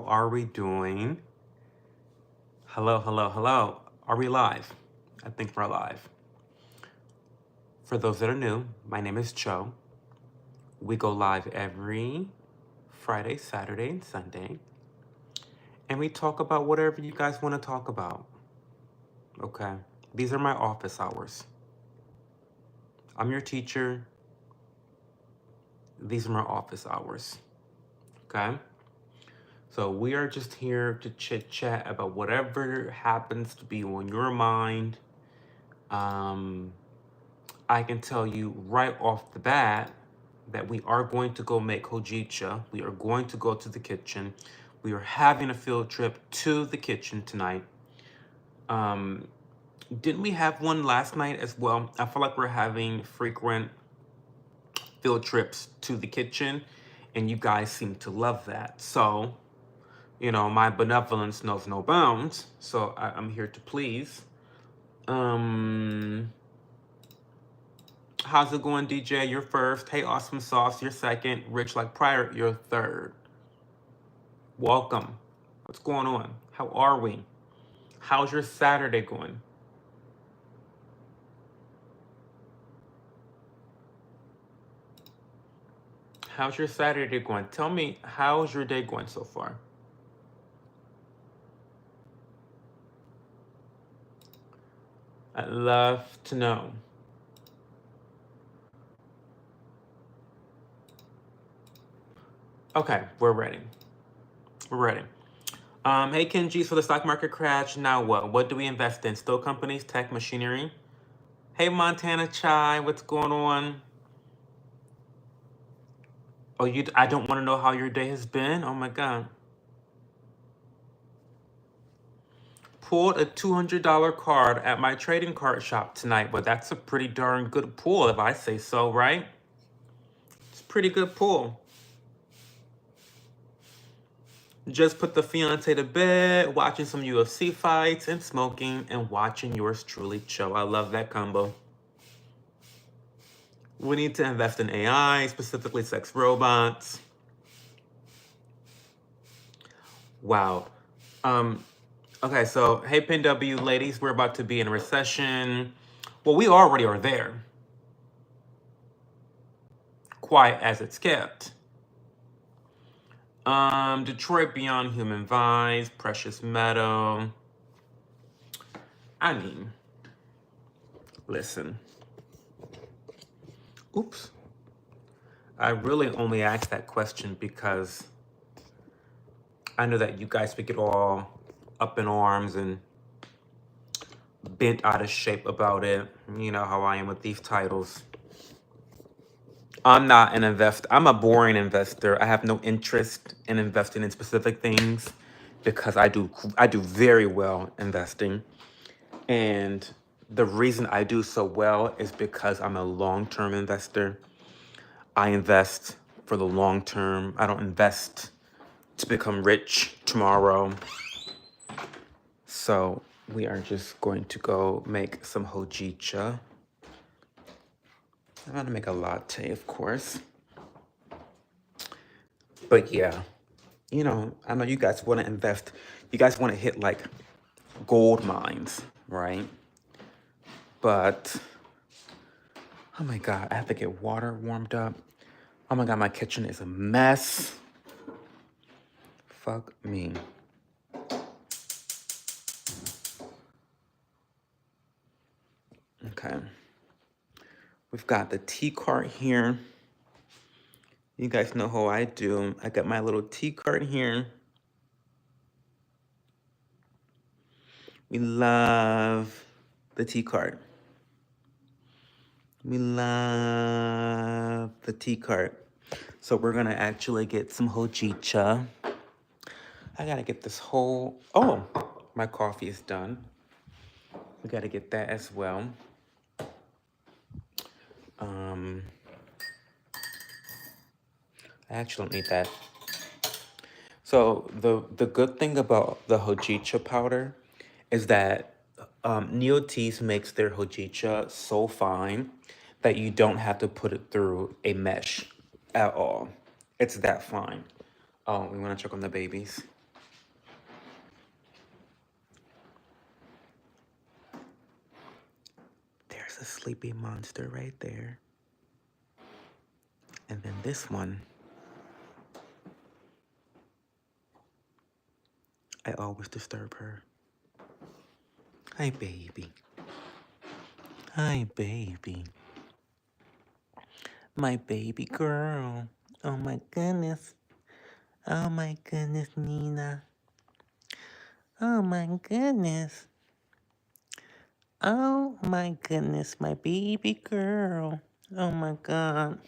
are we doing? Hello, hello, hello. Are we live? I think we're live. For those that are new, my name is Cho. We go live every Friday, Saturday, and Sunday. And we talk about whatever you guys want to talk about. Okay? These are my office hours. I'm your teacher. These are my office hours. Okay? So we are just here to chit chat about whatever happens to be on your mind. I can tell you right off the bat that we are going to go make hojicha. We are going to go to the kitchen. We are having a field trip to the kitchen tonight. Didn't we have one last night as well? I feel like we're having frequent field trips to the kitchen, and you guys seem to love that. So, my benevolence knows no bounds. So I'm here to please. How's it going, DJ? You're first. Hey, Awesome Sauce, you're second. Rich Like Pryor, you're third. Welcome. What's going on? How are we? How's your Saturday going? How's your Saturday going? Tell me, how's your day going so far? I'd love to know. Okay, we're ready. We're ready. Hey, Kenji's for the stock market crash. Now what? What do we invest in? Steel companies, tech, machinery? Hey, Montana Chai, what's going on? Oh, I don't want to know how your day has been? Oh my God. Pulled a $200 card at my trading card shop tonight. Well, that's a pretty darn good pull, if I say so, right? It's a pretty good pull. Just put the fiance to bed, watching some UFC fights, and smoking, and watching yours truly chill. I love that combo. We need to invest in AI, specifically sex robots. Wow. Okay, so hey, PNW ladies, we're about to be in a recession. Well, we already are there. Quiet as it's kept. Detroit Beyond Human Vibes, Precious Meadow. I mean, listen. Oops. I really only asked that question because I know that you guys would get all up in arms and bent out of shape about it. You know how I am with these titles. I'm not an investor. I'm a boring investor. I have no interest in investing in specific things because I do very well investing. And the reason I do so well is because I'm a long-term investor. I invest for the long term. I don't invest to become rich tomorrow. So we are just going to go make some hojicha. I'm gonna make a latte, of course. But yeah, I know you guys want to invest. You guys want to hit like gold mines, right? But oh my God, I have to get water warmed up. Oh my God, my kitchen is a mess. Fuck me. Okay. We've got the tea cart here. You guys know how I do. I got my little tea cart here. We love the tea cart. We love the tea cart. So we're gonna actually get some hojicha. I gotta get this whole, oh, my coffee is done. We gotta get that as well. I actually don't need that. So the good thing about the hojicha powder is that Neotease makes their hojicha so fine that you don't have to put it through a mesh at all. It's that fine. Oh, we want to check on the babies. That's a sleepy monster right there. And then this one, I always disturb her. Hi, baby. Hi, baby. My baby girl. Oh my goodness. Oh my goodness, Nina. Oh my goodness. Oh my goodness, my baby girl. Oh my God.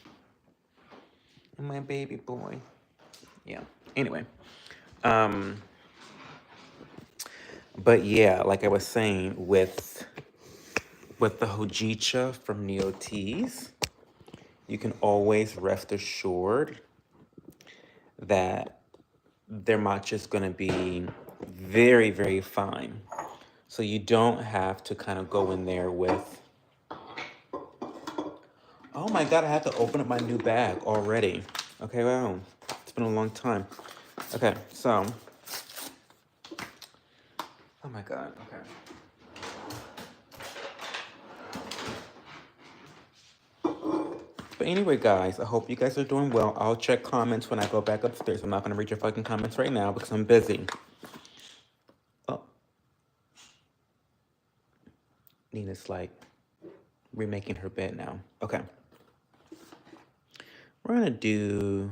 And my baby boy. Yeah. Anyway. But yeah, like I was saying, with the hojicha from Neo Teas, you can always rest assured that their matcha is going to be very, very fine. So you don't have to kind of go in there with, oh my God, I have to open up my new bag already. Okay, wow. It's been a long time. Okay, so, oh my God, okay. But anyway, guys, I hope you guys are doing well. I'll check comments when I go back upstairs. I'm not going to read your fucking comments right now because I'm busy. Oh. Nina's like remaking her bed now. Okay. We're going to do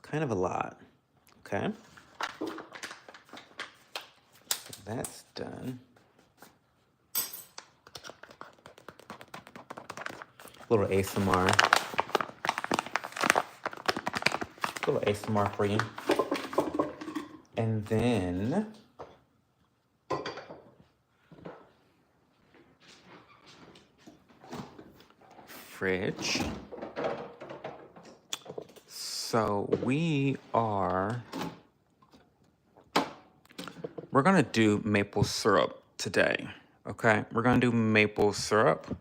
kind of a lot. Okay. So that's done. A little ASMR. A little ASMR for you. And then fridge. So we're gonna do maple syrup today, okay? We're gonna do maple syrup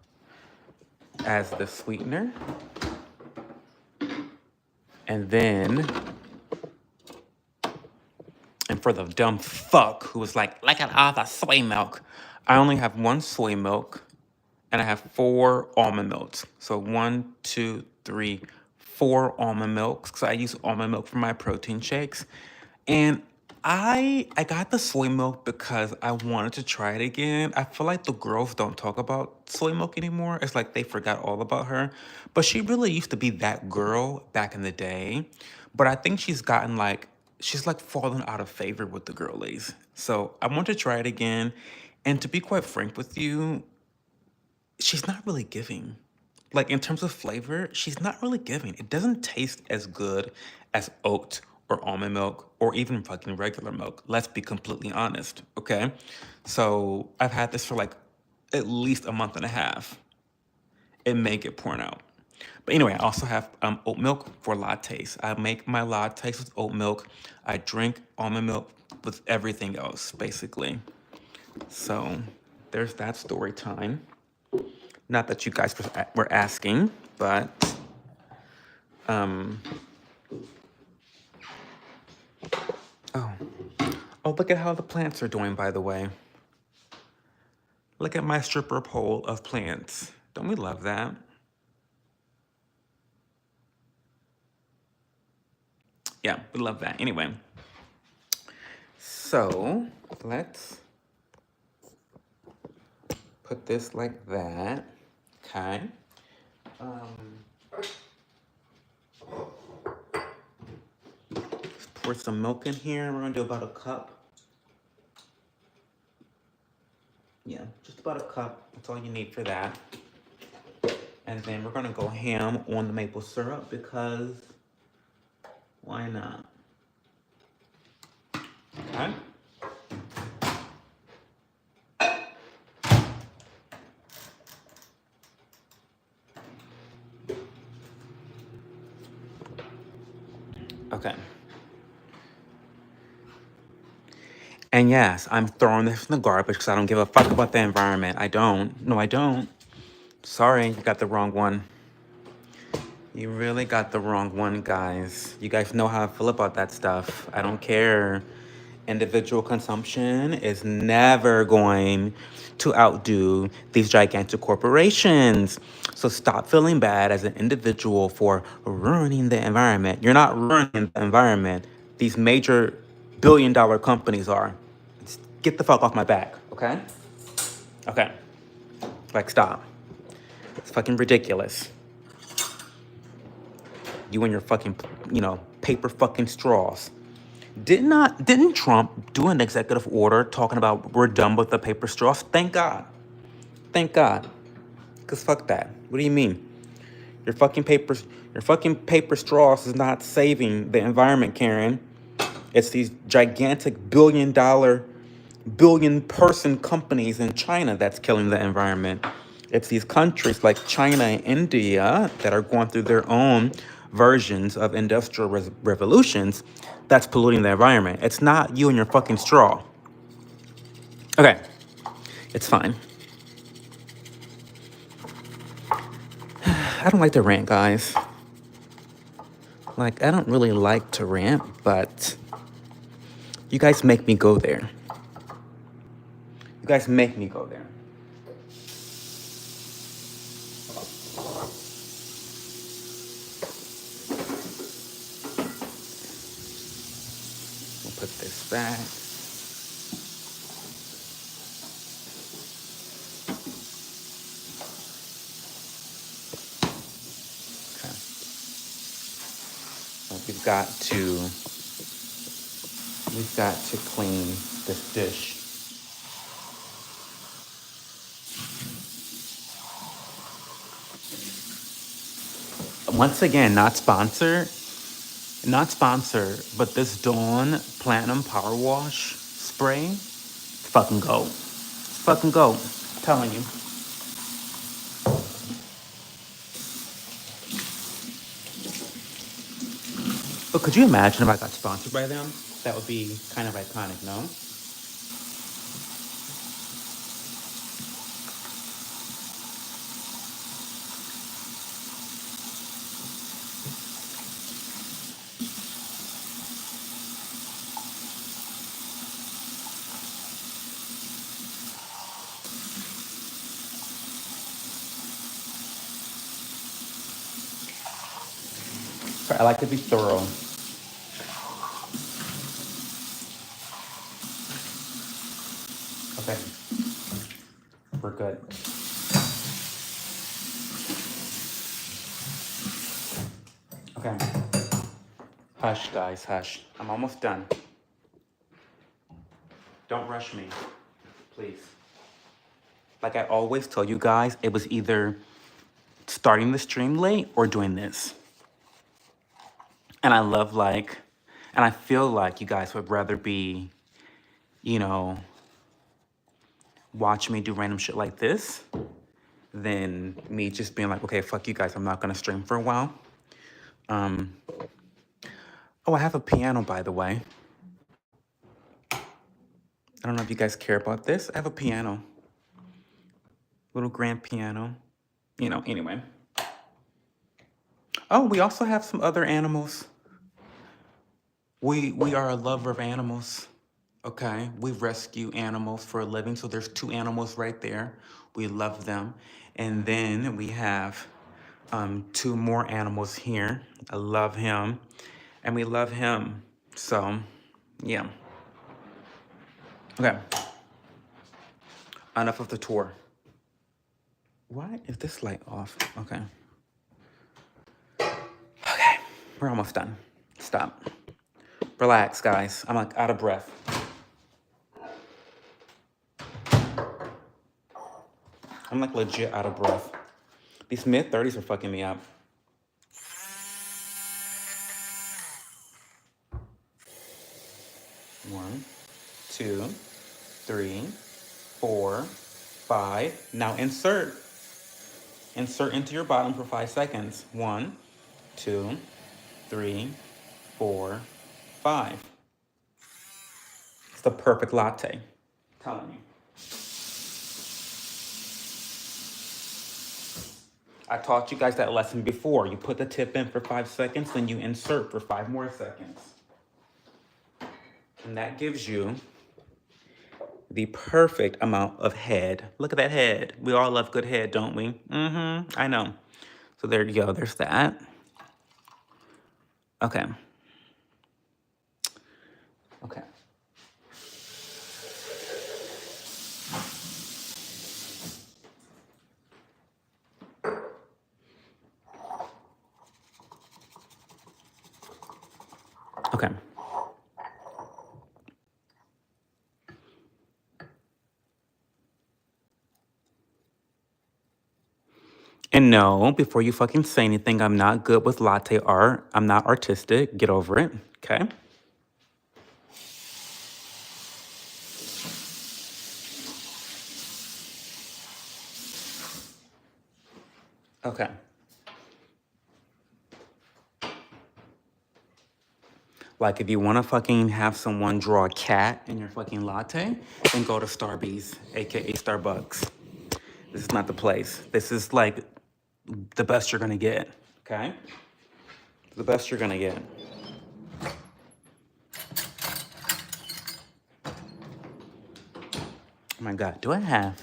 as the sweetener. And then, and for the dumb fuck who was like, look at all the soy milk. I only have 1 soy milk and I have 4 almond milks. So 1, 2, 3, 4 almond milks, because I use almond milk for my protein shakes. And I got the soy milk because I wanted to try it again. I feel like the girls don't talk about soy milk anymore. It's like they forgot all about her. But she really used to be that girl back in the day. But I think she's gotten like, she's like fallen out of favor with the girlies. So I want to try it again. And to be quite frank with you, she's not really giving. Like in terms of flavor, she's not really giving. It doesn't taste as good as oat or almond milk or even fucking regular milk. Let's be completely honest, okay? So I've had this for like at least a month and a half. It may get poured out. But anyway, I also have oat milk for lattes. I make my lattes with oat milk. I drink almond milk with everything else, basically. So there's that story time. Not that you guys were asking, but oh, look at how the plants are doing, by the way. Look at my stripper pole of plants. Don't we love that? Yeah, we love that. Anyway, so let's put this like that. Okay. Let's pour some milk in here. We're gonna do about a cup. Yeah, just about a cup. That's all you need for that. And then we're gonna go ham on the maple syrup because why not? Okay. Okay. And yes, I'm throwing this in the garbage because I don't give a fuck about the environment. I don't. No, I don't. Sorry, you got the wrong one. You really got the wrong one, guys. You guys know how I feel about that stuff. I don't care Individual consumption is never going to outdo these gigantic corporations. So stop feeling bad as an individual for ruining the environment. You're not ruining the environment. These major billion-dollar companies are. Get the fuck off my back, okay? Okay. Like, stop. It's fucking ridiculous. You and your fucking, paper fucking straws. Didn't Trump do an executive order talking about we're done with the paper straws? Thank God. Thank God. Cause fuck that. What do you mean? Your fucking paper straws is not saving the environment, Karen. It's these gigantic billion person companies in China that's killing the environment. It's these countries like China and India that are going through their own versions of industrial revolutions that's polluting the environment. It's not you and your fucking straw. Okay, it's fine. I don't like to rant, guys. Like, I don't really like to rant, but you guys make me go there. You guys make me go there. We'll put this back. Okay. Well, we've got to clean this dish. Once again, not sponsored, but this Dawn Platinum Power Wash spray, fucking go. Fucking go. I'm telling you. But could you imagine if I got sponsored by them? That would be kind of iconic, no? I like to be thorough. Okay. We're good. Okay. Hush, guys, hush. I'm almost done. Don't rush me, please. Like I always tell you guys, it was either starting the stream late or doing this. And I feel like you guys would rather be, watch me do random shit like this than me just being like, okay, fuck you guys, I'm not gonna stream for a while. Oh, I have a piano, by the way. I don't know if you guys care about this. I have a piano. Little grand piano. Anyway. Oh, we also have some other animals. We are a lover of animals. Okay, we rescue animals for a living. So there's 2 animals right there. We love them. And then we have 2 more animals here. I love him. And we love him. So, yeah. Okay. Enough of the tour. Why is this light off? Okay. Okay, we're almost done. Stop. Relax, guys. I'm like out of breath. I'm like legit out of breath. These mid-30s are fucking me up. One, 2, 3, 4, 5. Now insert. Insert into your bottom for 5 seconds. 1, 2, 3, 4, 5. It's the perfect latte. I'm telling you. I taught you guys that lesson before. You put the tip in for 5 seconds, then you insert for 5 more seconds. And that gives you the perfect amount of head. Look at that head. We all love good head, don't we? Mm-hmm. I know. So there you go. There's that. Okay. Okay. Okay. And no, before you fucking say anything, I'm not good with latte art. I'm not artistic. Get over it. Okay. Okay. Like, if you want to fucking have someone draw a cat in your fucking latte, then go to Starbucks, aka Starbucks. This is not the place. This is like the best you're gonna get. Okay? The best you're gonna get. Oh my God, do I have?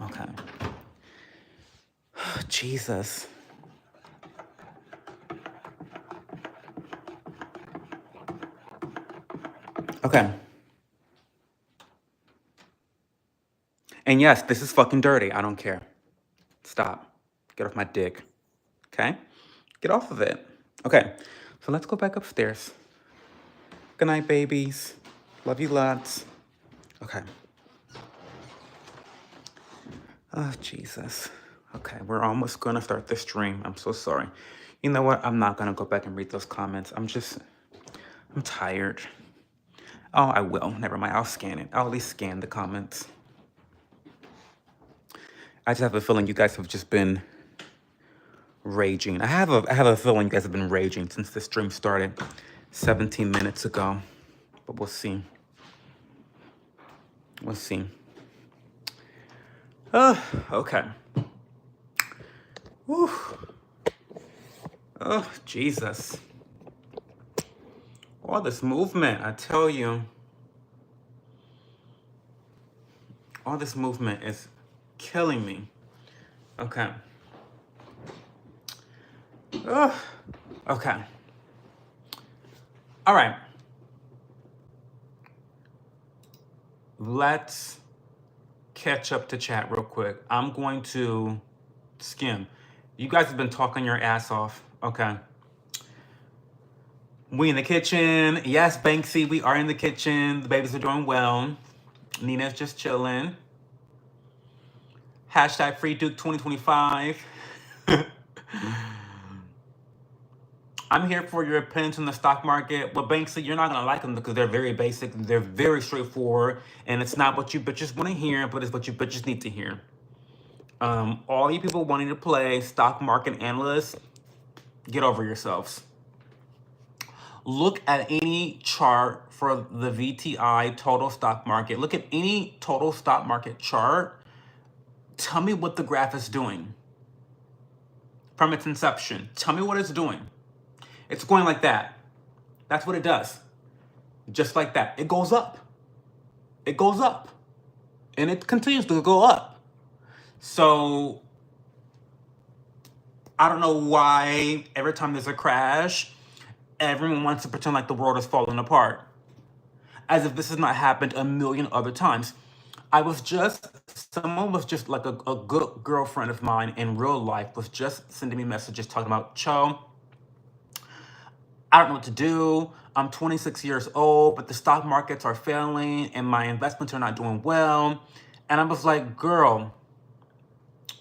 Okay. Jesus. Okay. And yes, this is fucking dirty. I don't care. Stop. Get off my dick. Okay? Get off of it. Okay. So let's go back upstairs. Good night, babies. Love you lots. Okay. Oh, Jesus. Okay, we're almost gonna start the stream. I'm so sorry. You know what? I'm not gonna go back and read those comments. I'm tired. Oh, I will. Never mind. I'll scan it. I'll at least scan the comments. I just have a feeling you guys have just been raging. I have a feeling you guys have been raging since the stream started 17 minutes ago. But we'll see. We'll see. Okay. Whew. Oh, Jesus. All this movement, I tell you. All this movement is killing me. Okay. Ugh. Okay. All right. Let's catch up to chat real quick. I'm going to skim. You guys have been talking your ass off. Okay. We in the kitchen. Yes, Banksy, we are in the kitchen. The babies are doing well. Nina's just chilling. Hashtag Free Duke 2025. I'm here for your opinions on the stock market. Well, Banksy, you're not gonna like them because they're very basic. They're very straightforward, and it's not what you bitches want to hear, but it's what you bitches need to hear. All you people wanting to play stock market analysts, get over yourselves. Look at any chart for the VTI total stock market. Look at any total stock market chart. Tell me what the graph is doing from its inception. Tell me what it's doing. It's going like that. That's what it does. Just like that. It goes up. It goes up. And it continues to go up. So I don't know why every time there's a crash, everyone wants to pretend like the world is falling apart. As if this has not happened a million other times. Someone was just like a good girlfriend of mine in real life was just sending me messages talking about, Cho, I don't know what to do. I'm 26 years old, but the stock markets are failing and my investments are not doing well. And I was like, girl,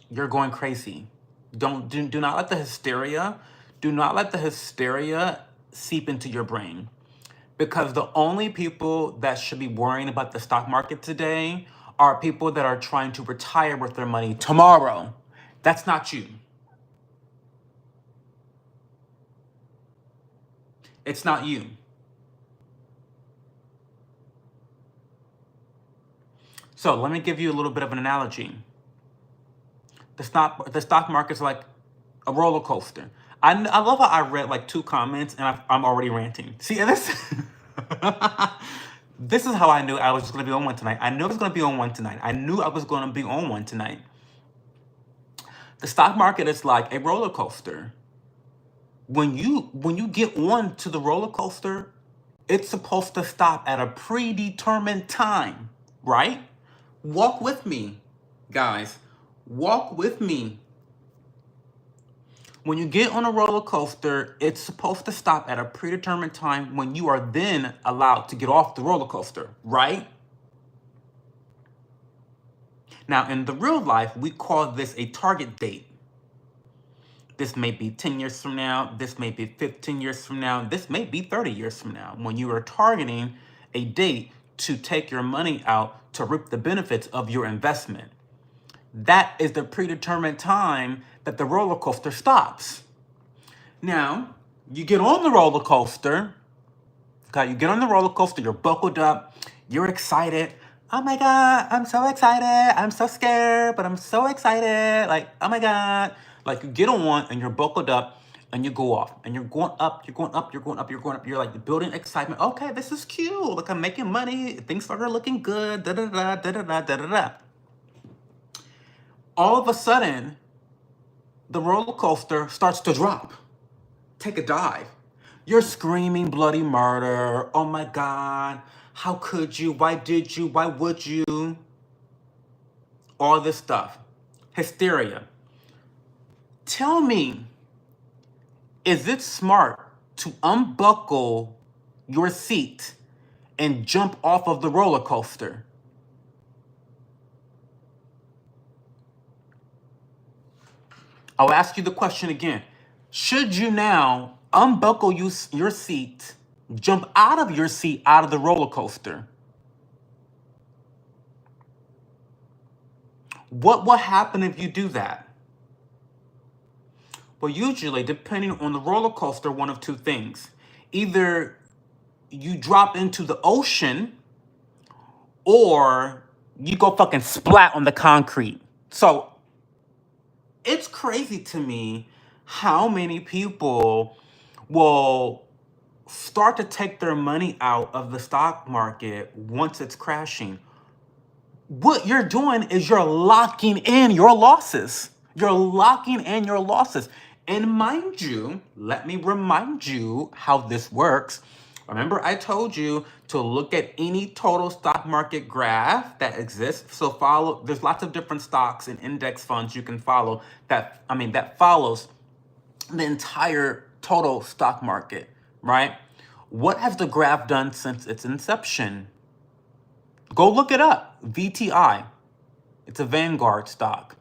you're going crazy. Do not let the hysteria, seep into your brain. Because the only people that should be worrying about the stock market today are people that are trying to retire with their money tomorrow. That's not you. It's not you. So let me give you a little bit of an analogy. The stock market's like a roller coaster. I love how I read like 2 comments and I'm already ranting. See this? This is how I knew I was just going to be on one tonight. I knew I was going to be on one tonight. I knew I was going to be on one tonight. The stock market is like a roller coaster. When you get on to the roller coaster, it's supposed to stop at a predetermined time, right? Walk with me, guys. Walk with me. When you get on a roller coaster, it's supposed to stop at a predetermined time when you are then allowed to get off the roller coaster, right? Now, in the real life, we call this a target date. This may be 10 years from now. This may be 15 years from now. This may be 30 years from now when you are targeting a date to take your money out to reap the benefits of your investment. That is the predetermined time that the roller coaster stops. Now, you get on the roller coaster. Okay, you get on the roller coaster, you're buckled up, you're excited. Oh my God, I'm so excited. I'm so scared, but I'm so excited. Like, oh my God. Like, you get on and you're buckled up and you go off and you're going up, you're going up, you're going up, you're going up. You're like building excitement. Okay, this is cute. Like, I'm making money. Things are looking good. Da da da da da da da da da. All of a sudden, the roller coaster starts to drop. Take a dive. You're screaming bloody murder. Oh my God. How could you? Why did you? Why would you? All this stuff. Hysteria. Tell me, is it smart to unbuckle your seat and jump off of the roller coaster? I'll ask you the question again. Should you now unbuckle your seat, jump out of your seat out of the roller coaster? What will happen if you do that? Well, usually, depending on the roller coaster, one of two things. Either you drop into the ocean or you go fucking splat on the concrete. So it's crazy to me how many people will start to take their money out of the stock market once it's crashing. What you're doing is you're locking in your losses. You're locking in your losses. And mind you, let me remind you how this works. Remember, I told you to look at any total stock market graph that exists. So there's lots of different stocks and index funds you can follow that follows the entire total stock market, right? What has the graph done since its inception? Go look it up. VTI. It's a Vanguard stock.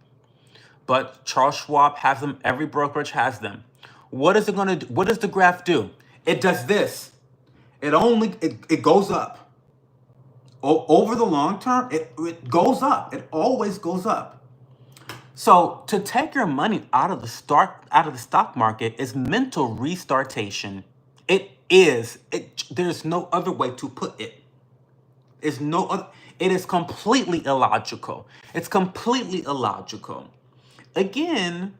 But Charles Schwab has them. Every brokerage has them. What is it going to do? What does the graph do? It does this. It goes up. Over the long term, it goes up. It always goes up. So to take your money out of the stock market is mental restartation. It is. There's no other way to put it. Is no other. It is completely illogical. It's completely illogical. Again,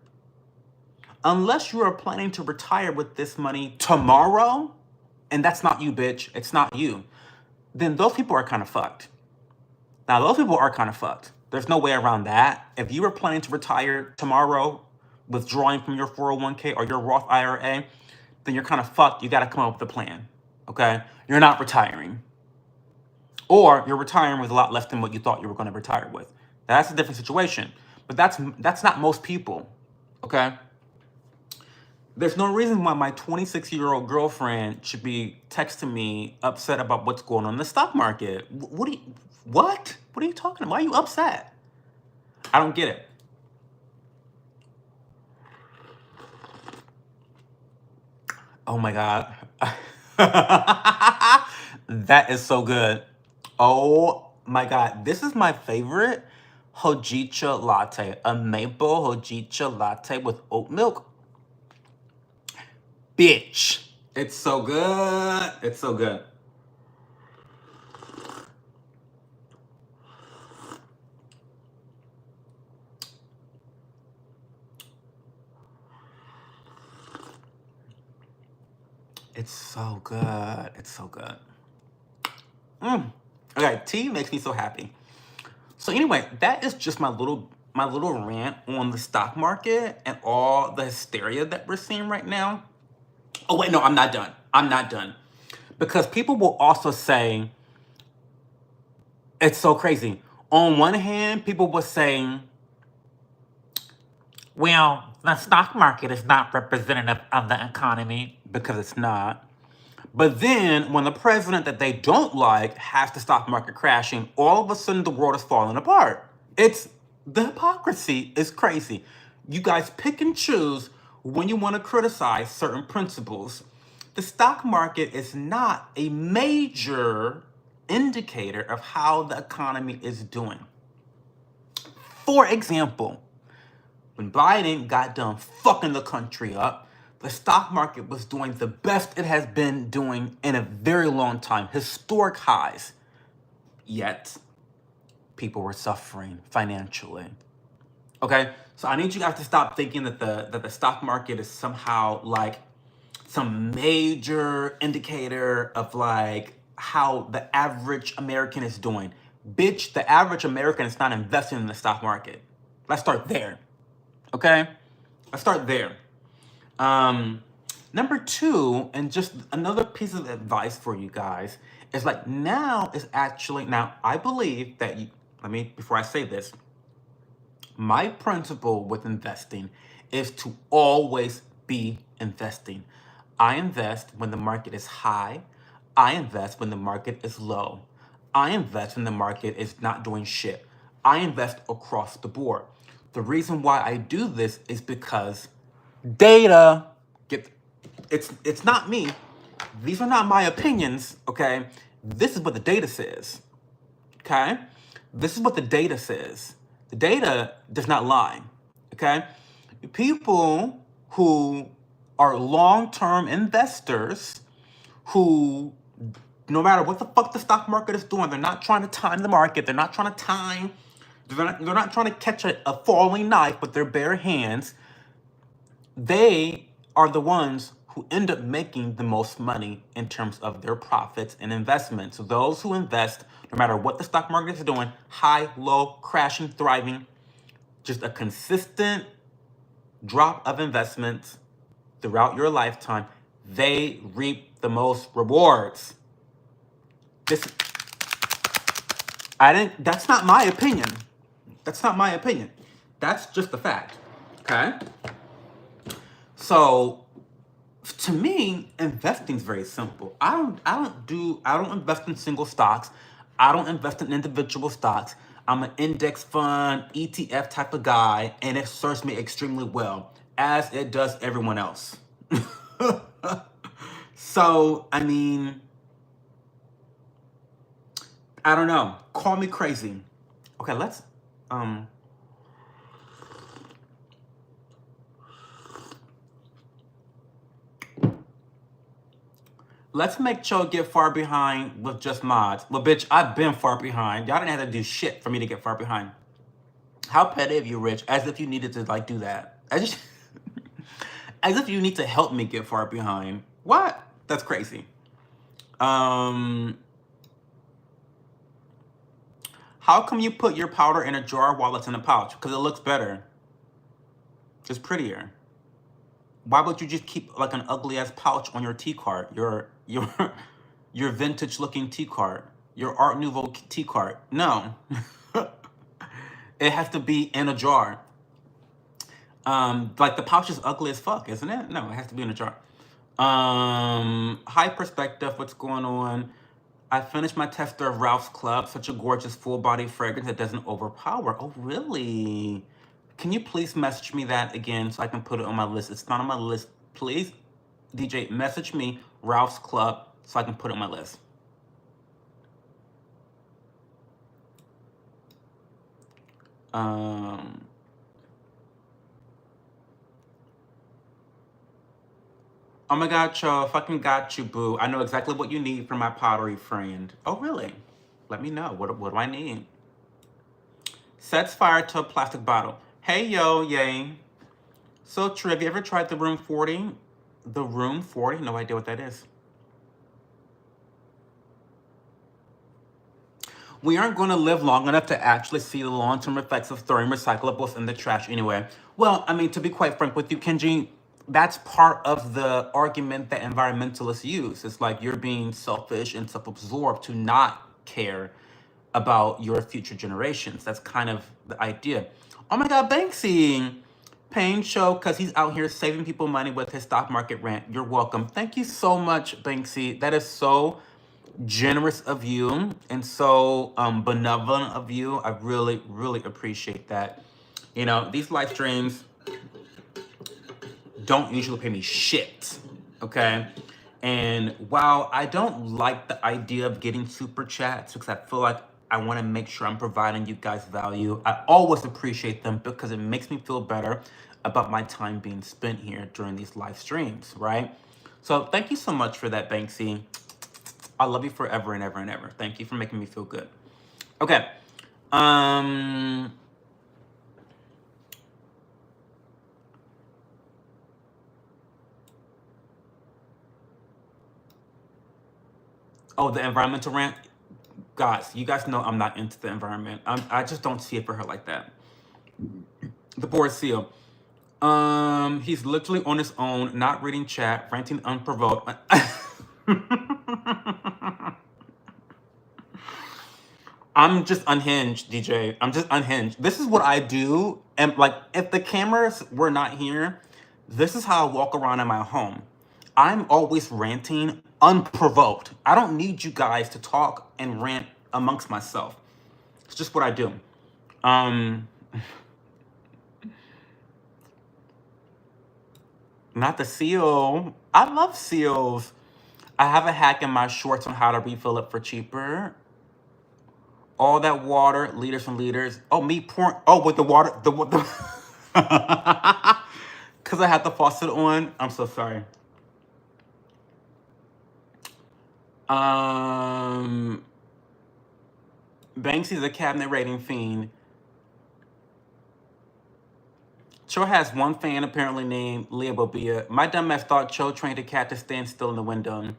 unless you are planning to retire with this money tomorrow, and that's not you, bitch. It's not you. Then those people are kind of fucked. Now, those people are kind of fucked. There's no way around that. If you were planning to retire tomorrow, withdrawing from your 401k or your Roth IRA, then you're kind of fucked. You got to come up with a plan. Okay? You're not retiring. Or you're retiring with a lot less than what you thought you were going to retire with. That's a different situation. But that's not most people. Okay? There's no reason why my 26-year-old girlfriend should be texting me upset about what's going on in the stock market. What? What are you talking about? Why are you upset? I don't get it. Oh my God. That is so good. Oh my God. This is my favorite hojicha latte. A maple hojicha latte with oat milk. Bitch. It's so good. It's so good. It's so good. It's so good. Okay, tea makes me so happy. So anyway, that is just my little rant on the stock market and all the hysteria that we're seeing right now. Oh wait, no, I'm not done. I'm not done. Because people will also say, it's so crazy. On one hand, people will say, well, the stock market is not representative of the economy. Because it's not. But then, when the president that they don't like has the stock market crashing, all of a sudden the world is falling apart. The hypocrisy is crazy. You guys pick and choose when you want to criticize certain principles. The stock market is not a major indicator of how the economy is doing. For example, when Biden got done fucking the country up, the stock market was doing the best it has been doing in a very long time, historic highs. Yet, people were suffering financially. Okay? So I need you guys to stop thinking that the stock market is somehow like some major indicator of like how the average American is doing. Bitch, the average American is not investing in the stock market. Let's start there. Okay? Let's start there. Number two, and just another piece of advice for you guys, is like now I believe that before I say this, my principle with investing is to always be investing. I invest when the market is high. I invest when the market is low. I invest when the market is not doing shit. I invest across the board. The reason why I do this is because data. It's not me. These are not my opinions, okay? This is what the data says. Okay? This is what the data says. The data does not lie. Okay? People who are long-term investors who, no matter what the fuck the stock market is doing, they're not trying to time the market. They're not trying to time. They're not trying to catch a falling knife with their bare hands. They are the ones who end up making the most money in terms of their profits and investments. So those who invest, no matter what the stock market is doing, high, low, crashing, thriving, just a consistent drop of investments throughout your lifetime, they reap the most rewards. That's not my opinion. That's not my opinion. That's just a fact. Okay? So, to me, investing is very simple. I don't invest in single stocks. I don't invest in individual stocks. I'm an index fund, ETF type of guy, and it serves me extremely well, as it does everyone else. So, I mean, I don't know. Call me crazy. Okay, let's make Cho get far behind with just mods. Well, bitch, I've been far behind. Y'all didn't have to do shit for me to get far behind. How petty of you, Rich, as if you needed to, like, do that. As if you need to help me get far behind. What? That's crazy. How come you put your powder in a jar while it's in a pouch? Because it looks better. It's prettier. Why would you just keep like an ugly ass pouch on your tea cart? Your vintage looking tea cart. Your Art Nouveau tea cart. No. It has to be in a jar. Like the pouch is ugly as fuck, isn't it? No, it has to be in a jar. High perspective, what's going on? I finished my tester of Ralph's Club, such a gorgeous full body fragrance that doesn't overpower. Oh, really? Can you please message me that again so I can put it on my list? It's not on my list. Please, DJ, message me Ralph's Club so I can put it on my list. Oh my God, Cho, fucking got you, boo. I know exactly what you need from my pottery friend. Oh, really? Let me know. What do I need? Sets fire to a plastic bottle. Hey, yo, yay. So, True, have you ever tried the Room 40? The Room 40? No idea what that is. We aren't going to live long enough to actually see the long-term effects of throwing recyclables in the trash anyway. Well, I mean, to be quite frank with you, Kenji, that's part of the argument that environmentalists use. It's like you're being selfish and self-absorbed to not care about your future generations. That's kind of the idea. Oh my God, Banksy! Paying show because he's out here saving people money with his stock market rant. You're welcome. Thank you so much, Banksy. That is so generous of you and so benevolent of you. I really, really appreciate that. You know, these live streams don't usually pay me shit, okay? And while I don't like the idea of getting super chats because I feel like I want to make sure I'm providing you guys value, I always appreciate them because it makes me feel better about my time being spent here during these live streams, right? So thank you so much for that, Banksy. I love you forever and ever and ever. Thank you for making me feel good. Okay. Oh, the environmental rant? Guys, you guys know I'm not into the environment. I just don't see it for her like that. The board seal. He's literally on his own, not reading chat, ranting unprovoked. I'm just unhinged, DJ. I'm just unhinged. This is what I do. And like, if the cameras were not here, this is how I walk around in my home. I'm always ranting unprovoked. I don't need you guys to talk and rant amongst myself. It's just what I do. Not the seal. I love seals. I have a hack in my shorts on how to refill it for cheaper. All that water, liters and liters. Oh, me pouring. Oh, with the water. Because I had the faucet on. I'm so sorry. Banksy's a cabinet rating fiend. Cho has one fan apparently named Leah Bobia. My dumbass thought Cho trained a cat to stand still in the window.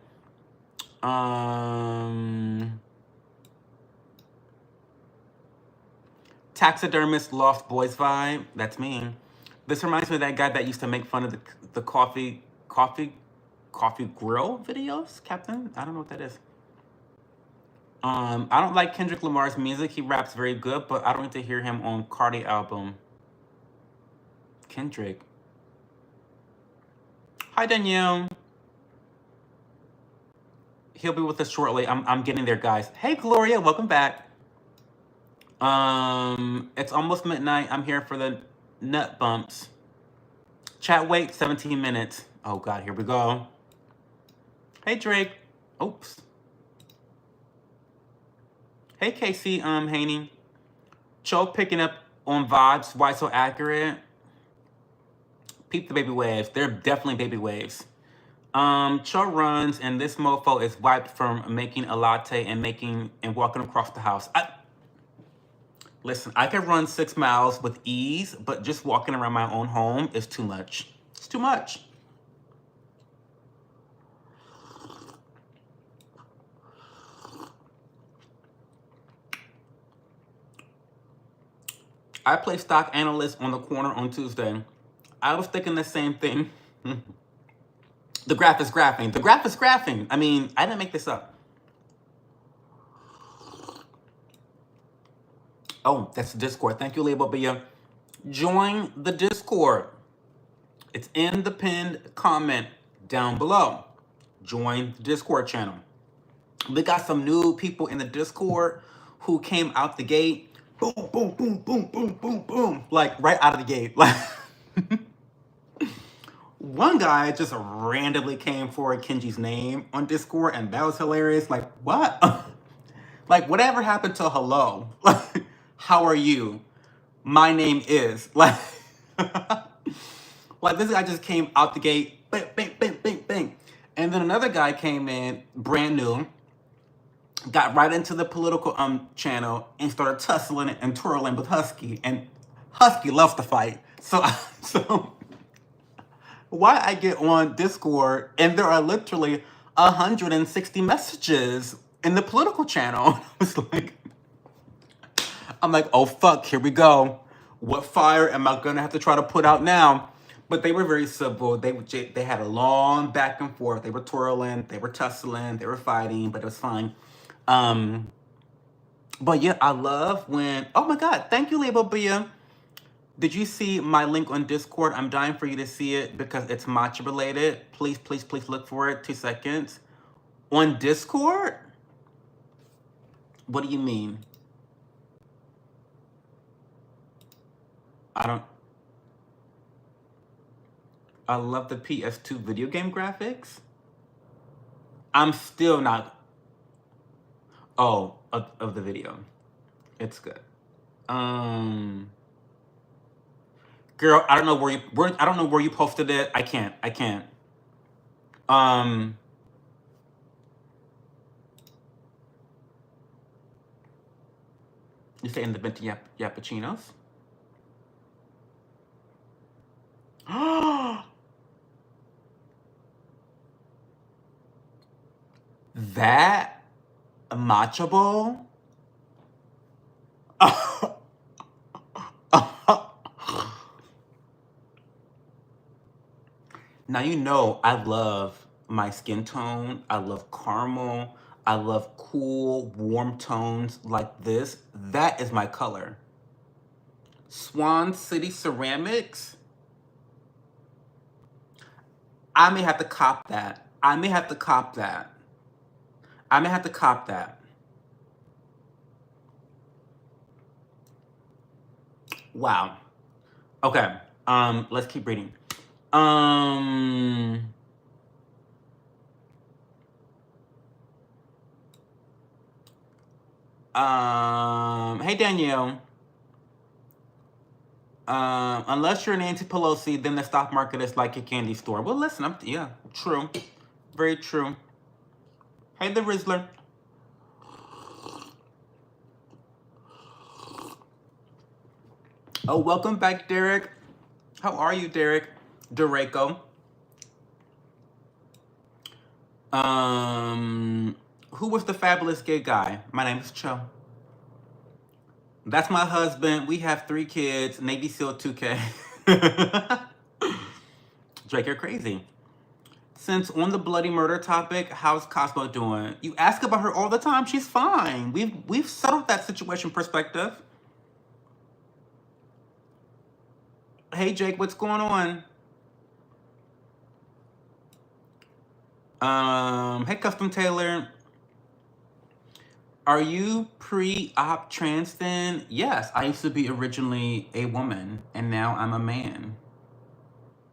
Taxidermist lost boys vibe. That's me. This reminds me of that guy that used to make fun of the coffee grill videos. Captain, I don't know what that is. I don't like Kendrick Lamar's music. He raps very good, but I don't need to hear him on Cardi album. Kendrick. Hi, Danielle. He'll be with us shortly. I'm getting there, guys. Hey, Gloria, welcome back. It's almost midnight. I'm here for the nut bumps. Chat wait 17 minutes. Oh God, here we go. Hey, Drake. Oops. Hey, Casey, Haney. Cho picking up on vibes. Why so accurate? Peep the baby waves. They're definitely baby waves. Cho runs, and this mofo is wiped from making a latte and walking across the house. Listen, I can run 6 miles with ease, but just walking around my own home is too much. It's too much. I play stock analyst on the corner on Tuesday. I was thinking the same thing. The graph is graphing. The graph is graphing. I mean, I didn't make this up. Oh, that's the Discord. Thank you, Label Bia. Join the Discord. It's in the pinned comment down below. Join the Discord channel. We got some new people in the Discord who came out the gate. Boom, boom, boom, boom, boom, boom, boom. Like right out of the gate. Like one guy just randomly came for Kenji's name on Discord, and that was hilarious. Like, what? Like, whatever happened to hello? Like, how are you? My name is. Like, like this guy just came out the gate. Bang, bang, bang, bang, bang. And then another guy came in, brand new, got right into the political channel and started tussling and twirling with Husky. And Husky loves to fight. So why I get on Discord and there are literally 160 messages in the political channel. I was like, I'm like, oh fuck, here we go. What fire am I gonna have to try to put out now? But they were very civil. They had a long back and forth. They were twirling, they were tussling, they were fighting, but it was fine. Um, but yeah, I love when. Oh my god, thank you, Label Bia. Did you see my link on Discord? I'm dying for you to see it because it's matcha related. Please, please, please look for it. 2 seconds. On Discord? What do you mean? I don't. I love the PS2 video game graphics. I'm still not. Oh, of the video. It's good. Girl, I don't know I don't know where you posted it. I can't. Um, you say in the Venti Yappuccinos? That matcha bowl? Now you know I love my skin tone. I love caramel. I love cool, warm tones like this. That is my color. Swan City Ceramics. I may have to cop that. I may have to cop that. I may have to cop that. Wow. Okay. Let's keep reading. Hey Danielle. Unless you're Nancy Pelosi, then the stock market is like a candy store. Well, listen, yeah, true. Very true. Hey, the Rizzler. Oh, welcome back, Derek. How are you, Derek? Dereko. Who was the fabulous gay guy? My name is Cho. That's my husband. We have 3 kids. Navy SEAL 2K. Drake, you're crazy. Since on the bloody murder topic, how's Cosmo doing? You ask about her all the time. She's fine. We've settled that situation perspective. Hey Jake, what's going on? Hey Custom Taylor. Are you pre-op trans then? Yes, I used to be originally a woman, and now I'm a man.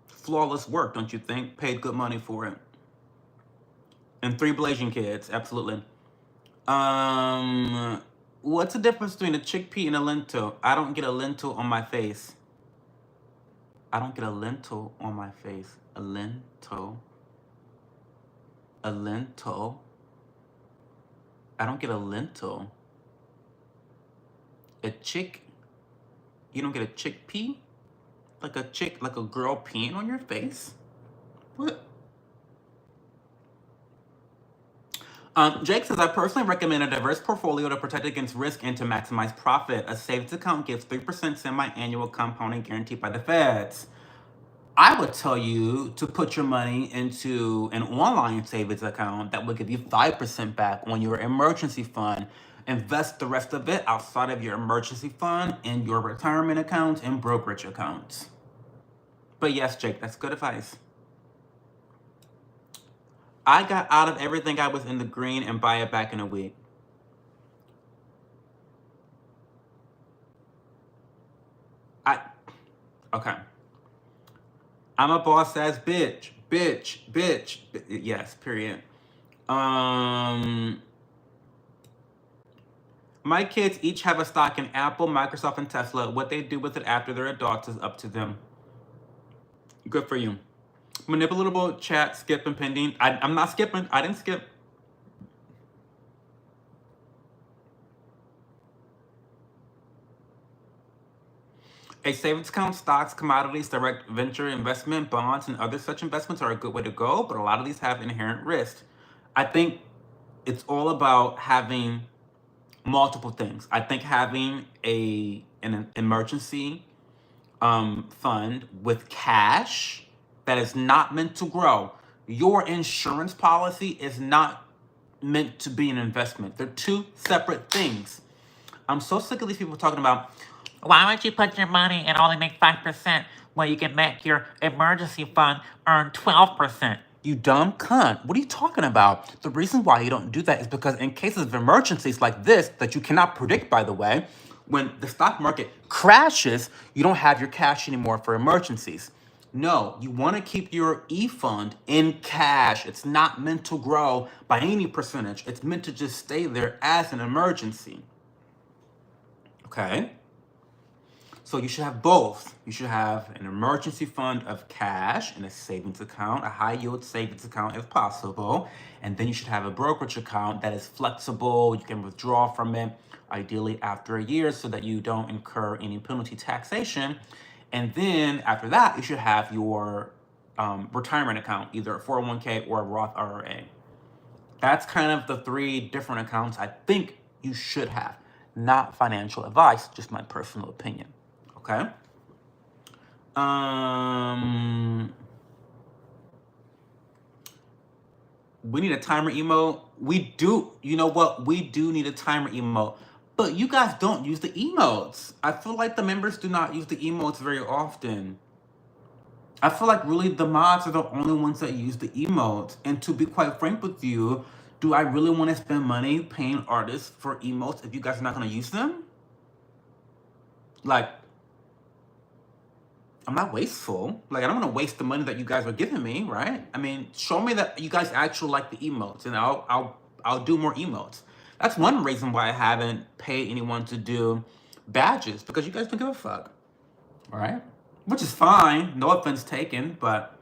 Flawless work, don't you think? Paid good money for it. And 3 blazing kids, absolutely. What's the difference between a chickpea and a lentil? I don't get a lentil on my face. I don't get a lentil on my face. A lentil. A lentil. I don't get a lentil. A chick? You don't get a chickpea? Like a chick, like a girl peeing on your face? What? Jake says, I personally recommend a diverse portfolio to protect against risk and to maximize profit. A savings account gives 3% semi-annual compounding guaranteed by the feds. I would tell you to put your money into an online savings account that will give you 5% back on your emergency fund. Invest the rest of it outside of your emergency fund in your retirement accounts and brokerage accounts. But yes, Jake, that's good advice. I got out of everything I was in the green and buy it back in a week. Okay. I'm a boss ass bitch. Bitch. Yes, period. My kids each have a stock in Apple, Microsoft, and Tesla. What they do with it after they're adults is up to them. Good for you. Manipulatable chat, skip, and pending. I'm not skipping. I didn't skip. A savings account, stocks, commodities, direct venture investment, bonds, and other such investments are a good way to go, but a lot of these have inherent risk. I think it's all about having multiple things. I think having an emergency fund with cash that is not meant to grow. Your insurance policy is not meant to be an investment. They're two separate things. I'm so sick of these people talking about, why would you put your money and only make 5% when you can make your emergency fund earn 12%? You dumb cunt. What are you talking about? The reason why you don't do that is because in cases of emergencies like this, that you cannot predict, by the way, when the stock market crashes, you don't have your cash anymore for emergencies. No, you want to keep your e-fund in cash. It's not meant to grow by any percentage. It's meant to just stay there as an emergency. Okay? So you should have both. You should have an emergency fund of cash and a savings account, a high yield savings account if possible. And then you should have a brokerage account that is flexible. You can withdraw from it, ideally after a year, so that you don't incur any penalty taxation. And then after that, you should have your retirement account, either a 401k or a Roth IRA. That's kind of the three different accounts I think you should have. Not financial advice, just my personal opinion. Okay? We need a timer emote. We do, you know what? We do need a timer emote. But you guys don't use the emotes. I feel like the members do not use the emotes very often. I feel like really the mods are the only ones that use the emotes. And to be quite frank with you, do I really want to spend money paying artists for emotes if you guys are not going to use them? Like, I'm not wasteful. Like, I don't want to waste the money that you guys are giving me, right? I mean, show me that you guys actually like the emotes, and I'll do more emotes. That's one reason why I haven't paid anyone to do badges, because you guys don't give a fuck, all right? Which is fine, no offense taken, but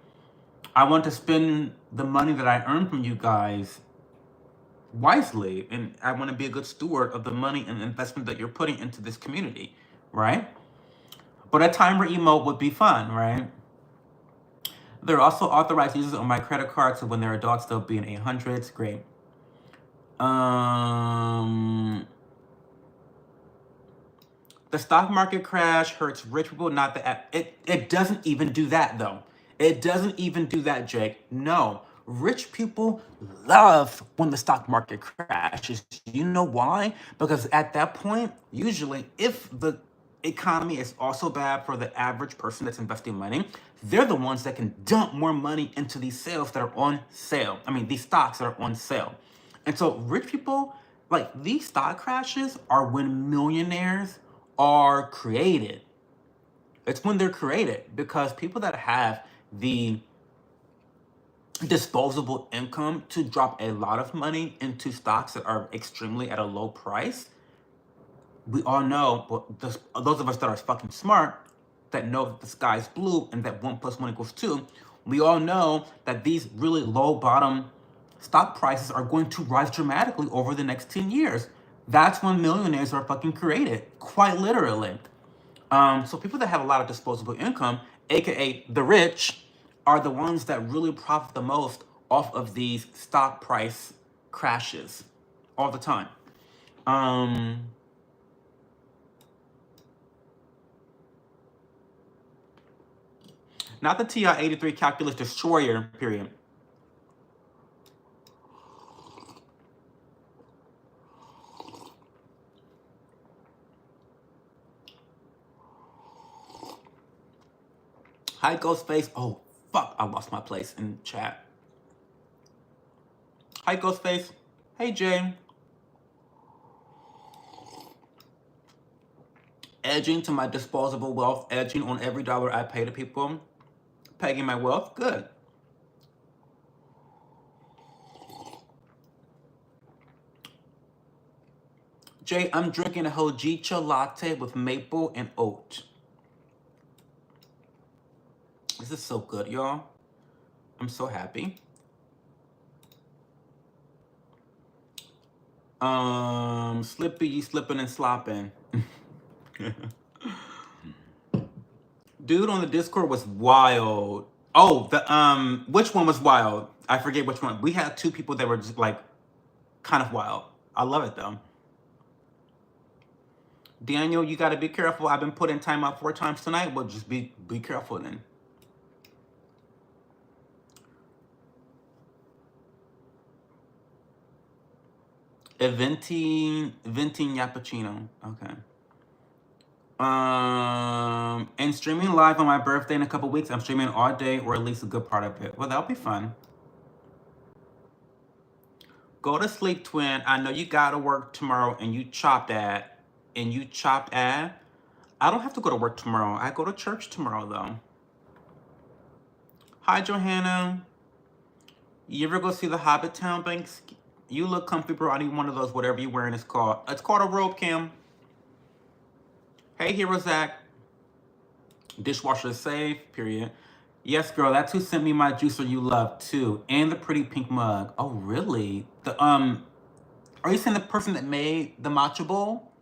I want to spend the money that I earn from you guys wisely, and I want to be a good steward of the money and investment that you're putting into this community, right? But a timer emote would be fun, right? There are also authorized users on my credit card, so when they're adults, they'll be in 800s. Great. The stock market crash hurts rich people, not the app. It doesn't even do that, though. It doesn't even do that, Jake. No. Rich people love when the stock market crashes. You know why? Because at that point, usually, if the economy is also bad for the average person that's investing money, they're the ones that can dump more money into these sales that are on sale. I mean, these stocks that are on sale. And so rich people, like these stock crashes are when millionaires are created. It's when they're created, because people that have the disposable income to drop a lot of money into stocks that are extremely at a low price, we all know, well, those of us that are fucking smart, that know that the sky's blue and that 1 + 1 = 2, we all know that these really low bottom stock prices are going to rise dramatically over the next 10 years. That's when millionaires are fucking created, quite literally. So people that have a lot of disposable income, aka the rich, are the ones that really profit the most off of these stock price crashes all the time. Not the TI-83 calculus destroyer, period. Hi, Ghostface. Oh, fuck, I lost my place in chat. Hi, Ghostface. Hey, Jay. Edging to my disposable wealth, edging on every dollar I pay to people, pegging my wealth, good. Jay, I'm drinking a hojicha latte with maple and oat. This is so good, y'all. I'm so happy. Slippy, slipping and slopping. Dude on the Discord was wild. Oh, which one was wild? I forget which one. We had two people that were just like kind of wild. I love it though. Daniel, you got to be careful. I've been put in timeout 4 times tonight. Well, just be careful then. Venting Yappuccino. Okay. And streaming live on my birthday in a couple weeks. I'm streaming all day, or at least a good part of it. Well, that'll be fun. Go to sleep, twin. I know you gotta work tomorrow, and you chopped at. I don't have to go to work tomorrow. I go to church tomorrow, though. Hi, Johanna. You ever go see the Hobbit Town Banks? You look comfy, bro. I need one of those, whatever you're wearing is called. It's called a robe, Kim. Hey, Hero Zach. Dishwasher is safe, period. Yes, girl, that's who sent me my juicer you love, too. And the pretty pink mug. Oh, really? Are you saying the person that made the matcha bowl?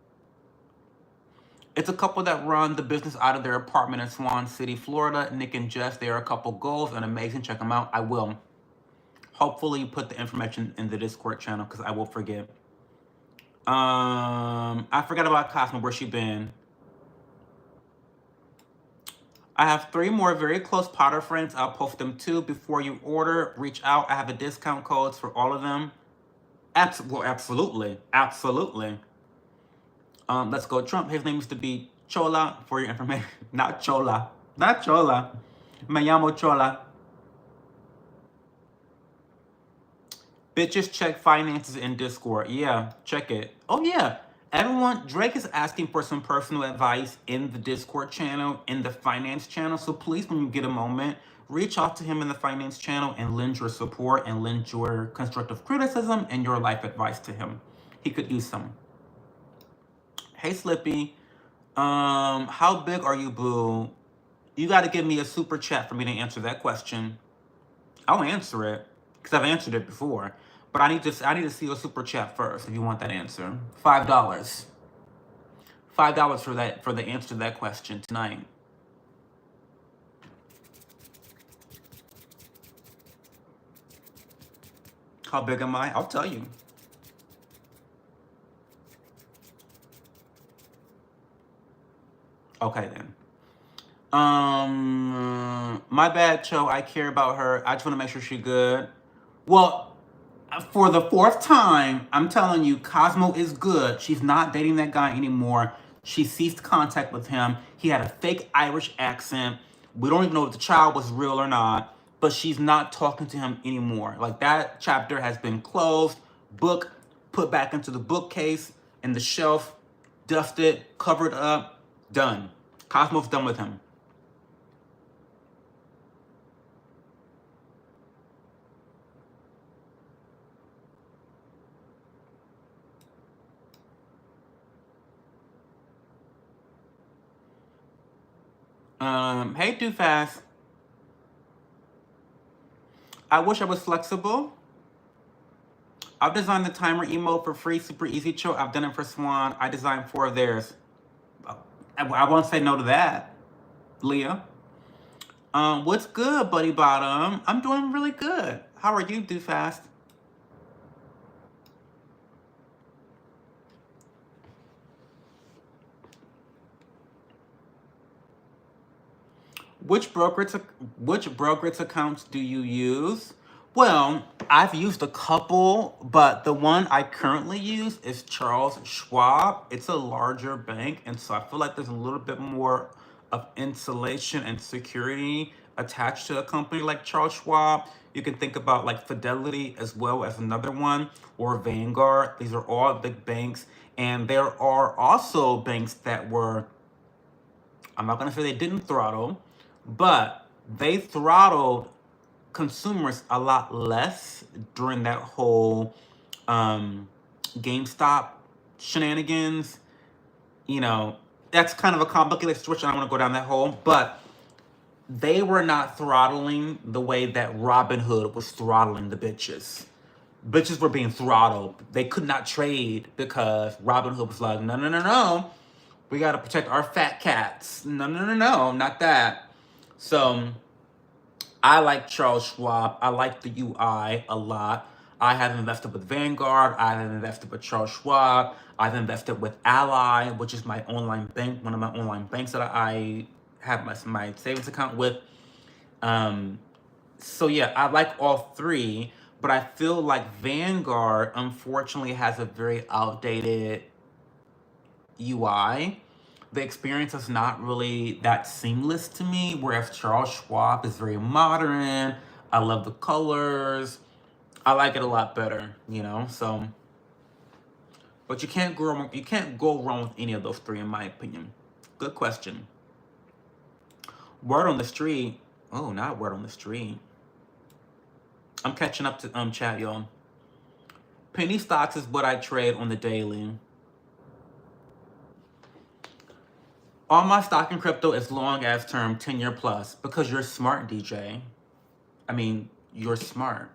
It's a couple that run the business out of their apartment in Swan City, Florida. Nick and Jess, they are a couple goals and amazing. Check them out. I will. Hopefully put the information in the Discord channel because I will forget. I forgot about Cosmo. Where's she been? I have 3 more very close Potter friends. I'll post them too. Before you order, reach out. I have a discount codes for all of them. Absolutely. Let's go Trump. His name used to be Chola, for your information. Not Chola. Me llamo Chola. Bitches check finances in Discord. Yeah, check it. Oh yeah. Everyone, Drake is asking for some personal advice in the Discord channel, in the finance channel. So please, when you get a moment, reach out to him in the finance channel and lend your support and lend your constructive criticism and your life advice to him. He could use some. Hey, Slippy. How big are you, boo? You got to give me a super chat for me to answer that question. I'll answer it because I've answered it before. But I need to see a super chat first if you want that answer. $5. $5 for the answer to that question tonight. How big am I? I'll tell you. Okay then. My bad, Cho. I care about her. I just want to make sure she's good. Well, for the 4th time, I'm telling you, Cosmo is good. She's not dating that guy anymore. She ceased contact with him. He had a fake Irish accent. We don't even know if the child was real or not, but she's not talking to him anymore. Like, that chapter has been closed, book put back into the bookcase, in the shelf, dusted, covered up, done. Cosmo's done with him. Hey, Too Fast. I wish I was flexible. I've designed the timer emote for free, super easy, chill. I've done it for Swan. I designed 4 of theirs. I won't say no to that, Leah. What's good, Buddy Bottom? I'm doing really good. How are you, Too Fast? Which brokerage accounts do you use? Well, I've used a couple, but the one I currently use is Charles Schwab. It's a larger bank, and so I feel like there's a little bit more of insulation and security attached to a company like Charles Schwab. You can think about like Fidelity as well as another one, or Vanguard. These are all big banks, and there are also banks that were, I'm not going to say they didn't throttle, but they throttled consumers a lot less during that whole GameStop shenanigans. You know, that's kind of a complicated situation. I don't want to go down that hole, but they were not throttling the way that Robinhood was throttling the bitches. Bitches were being throttled. They could not trade because Robinhood was like, no. We got to protect our fat cats. No, not that. So I like Charles Schwab. I like the UI a lot. I have invested with Vanguard. I have invested with Charles Schwab. I've invested with Ally, which is my online bank, one of my online banks that I have my savings account with. So yeah, I like all three, but I feel like Vanguard unfortunately has a very outdated UI. The experience is not really that seamless to me, whereas Charles Schwab is very modern. I love the colors. I like it a lot better, you know. So, but you can't go wrong with any of those three, in my opinion. Good question. Word on the street. Oh, not word on the street. I'm catching up to chat, y'all. Penny stocks is what I trade on the daily. All my stock in crypto is long as term, 10-year plus, because you're smart, DJ. I mean, you're smart.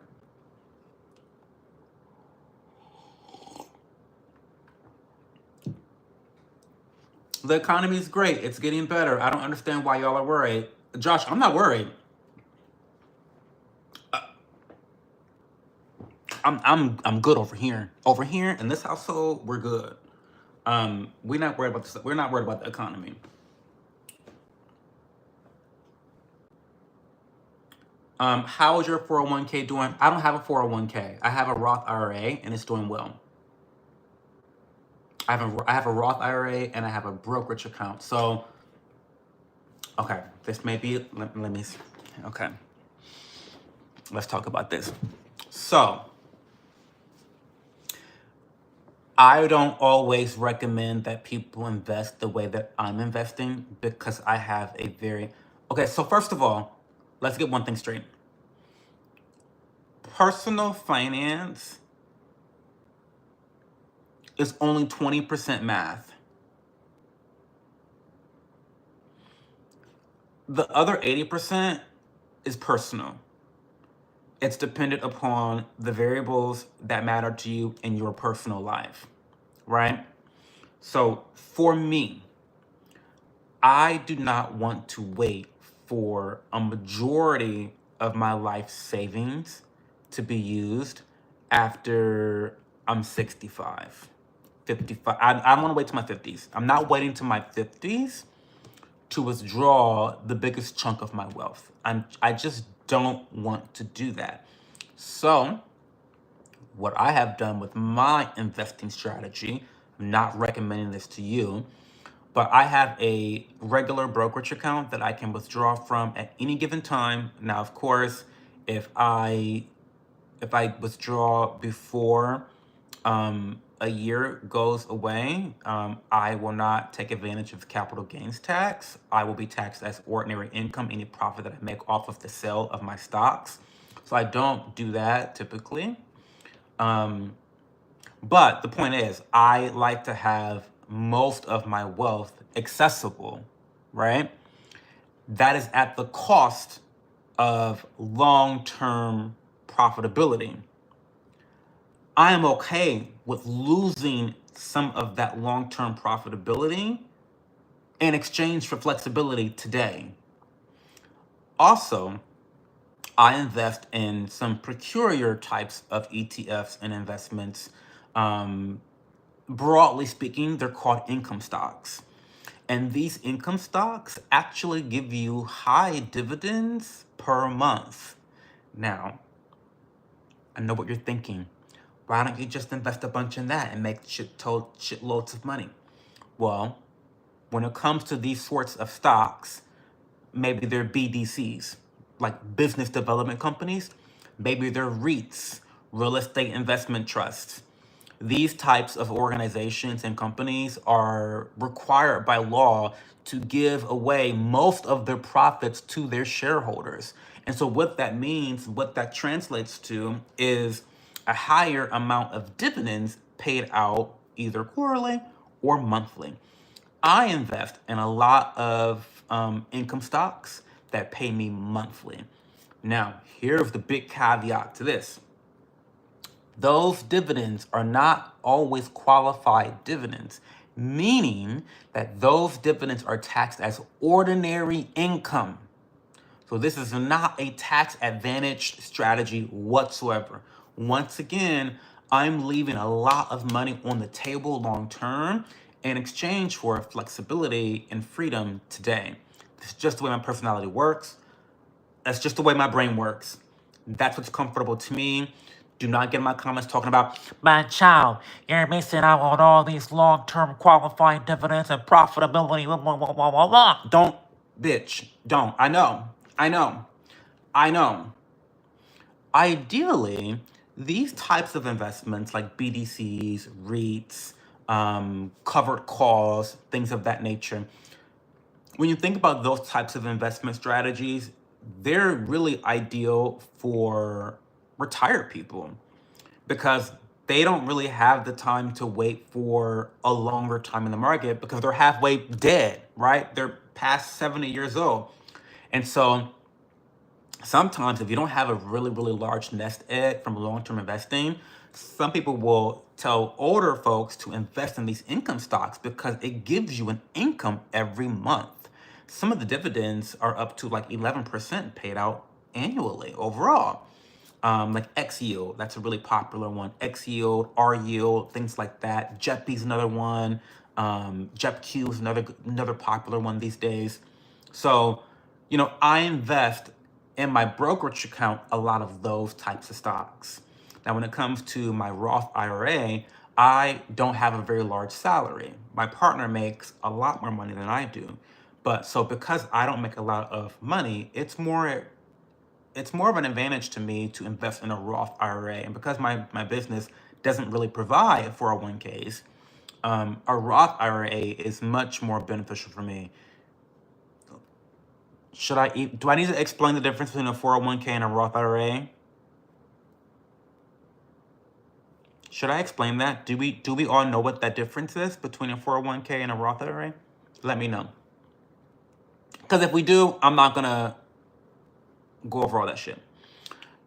The economy is great. It's getting better. I don't understand why y'all are worried. Josh, I'm not worried. I'm good over here. Over here in this household, we're good. We're not worried about this. We're not worried about the economy. How is your 401k doing? I don't have a 401k. I have a Roth IRA and it's doing well. I have a Roth IRA and I have a brokerage account. So, okay, this may be. Let me see. Okay, let's talk about this. So, I don't always recommend that people invest the way that I'm investing because I have a very. Okay, so first of all, let's get one thing straight. Personal finance is only 20% math. The other 80% is personal. It's dependent upon the variables that matter to you in your personal life, right? So for me, I do not want to wait for a majority of my life savings to be used after I'm 65, 55. I don't want to wait till my 50s. I'm not waiting till my 50s to withdraw the biggest chunk of my wealth. I just don't want to do that. So, what I have done with my investing strategy, I'm not recommending this to you, but I have a regular brokerage account that I can withdraw from at any given time. Now, of course, if I withdraw before a year goes away, I will not take advantage of capital gains tax. I will be taxed as ordinary income, any profit that I make off of the sale of my stocks. So I don't do that typically. But the point is, I like to have most of my wealth accessible, right? That is at the cost of long-term profitability. I am okay with losing some of that long-term profitability in exchange for flexibility today. Also, I invest in some peculiar types of ETFs and investments. Broadly speaking, they're called income stocks. And these income stocks actually give you high dividends per month. Now, I know what you're thinking. Why don't you just invest a bunch in that and make shitloads of money? Well, when it comes to these sorts of stocks, maybe they're BDCs, like business development companies. Maybe they're REITs, real estate investment trusts. These types of organizations and companies are required by law to give away most of their profits to their shareholders. And so what that means, what that translates to is a higher amount of dividends paid out either quarterly or monthly. I invest in a lot of income stocks that pay me monthly. Now, here's the big caveat to this. Those dividends are not always qualified dividends, meaning that those dividends are taxed as ordinary income. So this is not a tax advantage strategy whatsoever. Once again, I'm leaving a lot of money on the table long term in exchange for flexibility and freedom today. This is just the way my personality works. That's just the way my brain works. That's what's comfortable to me. Do not get in my comments talking about, my child, you're missing out on all these long-term qualifying dividends and profitability. Blah, blah, blah, blah, blah, blah. Don't, bitch. Don't. I know. I know. I know. Ideally, these types of investments like BDCs, REITs, covered calls, things of that nature, when you think about those types of investment strategies, they're really ideal for retired people because they don't really have the time to wait for a longer time in the market because they're halfway dead, right? They're past 70 years old. And so sometimes if you don't have a really, really large nest egg from long-term investing, some people will tell older folks to invest in these income stocks because it gives you an income every month. Some of the dividends are up to like 11% paid out annually overall. Like X yield, that's a really popular one. X yield, R yield, things like that. JEPI's another one. JEPQ is another popular one these days. So, I invest in my brokerage account a lot of those types of stocks. Now, when it comes to my Roth IRA, I don't have a very large salary. My partner makes a lot more money than I do. But so because I don't make a lot of money, it's more of an advantage to me to invest in a Roth IRA. And because my business doesn't really provide 401ks, a Roth IRA is much more beneficial for me. Do I need to explain the difference between a 401k and a Roth IRA? Should I explain that? Do we all know what that difference is between a 401k and a Roth IRA? Let me know. Because if we do, I'm not going to go over all that shit.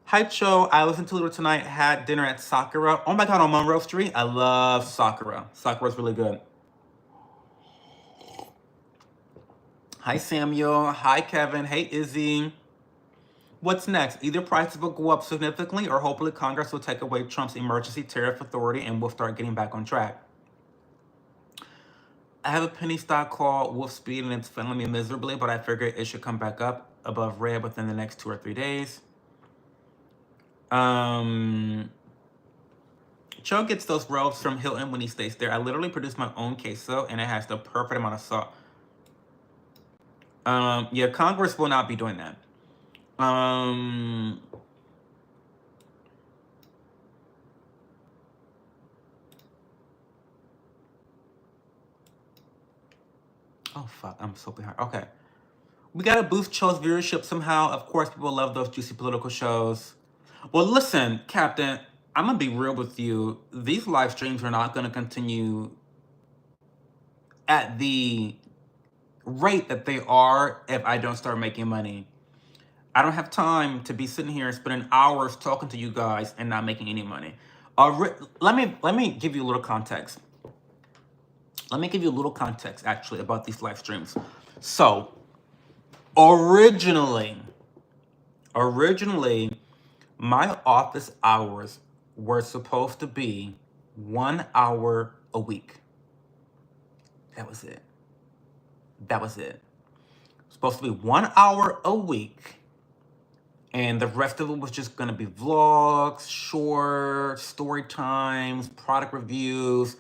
Hi, Cho. I listened to Little tonight, had dinner at Sakura. Oh my God, on Monroe Street. I love Sakura. Sakura's really good. Hi, Samuel. Hi, Kevin. Hey, Izzy. What's next? Either prices will go up significantly or hopefully Congress will take away Trump's emergency tariff authority and we'll start getting back on track. I have a penny stock called Wolf Speed and it's failing me miserably, but I figure it should come back up above red within the next 2 or 3 days. Cho gets those robes from Hilton when he stays there. I literally produce my own queso and it has the perfect amount of salt. Yeah, Congress will not be doing that. Oh fuck, I'm so behind. Okay. We gotta boost Cho's viewership somehow. Of course, people love those juicy political shows. Well, listen, Captain, I'm gonna be real with you. These live streams are not gonna continue at the rate that they are if I don't start making money. I don't have time to be sitting here spending hours talking to you guys and not making any money. Let me give you a little context. Let me give you a little context actually about these live streams. So, originally, my office hours were supposed to be 1 hour a week. That was it. Supposed to be 1 hour a week. And the rest of it was just gonna be vlogs, short story times, product reviews,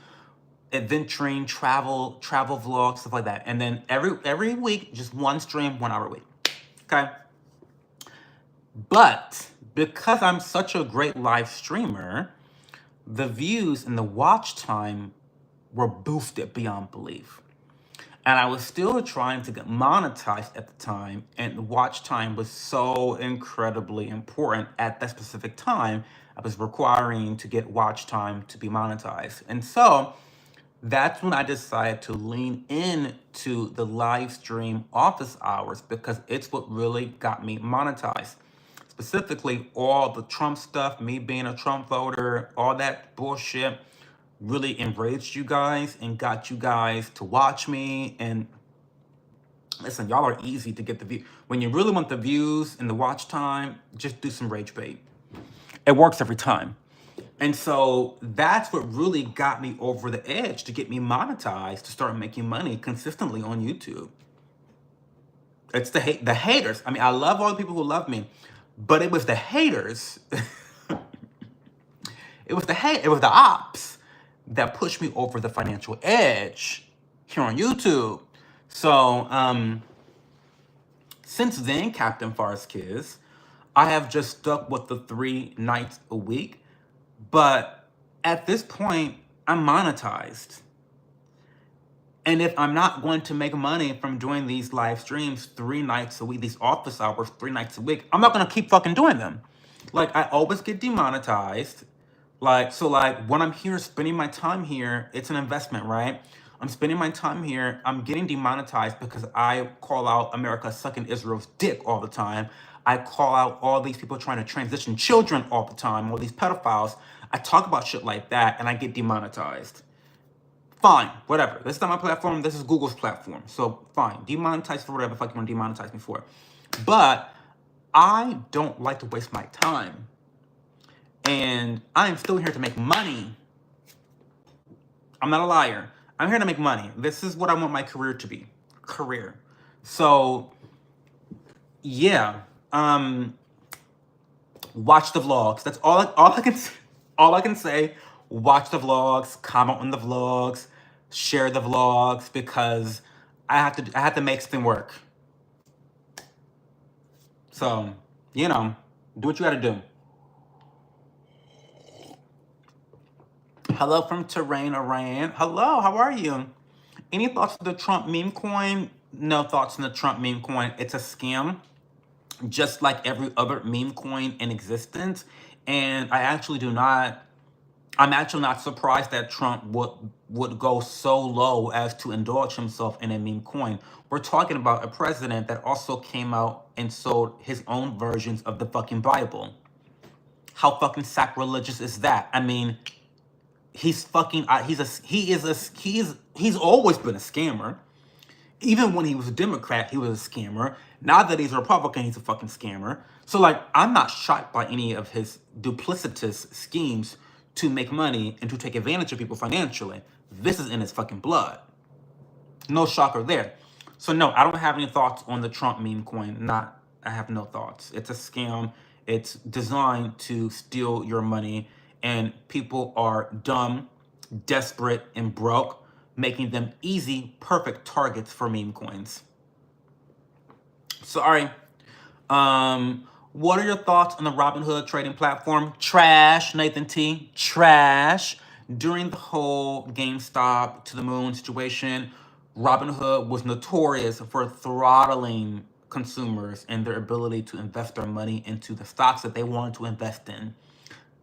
adventuring, travel vlogs, stuff like that. And then every week, just one stream, 1 hour a week. Okay. But because I'm such a great live streamer, the views and the watch time were boosted beyond belief. And I was still trying to get monetized at the time, and watch time was so incredibly important at that specific time. I was requiring to get watch time to be monetized. And so that's when I decided to lean into the live stream office hours because it's what really got me monetized. Specifically, all the Trump stuff, me being a Trump voter, all that bullshit really enraged you guys and got you guys to watch me. And listen, y'all are easy to get the view. When you really want the views and the watch time, just do some rage bait. It works every time. And so that's what really got me over the edge to get me monetized, to start making money consistently on YouTube. It's the haters. I mean, I love all the people who love me, but it was the haters. It was the ops that pushed me over the financial edge here on YouTube. So, since then, Captain Forest Kids, I have just stuck with the 3 nights a week. But at this point, I'm monetized. And if I'm not going to make money from doing these live streams 3 nights a week, these office hours 3 nights a week, I'm not gonna keep fucking doing them. Like, I always get demonetized. Like, so like when I'm here spending my time here, it's an investment, right? I'm spending my time here, I'm getting demonetized because I call out America sucking Israel's dick all the time. I call out all these people trying to transition children all the time, all these pedophiles. I talk about shit like that and I get demonetized. Fine, whatever. This is not my platform, this is Google's platform. So fine, demonetize for whatever the fuck you want to demonetize me for. But I don't like to waste my time. And I'm still here to make money. I'm not a liar. I'm here to make money. This is what I want my career to be. Career. So, yeah. Watch the vlogs. That's all I can say. Watch the vlogs, comment on the vlogs, share the vlogs, because I have to make something work. So, you know, do what you gotta do. Hello from Terrain Iran. Hello, how are you? Any thoughts on the Trump meme coin? No thoughts on the Trump meme coin. It's a scam, just like every other meme coin in existence. And I'm actually not surprised that Trump would go so low as to indulge himself in a meme coin. We're talking about a president that also came out and sold his own versions of the fucking Bible. How fucking sacrilegious is that? I mean, he's fucking he's always been a scammer. Even when he was a Democrat, he was a scammer. Now that he's a Republican, he's a fucking scammer. So like, I'm not shocked by any of his duplicitous schemes to make money and to take advantage of people financially. This is in his fucking blood. No shocker there. So no, I don't have any thoughts on the Trump meme coin. I have no thoughts. It's a scam. It's designed to steal your money, and people are dumb, desperate, and broke, making them easy, perfect targets for meme coins. Sorry. What are your thoughts on the Robinhood trading platform? Trash, Nathan T. Trash. During the whole GameStop to the moon situation, Robinhood was notorious for throttling consumers and their ability to invest their money into the stocks that they wanted to invest in.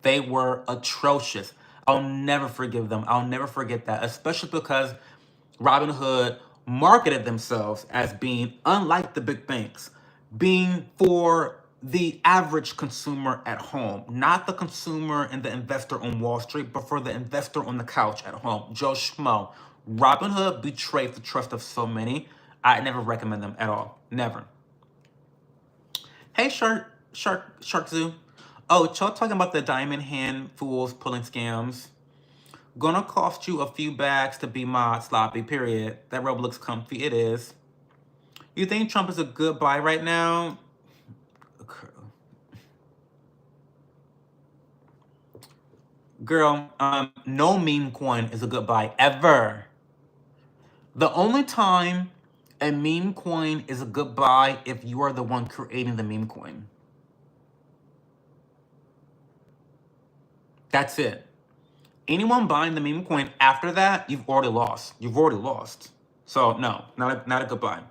They were atrocious. I'll never forgive them. I'll never forget that, especially because Robinhood marketed themselves as being unlike the big banks, being for the average consumer at home, not the consumer and the investor on Wall Street, but for the investor on the couch at home, Joe Schmo. Robinhood betrayed the trust of so many. I never recommend them at all. Never. Hey, Shark Zoo. Oh, y'all talking about the diamond hand fools pulling scams. Gonna cost you a few bags to be mod sloppy, period. That robe looks comfy, it is. You think Trump is a good buy right now? Girl, no meme coin is a good buy, ever. The only time a meme coin is a good buy if you are the one creating the meme coin. That's it. Anyone buying the meme coin after that, you've already lost. You've already lost. So no, not a good buy.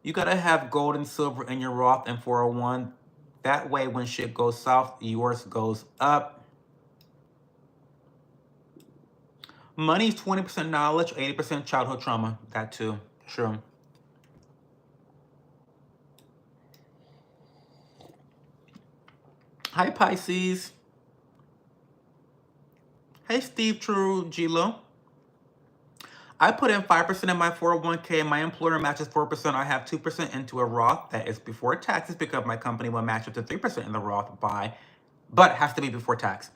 You gotta have gold and silver in your Roth and 401. That way, when shit goes south, yours goes up. Money is 20% knowledge, 80% childhood trauma. That too, sure. Hi, Pisces. Hey, Steve True Gilo. I put in 5% in my 401k. My employer matches 4%. I have 2% into a Roth. That is before taxes because my company will match up to 3% in the Roth but it has to be before tax.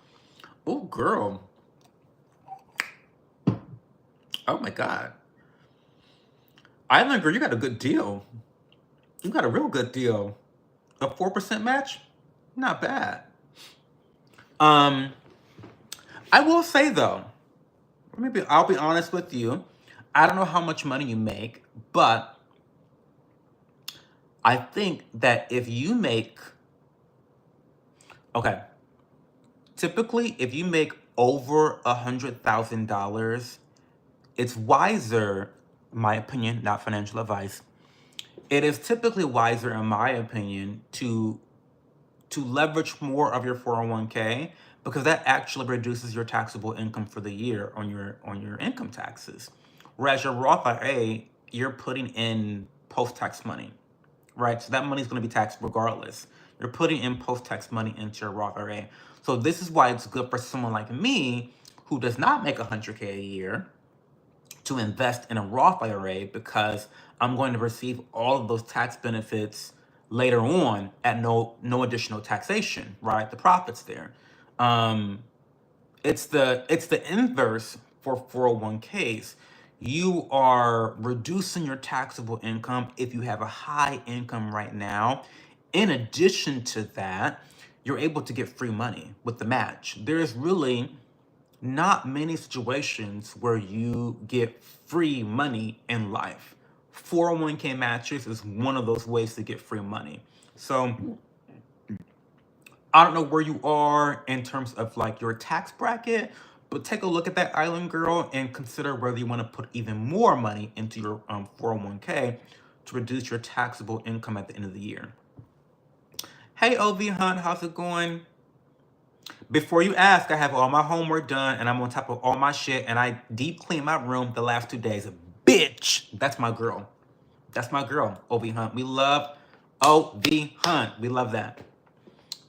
Oh, girl. Oh, my God. Island girl, you got a good deal. You got a real good deal. A 4% match? Not bad. I will say, though, maybe I'll be honest with you. I don't know how much money you make, but I think that if you make, okay, typically if you make over $100,000, it's wiser, in my opinion, not financial advice. It is typically wiser, in my opinion, to leverage more of your 401k because that actually reduces your taxable income for the year on your income taxes. Whereas your Roth IRA, you're putting in post-tax money, right? So that money is going to be taxed regardless. You're putting in post-tax money into your Roth IRA. So this is why it's good for someone like me who does not make $100K a year to invest in a Roth IRA because I'm going to receive all of those tax benefits later on at no additional taxation, right? The profits there. It's the inverse for 401ks. You are reducing your taxable income if you have a high income right now. In addition to that, you're able to get free money with the match. There's really not many situations where you get free money in life. 401k matches is one of those ways to get free money. So I don't know where you are in terms of like your tax bracket, but take a look at that Island girl and consider whether you want to put even more money into your 401k to reduce your taxable income at the end of the year. Hey, OV Hunt, how's it going? Before you ask, I have all my homework done and I'm on top of all my shit and I deep cleaned my room the last 2 days. Bitch, that's my girl. That's my girl, OV Hunt. We love OV Hunt. We love that.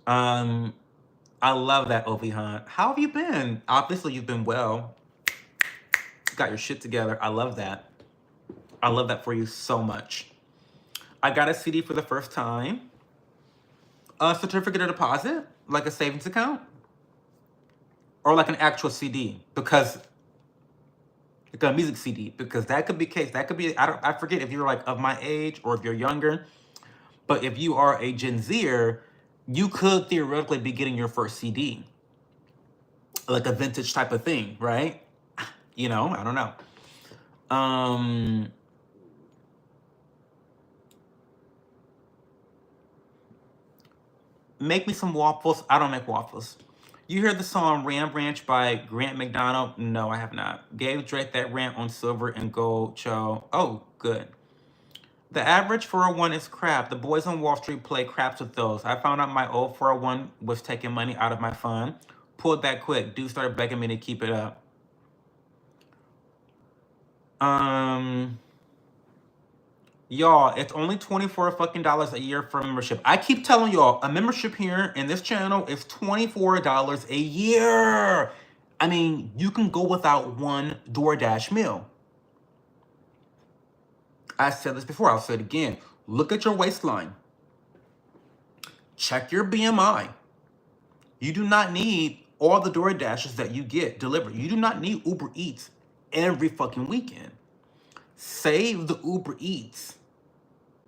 I love that, OV Hunt. How have you been? Obviously, you've been well. Got your shit together. I love that. I love that for you so much. I got a CD for the first time. A certificate of deposit, like a savings account, or like an actual CD, because like a music CD, because that could be case. That could be. I forget if you're like of my age or if you're younger, but if you are a Gen Zer, you could theoretically be getting your first CD, like a vintage type of thing, right? You know, I don't know. Make me some waffles. I don't make waffles. You hear the song Ram Ranch by Grant McDonald? No, I have not. Gave Drake that rant on Silver and Gold Show. Oh, good. The average 401 is crap. The boys on Wall Street play craps with those. I found out my old 401 was taking money out of my fund. Pulled that quick. Dude started begging me to keep it up. Y'all, it's only $24 fucking dollars a year for membership. I keep telling y'all, a membership here in this channel is $24 a year. I mean, you can go without one DoorDash meal. I said this before, I'll say it again. Look at your waistline. Check your BMI. You do not need all the DoorDashes that you get delivered. You do not need Uber Eats every fucking weekend. Save the Uber Eats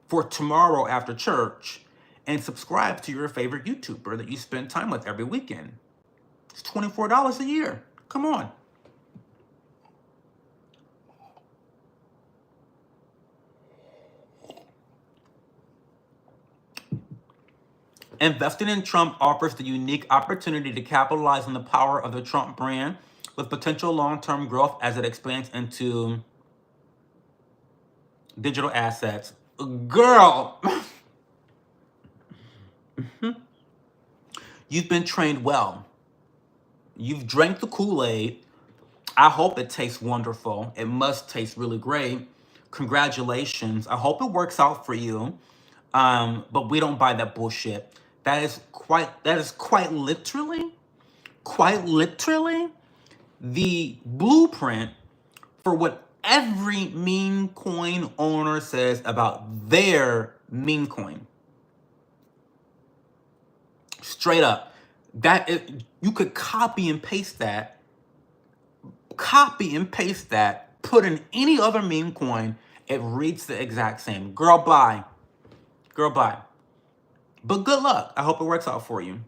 for tomorrow after church and subscribe to your favorite YouTuber that you spend time with every weekend. It's $24 a year. Come on. Investing in Trump offers the unique opportunity to capitalize on the power of the Trump brand with potential long-term growth as it expands into digital assets. Girl, you've been trained well. You've drank the Kool-Aid. I hope it tastes wonderful. It must taste really great. Congratulations. I hope it works out for you. But we don't buy that bullshit. That is quite literally the blueprint for what every meme coin owner says about their meme coin. Straight up. That is, you could copy and paste that, put in any other meme coin, it reads the exact same. Girl, bye. Girl, bye. But good luck. I hope it works out for you.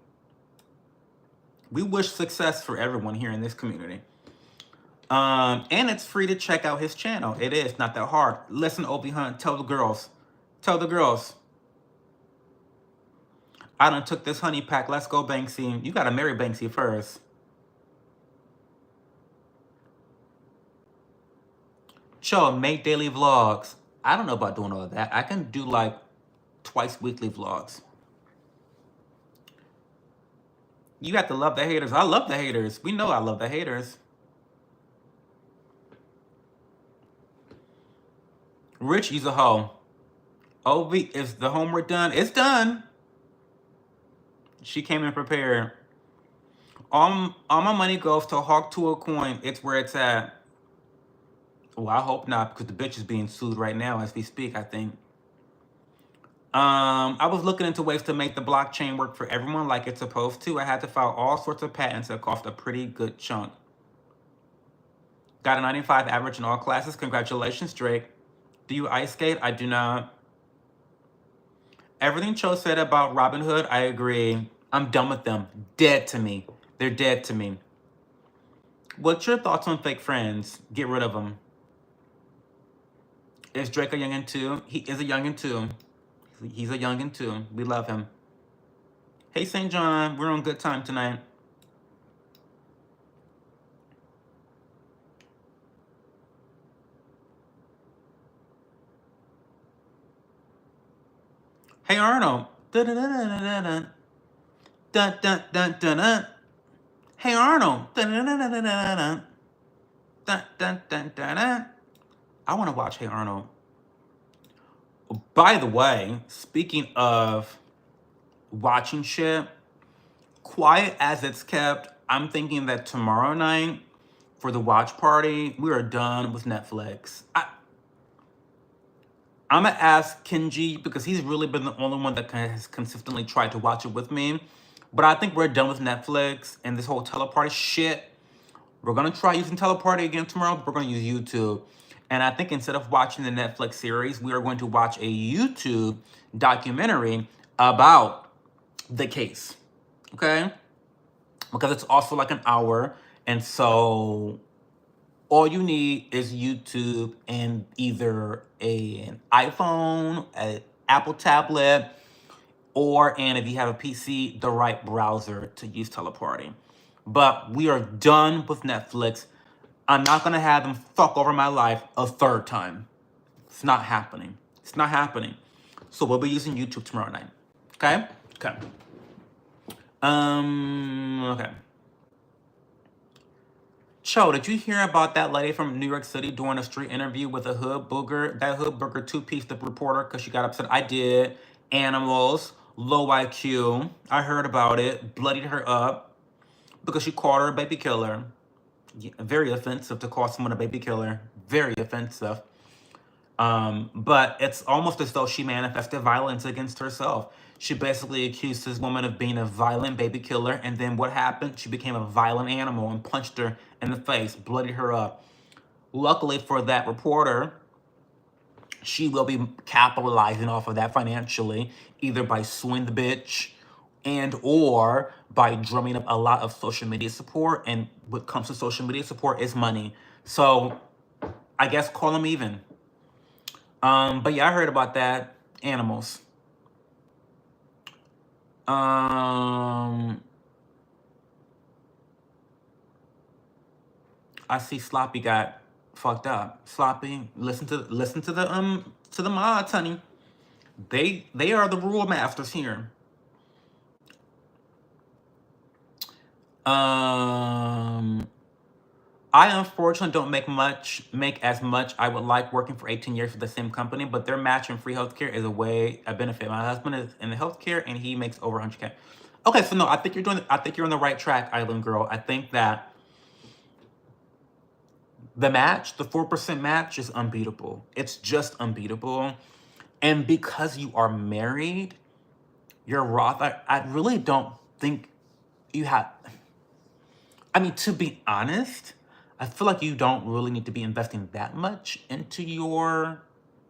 We wish success for everyone here in this community. And it's free to check out his channel. It is not that hard. Listen, Opie Hunt, tell the girls. Tell the girls. I done took this honey pack. Let's go, Banksy. You gotta marry Banksy first. Cho, make daily vlogs. I don't know about doing all of that. I can do like twice weekly vlogs. You have to love the haters. I love the haters. We know I love the haters. Rich, he's a hoe. Ovi, is the homework done? It's done. She came in prepared. All my money goes to Hawk to a coin. It's where it's at. Well, I hope not, because the bitch is being sued right now as we speak, I think. I was looking into ways to make the blockchain work for everyone like it's supposed to. I had to file all sorts of patents that cost a pretty good chunk. Got a 95 average in all classes. Congratulations, Drake. Do you ice skate? I do not. Everything Cho said about Robinhood, I agree. I'm done with them. Dead to me. They're dead to me. What's your thoughts on fake friends? Get rid of them. Is Drake a youngin' too? He is a youngin' too. He's a youngin' too. We love him. Hey, St. John. We're on good time tonight. Hey, Arnold. Dun, dun, dun, dun, dun, dun. Dun, dun, dun, dun, dun. Hey, Arnold. Dun, dun, dun, dun, dun, dun, dun, dun, dun, dun, dun. I want to watch Hey, Arnold. By the way, speaking of watching shit, quiet as it's kept, I'm thinking that tomorrow night for the watch party, we are done with Netflix. I'm gonna ask Kenji because he's really been the only one that has consistently tried to watch it with me. But I think we're done with Netflix and this whole teleparty shit. We're gonna try using teleparty again tomorrow, but we're gonna use YouTube. And I think instead of watching the Netflix series, we are going to watch a YouTube documentary about the case, okay? Because it's also like an hour, and so all you need is YouTube and either an iPhone, an Apple tablet, and if you have a PC, the right browser to use teleparty. But we are done with Netflix. I'm not gonna have them fuck over my life a third time. It's not happening. It's not happening. So we'll be using YouTube tomorrow night. Okay? Okay. Okay. Cho, did you hear about that lady from New York City doing a street interview with a hood booger? That hood booger two-piece the reporter because she got upset. I did. Animals, low IQ. I heard about it. Bloodied her up because she called her a baby killer. Yeah, very offensive to call someone a baby killer. Very offensive. But it's almost as though she manifested violence against herself. She basically accused this woman of being a violent baby killer, and then what happened? She became a violent animal and punched her in the face, bloodied her up. Luckily for that reporter, she will be capitalizing off of that financially, either by suing the bitch and or by drumming up a lot of social media support. And what comes to social media support is money. So I guess call them even. But yeah, I heard about that. Animals. I see Sloppy got fucked up. Sloppy, listen to the mods, honey. They are the rule masters here. I unfortunately don't make as much I would like working for 18 years for the same company, but their match and free healthcare is a benefit. My husband is in the healthcare and he makes over 100K. Okay, so no, I think you're on the right track, Island Girl. I think that The match, the 4% match is unbeatable. It's just unbeatable. And because you are married, your Roth, I really don't think you have, I mean, to be honest, I feel like you don't really need to be investing that much into your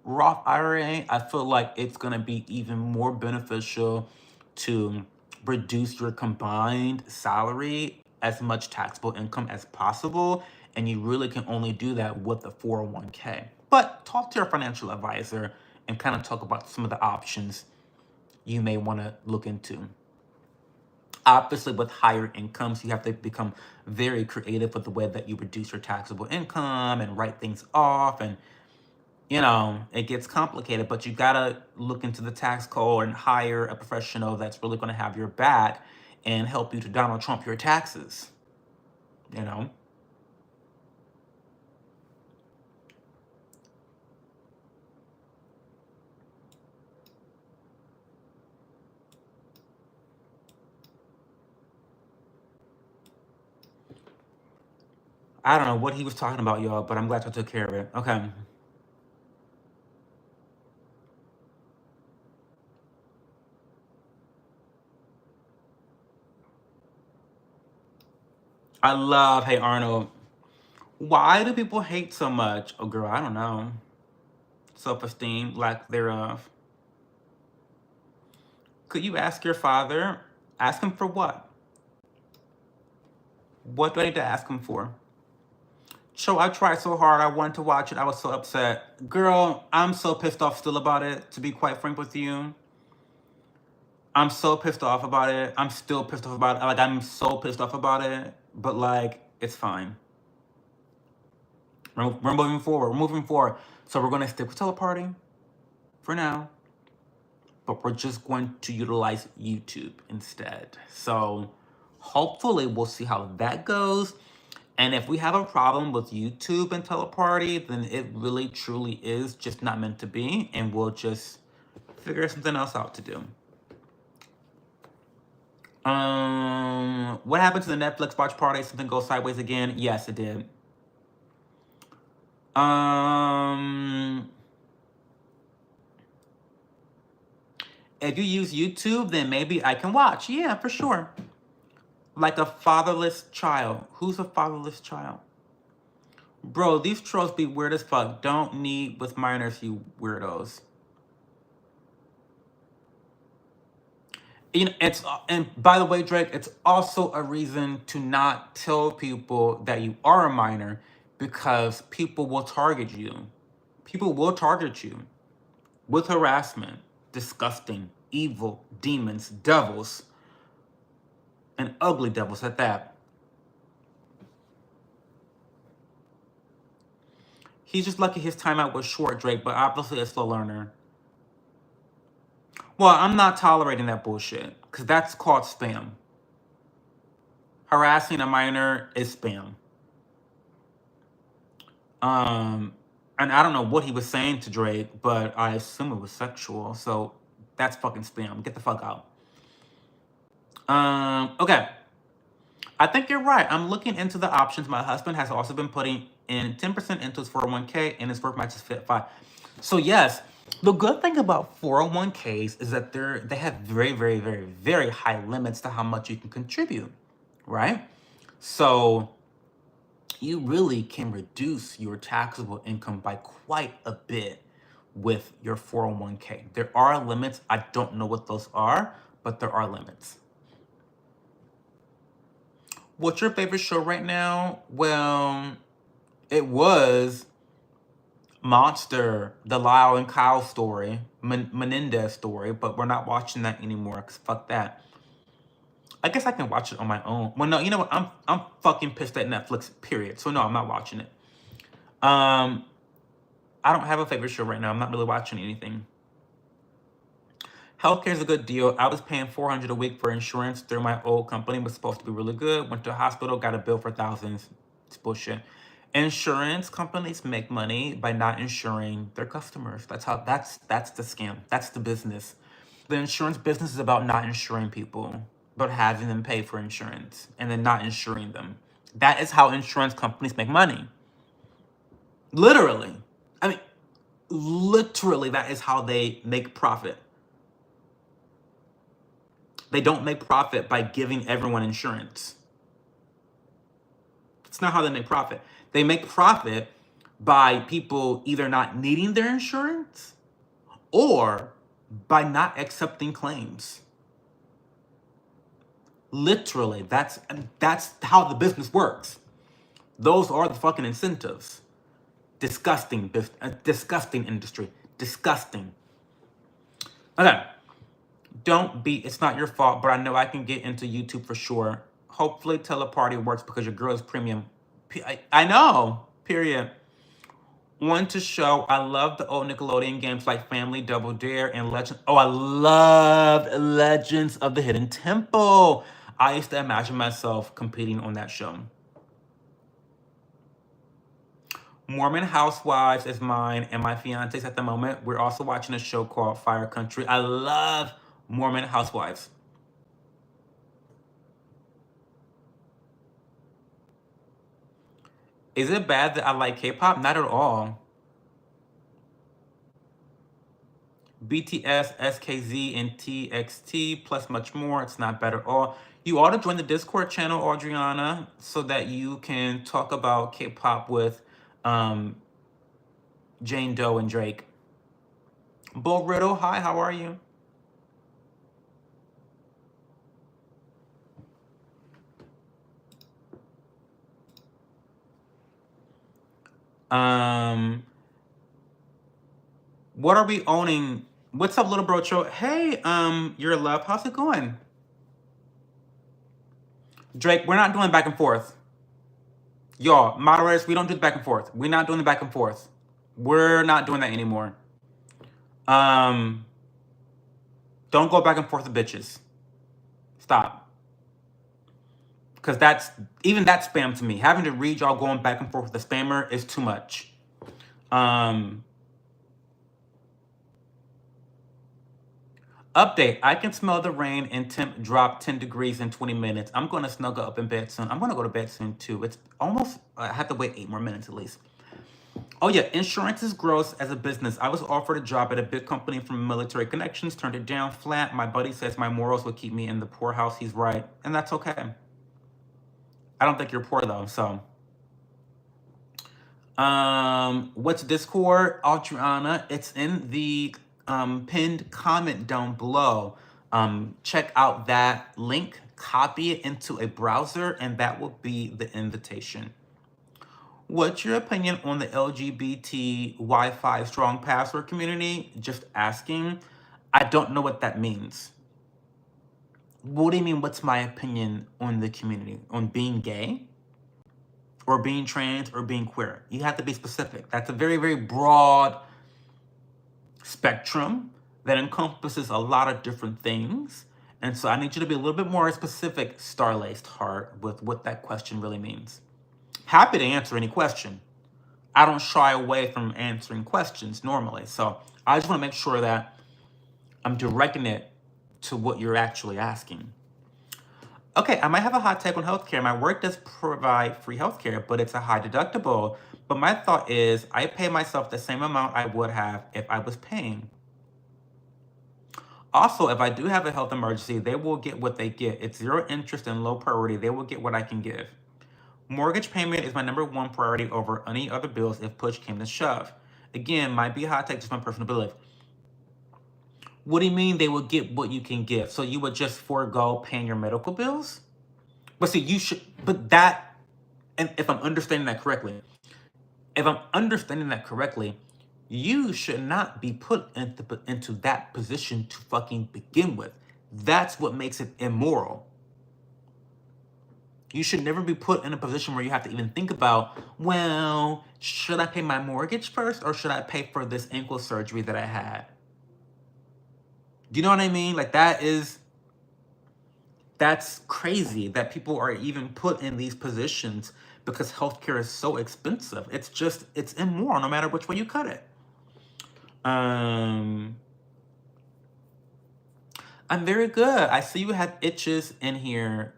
Roth IRA. I feel like it's going to be even more beneficial to reduce your combined salary as much taxable income as possible. And you really can only do that with a 401k. But talk to your financial advisor and kind of talk about some of the options you may want to look into. Obviously, with higher incomes, you have to become very creative with the way that you reduce your taxable income and write things off. And, it gets complicated, but you got to look into the tax code and hire a professional that's really going to have your back and help you to Donald Trump your taxes. You know? I don't know what he was talking about, y'all, but I'm glad I took care of it. Okay. I love Hey Arnold. Why do people hate so much? Oh, girl, I don't know. Self esteem, lack thereof. Could you ask your father? Ask him for what? What do I need to ask him for? So I tried so hard. I wanted to watch it. I was so upset. Girl, I'm so pissed off still about it, to be quite frank with you. I'm so pissed off about it. I'm still pissed off about it. Like, I'm so pissed off about it. But, like, it's fine. We're moving forward. We're moving forward. So we're going to stick with teleparty for now. But we're just going to utilize YouTube instead. So hopefully we'll see how that goes. And if we have a problem with YouTube and teleparty, then it really truly is just not meant to be, and we'll just figure something else out to do. What happened to the Netflix watch party? Something go sideways again? Yes, it did. If you use YouTube, then maybe I can watch. Yeah, for sure. Like a fatherless child. Who's a fatherless child? Bro, these trolls be weird as fuck. Don't need with minors, you weirdos. It's and by the way, Drake, it's also a reason to not tell people that you are a minor, because people will target you. People will target you with harassment, disgusting, evil demons, devils, and ugly devils at that. He's just lucky his timeout was short, Drake, but obviously a slow learner. Well, I'm not tolerating that bullshit, because that's called spam. Harassing a minor is spam. And I don't know what he was saying to Drake, but I assume it was sexual. So that's fucking spam. Get the fuck out. Okay. I think you're right. I'm looking into the options. My husband has also been putting in 10% into his 401k, and his work matches fit 5. So yes, the good thing about 401ks is that they have very, very, very, very high limits to how much you can contribute, right? So you really can reduce your taxable income by quite a bit with your 401k. There are limits. I don't know what those are, but there are limits. What's your favorite show right now? Well, it was Monster, the Lyle and Kyle story, Menendez story, but we're not watching that anymore, because fuck that. I guess I can watch it on my own. Well, no, you know what? I'm fucking pissed at Netflix, period. So no, I'm not watching it. I don't have a favorite show right now. I'm not really watching anything. Healthcare is a good deal. I was paying $400 a week for insurance through my old company. It was supposed to be really good. Went to a hospital, got a bill for thousands. It's bullshit. Insurance companies make money by not insuring their customers. That's the scam. That's the business. The insurance business is about not insuring people, but having them pay for insurance and then not insuring them. That is how insurance companies make money. Literally. I mean, literally, that is how they make profit. They don't make profit by giving everyone insurance. It's not how they make profit. They make profit by people either not needing their insurance or by not accepting claims. Literally, that's how the business works. Those are the fucking incentives. Disgusting disgusting industry. Disgusting. Okay. Don't be, it's not your fault, but I know I can get into YouTube for sure. Hopefully teleparty works because your girl is premium. I know, period. One to show, I love the old Nickelodeon games like Family, Double Dare, and Legend. Oh, I loved Legends of the Hidden Temple. I used to imagine myself competing on that show. Mormon Housewives is mine and my fiance's at the moment. We're also watching a show called Fire Country. I love Mormon Housewives. Is it bad that I like K-pop? Not at all. BTS, SKZ, and TXT, plus much more. It's not bad at all. You ought to join the Discord channel, Adriana, so that you can talk about K-pop with Jane Doe and Drake. Bull Riddle, hi, how are you? What are we owning? What's up, little brocho? Hey, your love, how's it going? Drake, we're not doing back and forth. Y'all, moderators, we don't do the back and forth. We're not doing the back and forth. We're not doing that anymore. Don't go back and forth with bitches. Stop. Because even that's spam to me. Having to read y'all going back and forth with the spammer is too much. Update, I can smell the rain and temp drop 10 degrees in 20 minutes. I'm going to snuggle up in bed soon. I'm going to go to bed soon too. It's almost, I have to wait 8 more minutes at least. Oh yeah, insurance is gross as a business. I was offered a job at a big company from Military Connections, turned it down flat. My buddy says my morals would keep me in the poorhouse. He's right, and that's okay. I don't think you're poor though, so. What's Discord, Adriana? It's in the pinned comment down below. Check out that link, copy it into a browser, and that will be the invitation. What's your opinion on the LGBT Wi-Fi strong password community? Just asking. I don't know what that means. What do you mean, what's my opinion on the community? On being gay? Or being trans or being queer? You have to be specific. That's a very, very broad spectrum that encompasses a lot of different things. And so I need you to be a little bit more specific, star-laced heart, with what that question really means. Happy to answer any question. I don't shy away from answering questions normally. So I just want to make sure that I'm directing it to what you're actually asking. Okay, I might have a hot take on healthcare. My work does provide free healthcare, but it's a high deductible. But my thought is I pay myself the same amount I would have if I was paying. Also, if I do have a health emergency, they will get what they get. It's zero interest and low priority. They will get what I can give. Mortgage payment is my #1 priority over any other bills if push came to shove. Again, might be a hot take, just my personal belief. What do you mean they will get what you can give? So you would just forego paying your medical bills? But see, you should, but that, and if I'm understanding that correctly, you should not be put into that position to fucking begin with. That's what makes it immoral. You should never be put in a position where you have to even think about, well, should I pay my mortgage first or should I pay for this ankle surgery that I had? Do you know what I mean? Like that's crazy that people are even put in these positions because healthcare is so expensive. It's immoral no matter which way you cut it. I'm very good. I see you have itches in here.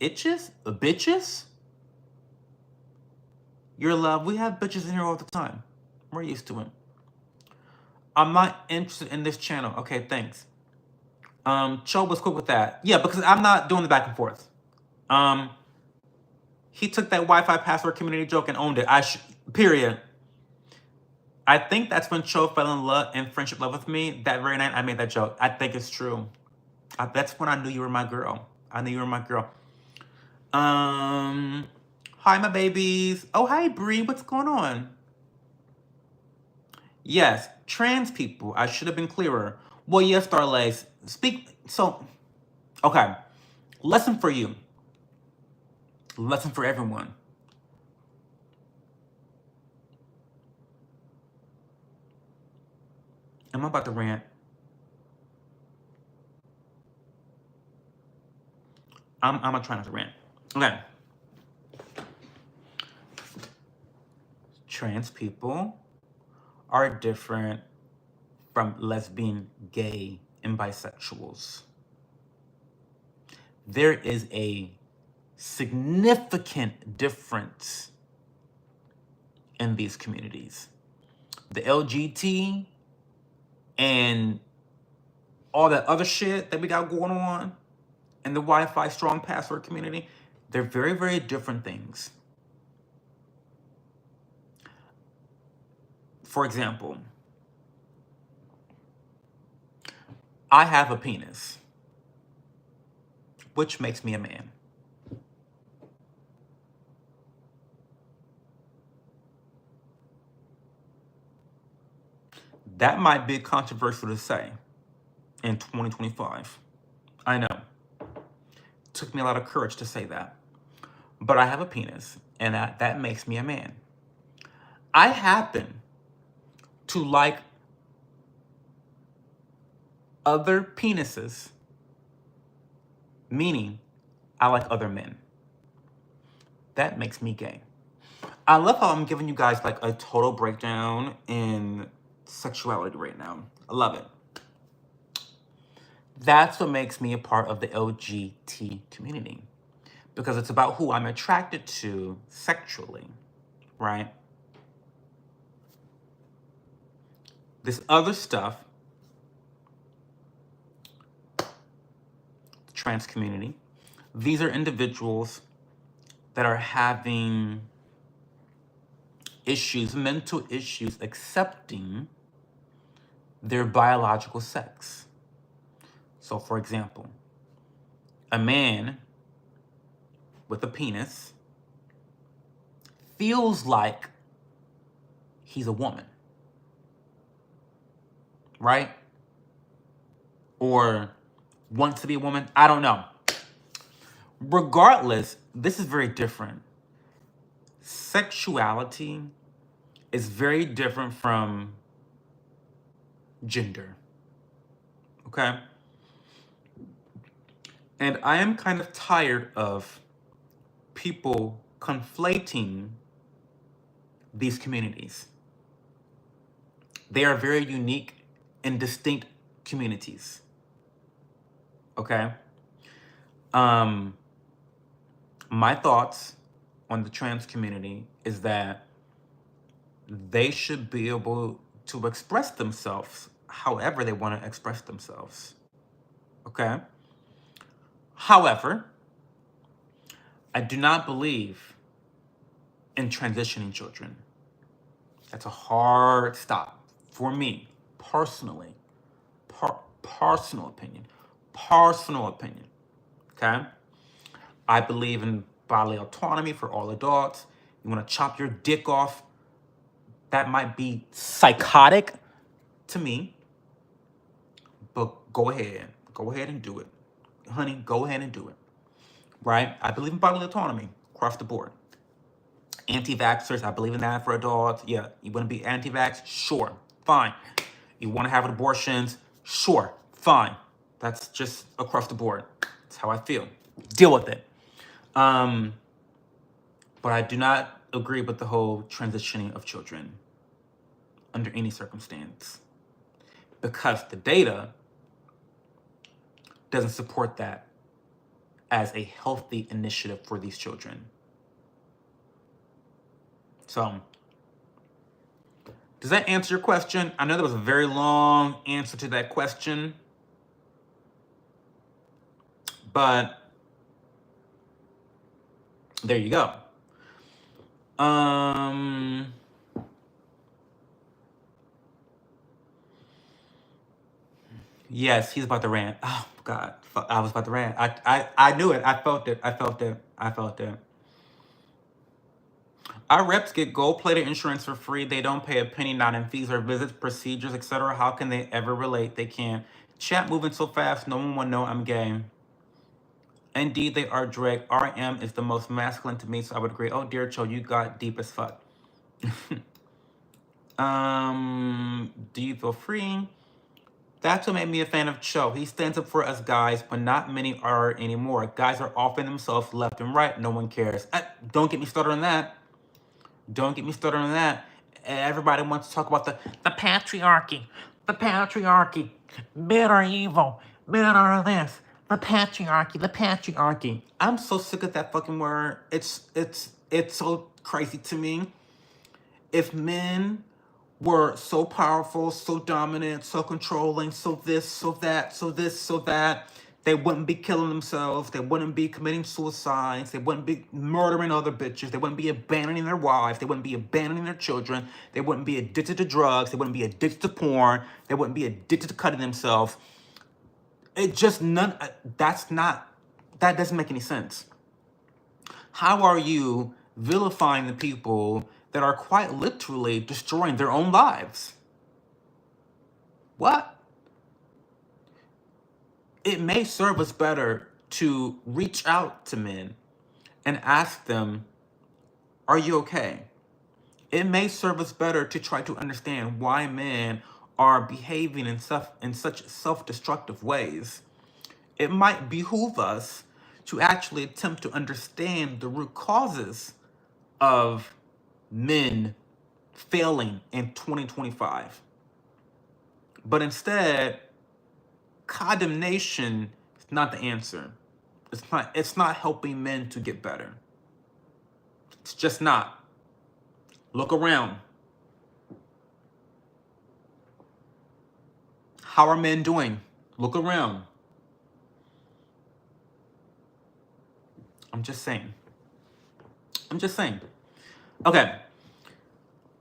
Itches? Bitches? You're loved. We have bitches in here all the time. We're used to it. I'm not interested in this channel. Okay, thanks. Cho was cool with that. Yeah, because I'm not doing the back and forth. He took that Wi-Fi password community joke and owned it. Period. I think that's when Cho fell in love and friendship love with me. That very night I made that joke. I think it's true. That's when I knew you were my girl. I knew you were my girl. Hi, my babies. Oh, hi, Bree. What's going on? Yes, trans people. I should have been clearer. Well, yes, Starlace. Okay. Lesson for you. Lesson for everyone. Am I about to rant? I'm gonna try not to rant. Okay. Trans people are different from lesbian, gay, and bisexuals. There is a significant difference in these communities. The LGBT and all that other shit that we got going on in the Wi-Fi strong password community, they're very, very different things. For example, I have a penis, which makes me a man. That might be controversial to say in 2025. I know. Took me a lot of courage to say that. But I have a penis, and that makes me a man. I happen to like other penises, meaning I like other men. That makes me gay. I love how I'm giving you guys like a total breakdown in sexuality right now. I love it. That's what makes me a part of the LGBT community, because it's about who I'm attracted to sexually, right? This other stuff, the trans community, these are individuals that are having issues, mental issues, accepting their biological sex. So, for example, a man with a penis feels like he's a woman, right? Or wants to be a woman. I don't know. Regardless, this is very different. Sexuality is very different from gender, okay? And I am kind of tired of people conflating these communities. They are very unique and distinct communities, okay? My thoughts on the trans community is that they should be able to express themselves however they want to express themselves, okay? However, I do not believe in transitioning children. That's a hard stop for me, personally. Personal opinion. Personal opinion, okay? I believe in bodily autonomy for all adults. You want to chop your dick off, that might be psychotic to me, but go ahead and do it. Honey, go ahead and do it, right? I believe in bodily autonomy across the board. Anti-vaxxers, I believe in that for adults. Yeah, you want to be anti-vax? Sure, fine. You want to have abortions? Sure, fine. That's just across the board. That's how I feel. Deal with it. But I do not agree with the whole transitioning of children under any circumstance, because the data doesn't support that as a healthy initiative for these children. So, does that answer your question? I know that was a very long answer to that question, but there you go. Yes, he's about to rant. Oh God, I was about to rant. I knew it. I felt it. I felt it. I felt it. Our reps get gold-plated insurance for free. They don't pay a penny, not in fees or visits, procedures, etc. How can they ever relate? They can't. Chat moving so fast, no one will know I'm gay. Indeed, they are Drake. RM is the most masculine to me, so I would agree. Oh dear, Cho, you got deep as fuck. Do you feel free? That's what made me a fan of Cho. He stands up for us guys, but not many are anymore. Guys are offing themselves left and right. No one cares. Don't get me started on that. Don't get me started on that. Everybody wants to talk about the patriarchy. The patriarchy. Men are evil. Men are this. The patriarchy. The patriarchy. I'm so sick of that fucking word. It's so crazy to me. If men were so powerful, so dominant, so controlling, so this, so that, so this, so that, they wouldn't be killing themselves. They wouldn't be committing suicides. They wouldn't be murdering other bitches. They wouldn't be abandoning their wives. They wouldn't be abandoning their children. They wouldn't be addicted to drugs. They wouldn't be addicted to porn. They wouldn't be addicted to cutting themselves. It just that doesn't make any sense. How are you vilifying the people that are quite literally destroying their own lives? What? It may serve us better to reach out to men and ask them, are you okay? It may serve us better to try to understand why men are behaving in such self-destructive ways. It might behoove us to actually attempt to understand the root causes of men failing in 2025. But instead, condemnation is not the answer. It's not helping men to get better. It's just not. Look around. How are men doing? Look around. I'm just saying. Okay.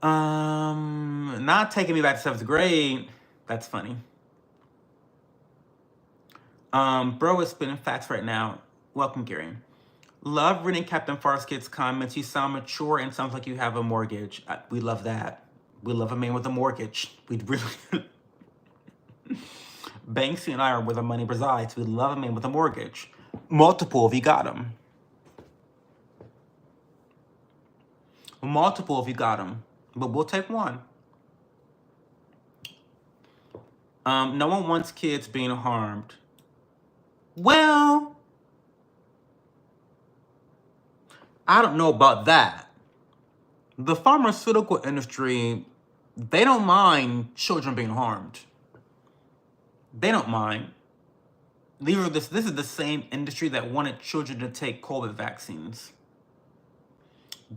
Not taking me back to 7th grade. That's funny. Bro is spitting facts right now. Welcome, Gary. Love reading Captain Farskid's comments. You sound mature and sounds like you have a mortgage. We love that. We love a man with a mortgage. We really... Banksy and I are where the money resides. We love a man with a mortgage. Multiple if you got them. Multiple if you got them. But we'll take one. No one wants kids being harmed. Well, I don't know about that. The pharmaceutical industry, they don't mind children being harmed. They don't mind. This is the same industry that wanted children to take COVID vaccines.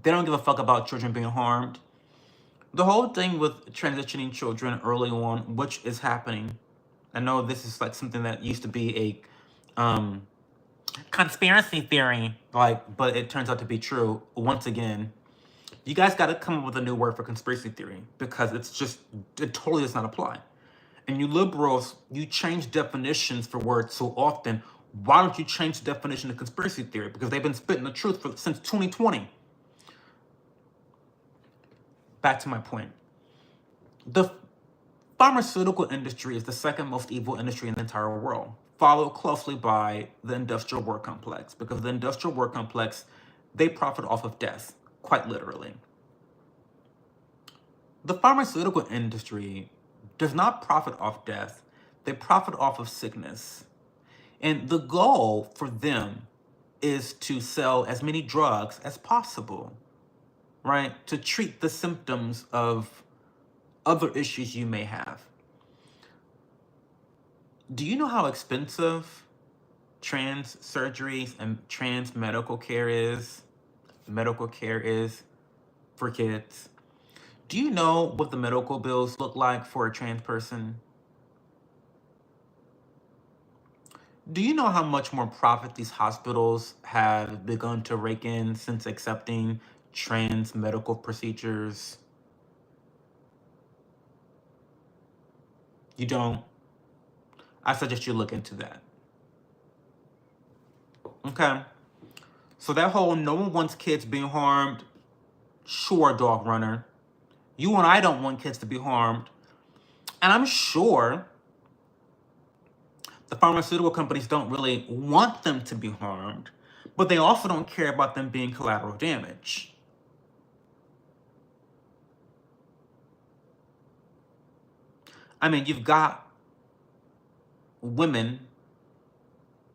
They don't give a fuck about children being harmed. The whole thing with transitioning children early on, which is happening. I know this is like something that used to be a conspiracy theory, but it turns out to be true once again. You guys got to come up with a new word for conspiracy theory because it totally does not apply. And you liberals, you change definitions for words so often. Why don't you change the definition of conspiracy theory? Because they've been spitting the truth since 2020. Back to my point. The pharmaceutical industry is the second most evil industry in the entire world, followed closely by the industrial war complex. Because the industrial war complex, they profit off of death, quite literally. The pharmaceutical industry does not profit off death. They profit off of sickness. And the goal for them is to sell as many drugs as possible, right? To treat the symptoms of other issues you may have. Do you know how expensive trans surgeries and trans medical care is? for kids. Do you know what the medical bills look like for a trans person? Do you know how much more profit these hospitals have begun to rake in since accepting trans medical procedures? You don't? I suggest you look into that. Okay? So that whole no one wants kids being harmed, sure, dog runner. You and I don't want kids to be harmed. And I'm sure the pharmaceutical companies don't really want them to be harmed, but they also don't care about them being collateral damage. I mean, you've got women,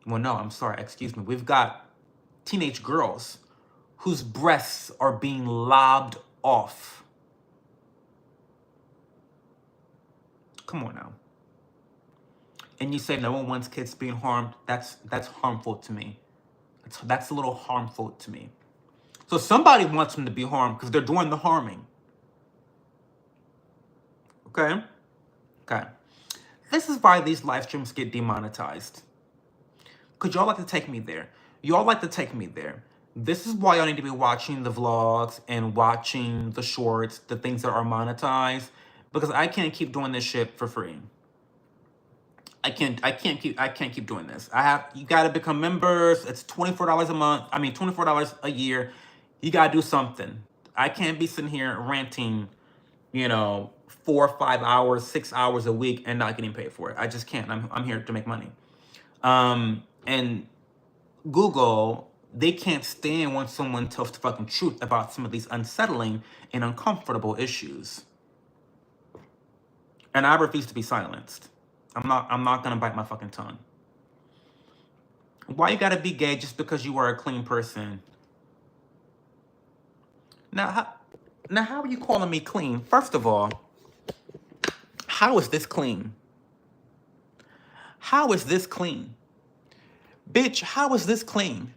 well, no, I'm sorry, excuse me. We've got teenage girls whose breasts are being lobbed off. Come on now. And you say no one wants kids being harmed. That's harmful to me. That's a little harmful to me. So somebody wants them to be harmed because they're doing the harming. Okay? Okay. This is why these live streams get demonetized. Because y'all like to take me there. Y'all like to take me there. This is why y'all need to be watching the vlogs and watching the shorts, the things that are monetized. Because I can't keep doing this shit for free. I can't keep doing this. You gotta become members. It's $24 a month. I mean $24 a year. You gotta do something. I can't be sitting here ranting, 4 or 5 hours, 6 hours a week and not getting paid for it. I just can't. I'm here to make money. And Google, they can't stand when someone tells the fucking truth about some of these unsettling and uncomfortable issues. And I refuse to be silenced. I'm not gonna bite my fucking tongue. Why you gotta be gay just because you are a clean person? Now how are you calling me clean? First of all, how is this clean? How is this clean? Bitch, how is this clean?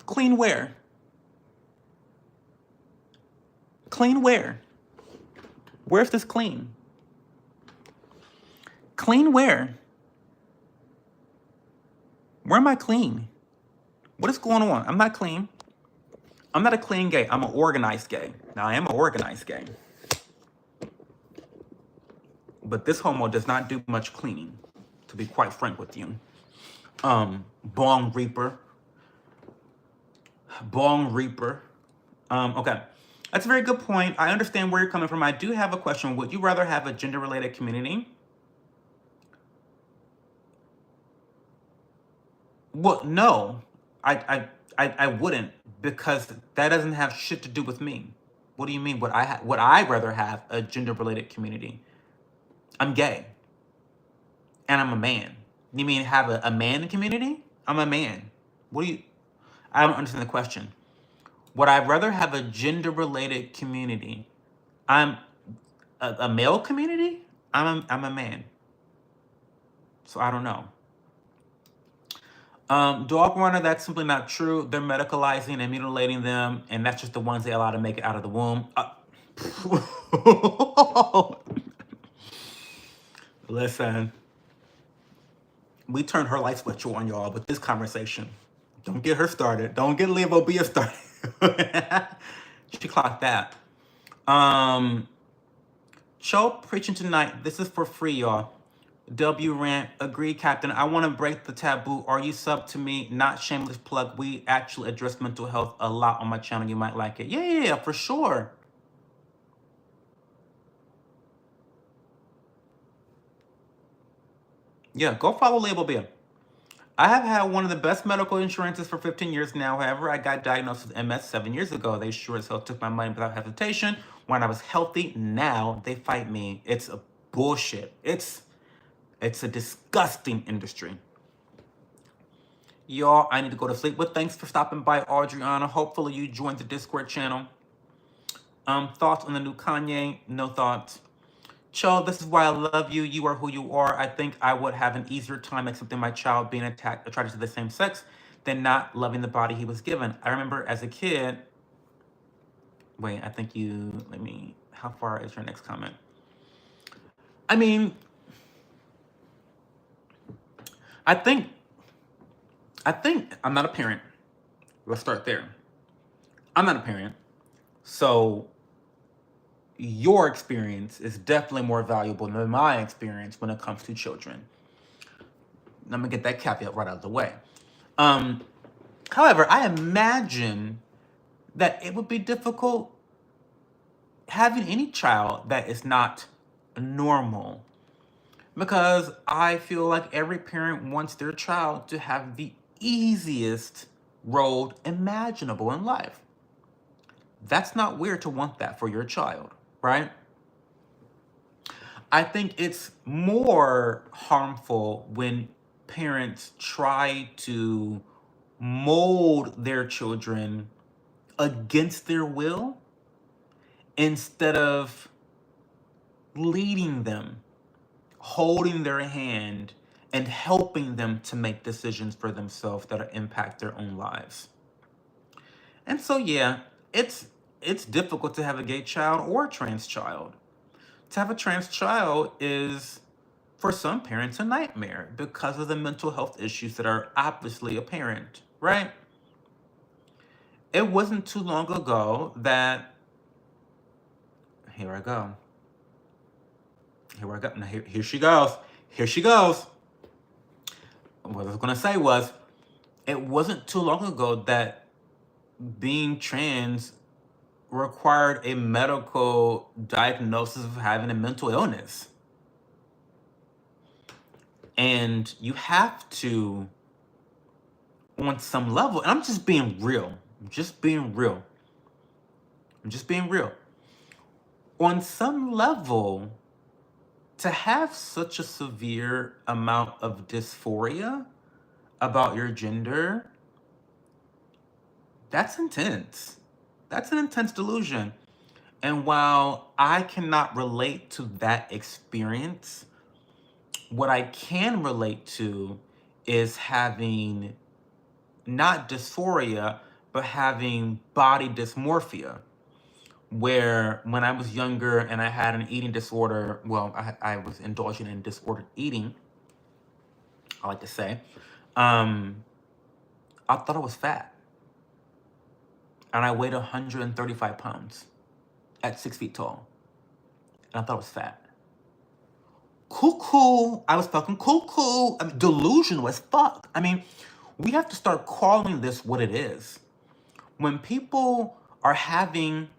Clean where? Clean where? Where's this clean? Clean where? Where am I clean? What is going on? I'm not clean. I'm not a clean gay. I'm an organized gay. Now, I am an organized gay. But this homo does not do much cleaning, to be quite frank with you. Bong Reaper. Bong Reaper. Okay. That's a very good point. I understand where you're coming from. I do have a question. Would you rather have a gender-related community? Well, no. I wouldn't, because that doesn't have shit to do with me. What do you mean? Would I rather have a gender-related community? I'm gay. And I'm a man. You mean have a man community? I'm a man. I don't understand the question. Would I rather have a gender-related community? I'm a male community? I'm a man. So I don't know. Dog runner, that's simply not true. They're medicalizing and mutilating them, and that's just the ones they allow to make it out of the womb. Listen, we turned her light switch on, y'all, with this conversation. Don't get her started. Don't get Leah Bobia started. She clocked that. Cho preaching tonight. This is for free, y'all. W rant, agree, Captain. I want to break the taboo. Are you sub to me? Not shameless plug. We actually address mental health a lot on my channel. You might like it. Yeah, for sure. Yeah, go follow Label Beer. I have had one of the best medical insurances for 15 years now. However, I got diagnosed with MS 7 years ago. They sure as hell took my money without hesitation. When I was healthy, now they fight me. It's a bullshit. It's a disgusting industry. Y'all, I need to go to sleep. But thanks for stopping by, Adriana. Hopefully you joined the Discord channel. Thoughts on the new Kanye? No thoughts. Cho, this is why I love you. You are who you are. I think I would have an easier time accepting my child being attracted to the same sex than not loving the body he was given. I remember as a kid, Wait, I think you, let me, how far is your next comment? I mean, I think, I'm not a parent. Let's start there. I'm not a parent. So your experience is definitely more valuable than my experience when it comes to children. Let me get that caveat right out of the way. However, I imagine that it would be difficult having any child that is not normal, because I feel like every parent wants their child to have the easiest road imaginable in life. That's not weird to want that for your child, right? I think it's more harmful when parents try to mold their children against their will instead of leading them, holding their hand, and helping them to make decisions for themselves that impact their own lives. And so yeah, it's difficult to have a gay child or a trans child. To have a trans child is, for some parents, a nightmare because of the mental health issues that are obviously apparent, right? It wasn't too long ago that, here I go. Here I go. Now here she goes. Here she goes. What I was gonna say was, it wasn't too long ago that being trans required a medical diagnosis of having a mental illness. And you have to, on some level, and I'm just being real. I'm just being real. On some level, to have such a severe amount of dysphoria about your gender, that's intense. That's an intense delusion. And while I cannot relate to that experience, what I can relate to is having not dysphoria, but having body dysmorphia, where when I was younger and I had an eating disorder, well, I was indulging in disordered eating, I like to say, I thought I was fat. And I weighed 135 pounds at 6 feet tall. And I thought I was fat. Cuckoo. I was fucking cuckoo. I mean, delusional as fuck. I mean, we have to start calling this what it is. When people are having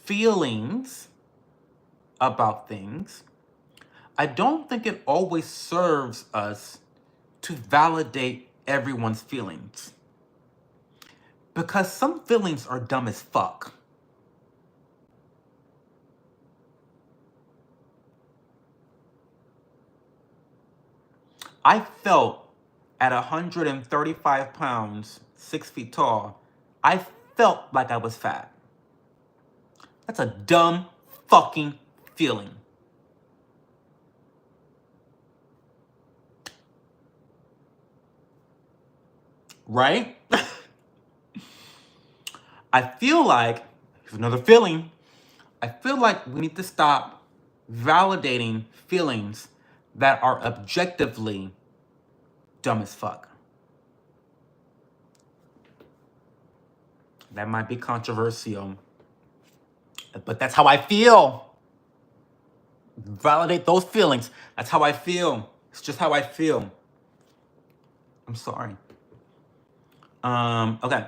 feelings about things, I don't think it always serves us to validate everyone's feelings. Because some feelings are dumb as fuck. I felt at 135 pounds, 6 feet tall, I felt like I was fat. That's a dumb fucking feeling. Right? I feel like, here's another feeling, I feel like we need to stop validating feelings that are objectively dumb as fuck. That might be controversial, but that's how I feel. Validate those feelings. That's how I feel. It's just how I feel. I'm sorry. Okay.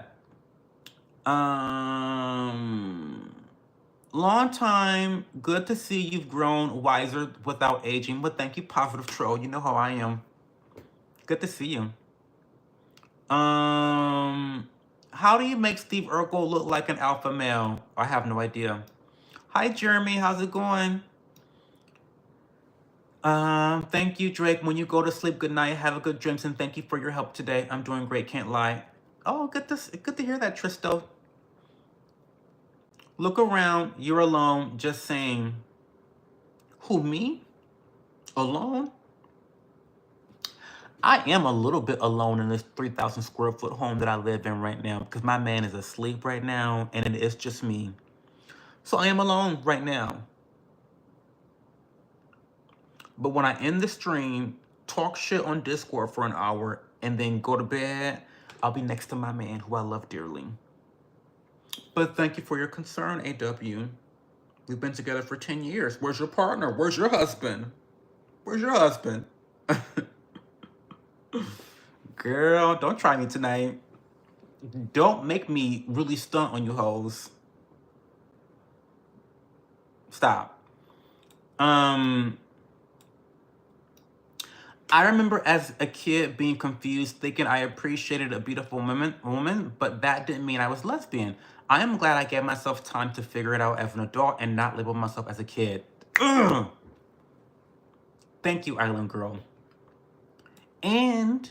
Long time. Good to see you've grown wiser without aging. But thank you, Positive Troll. You know how I am. Good to see you. How do you make Steve Urkel look like an alpha male? I have no idea. Hi, Jeremy. How's it going? Thank you, Drake. When you go to sleep, good night. Have a good dreams, and thank you for your help today. I'm doing great. Can't lie. Oh, good to hear that, Tristo. Look around. You're alone. Just saying. Who, me? Alone? I am a little bit alone in this 3,000 square foot home that I live in right now because my man is asleep right now and it is just me. So I am alone right now. But when I end the stream, talk shit on Discord for an hour, and then go to bed, I'll be next to my man who I love dearly. But thank you for your concern, AW. We've been together for 10 years. Where's your partner? Where's your husband? Where's your husband? Girl, don't try me tonight. Don't make me really stunt on you hoes. Stop. I remember as a kid being confused, thinking I appreciated a beautiful woman, but that didn't mean I was lesbian. I am glad I gave myself time to figure it out as an adult and not label myself as a kid. Ugh. Thank you, Island Girl. And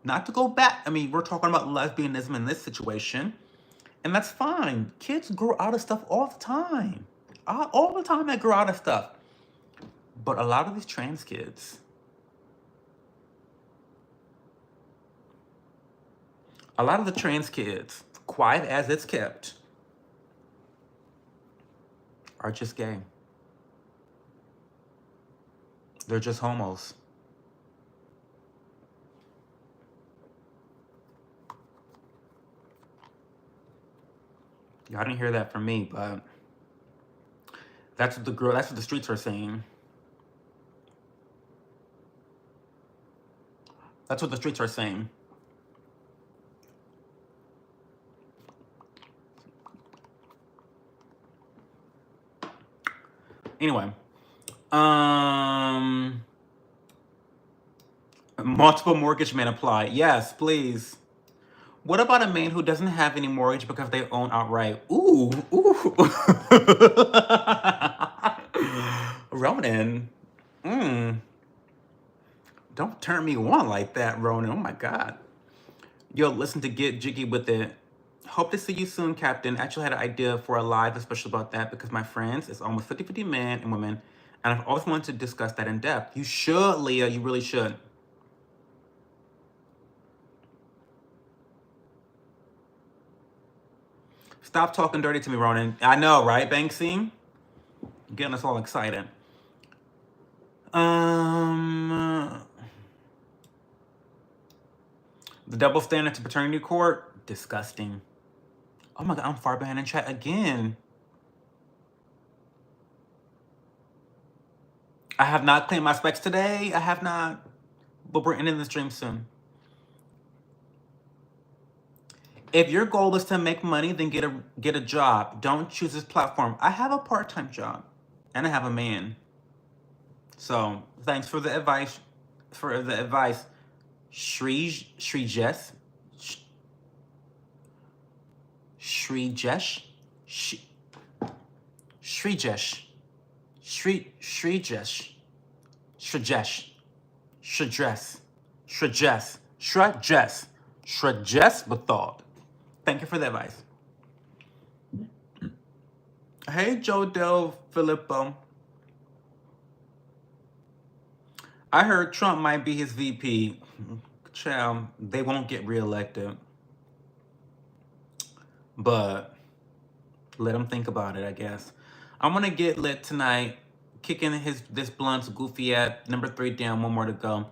not to go back, I mean, we're talking about lesbianism in this situation, and that's fine. Kids grow out of stuff all the time. All the time they grow out of stuff. But a lot of these trans kids, quiet as it's kept, are just gay. They're just homos. Y'all didn't hear that from me, but that's what the streets are saying. That's what the streets are saying. Anyway, multiple mortgage men apply. Yes, please. What about a man who doesn't have any mortgage because they own outright? Ooh. Ronan. Don't turn me on like that, Ronan. Oh my God. Yo, listen to Get Jiggy with It. Hope to see you soon, Captain. Actually had an idea for a live especially about that because my friends, it's almost 50-50 men and women, and I've always wanted to discuss that in depth. You should, Leah. You really should. Stop talking dirty to me, Ronan. I know, right, Banksy? Getting us all excited. The double standard to paternity court, disgusting. Oh my God, I'm far behind in chat again. I have not cleaned my specs today. I have not, but we're ending the stream soon. If your goal is to make money, then get a job. Don't choose this platform. I have a part-time job, and I have a man. So thanks for the advice. Shreejesh. With thought. Thank you for the advice. Hey, Joe Del Filippo. I heard Trump might be his VP. Child, they won't get reelected. But let him think about it, I guess. I'm gonna get lit tonight, kicking this blunt's goofy at number 3 down, 1 more to go.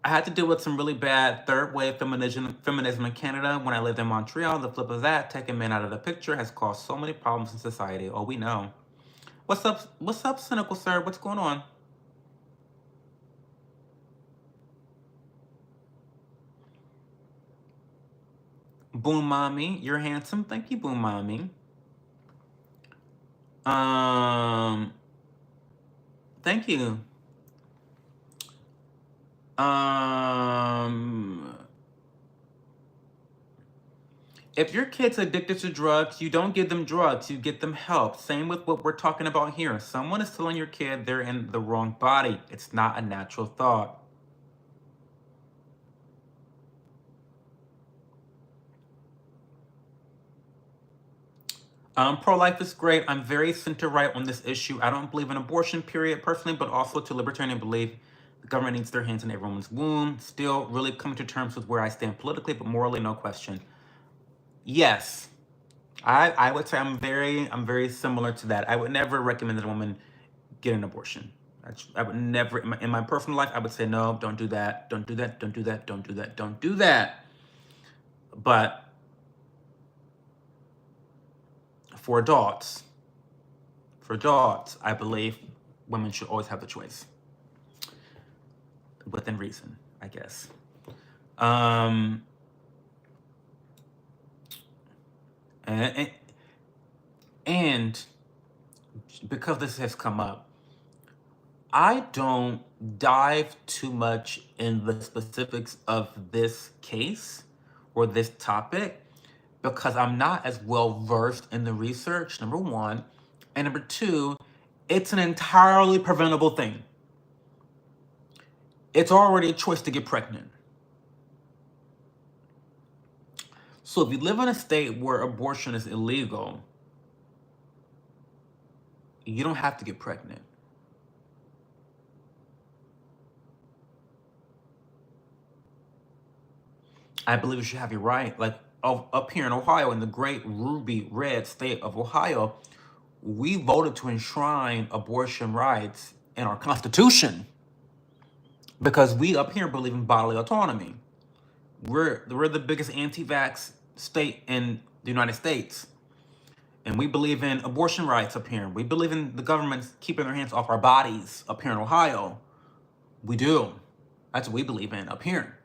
I had to deal with some really bad third wave feminism in Canada when I lived in Montreal. The flip of that, taking men out of the picture, has caused so many problems in society. Oh, we know. What's up, cynical sir? What's going on? Boom Mommy, you're handsome. Thank you, Boom Mommy. Thank you. If your kid's addicted to drugs, you don't give them drugs, you get them help. Same with what we're talking about here. Someone is telling your kid they're in the wrong body. It's not a natural thought. Pro-life is great. I'm very center-right on this issue. I don't believe in abortion, period, personally, but also to libertarian belief the government needs their hands in every woman's womb. Still really coming to terms with where I stand politically, but morally, no question. Yes, I would say I'm very similar to that. I would never recommend that a woman get an abortion. I would never in my personal life. I would say no, don't do that, don't do that, don't do that, don't do that, don't do that. But for adults, I believe women should always have the choice within reason, I guess. Um, and, and because this has come up, I don't dive too much in the specifics of this case or this topic because I'm not as well versed in the research, number one. And number two, it's an entirely preventable thing. It's already a choice to get pregnant. So if you live in a state where abortion is illegal, you don't have to get pregnant. I believe you should have your right. Like up here in Ohio, in the great ruby red state of Ohio, we voted to enshrine abortion rights in our Constitution because we up here believe in bodily autonomy. We're the biggest anti-vax state in the United States. And we believe in abortion rights up here. We believe in the government keeping their hands off our bodies up here in Ohio. We do. That's what we believe in up here.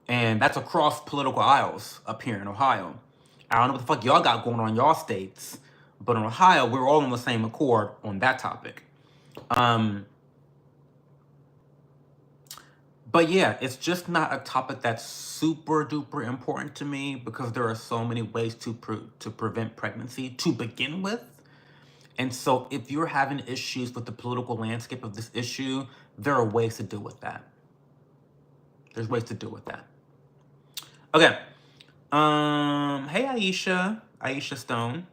And that's across political aisles up here in Ohio. I don't know what the fuck y'all got going on in y'all states, but in Ohio, we're all on the same accord on that topic. But yeah, it's just not a topic that's super duper important to me because there are so many ways to prevent pregnancy to begin with. And so if you're having issues with the political landscape of this issue, there are ways to deal with that. There's ways to deal with that. Okay. Hey Aisha Stone.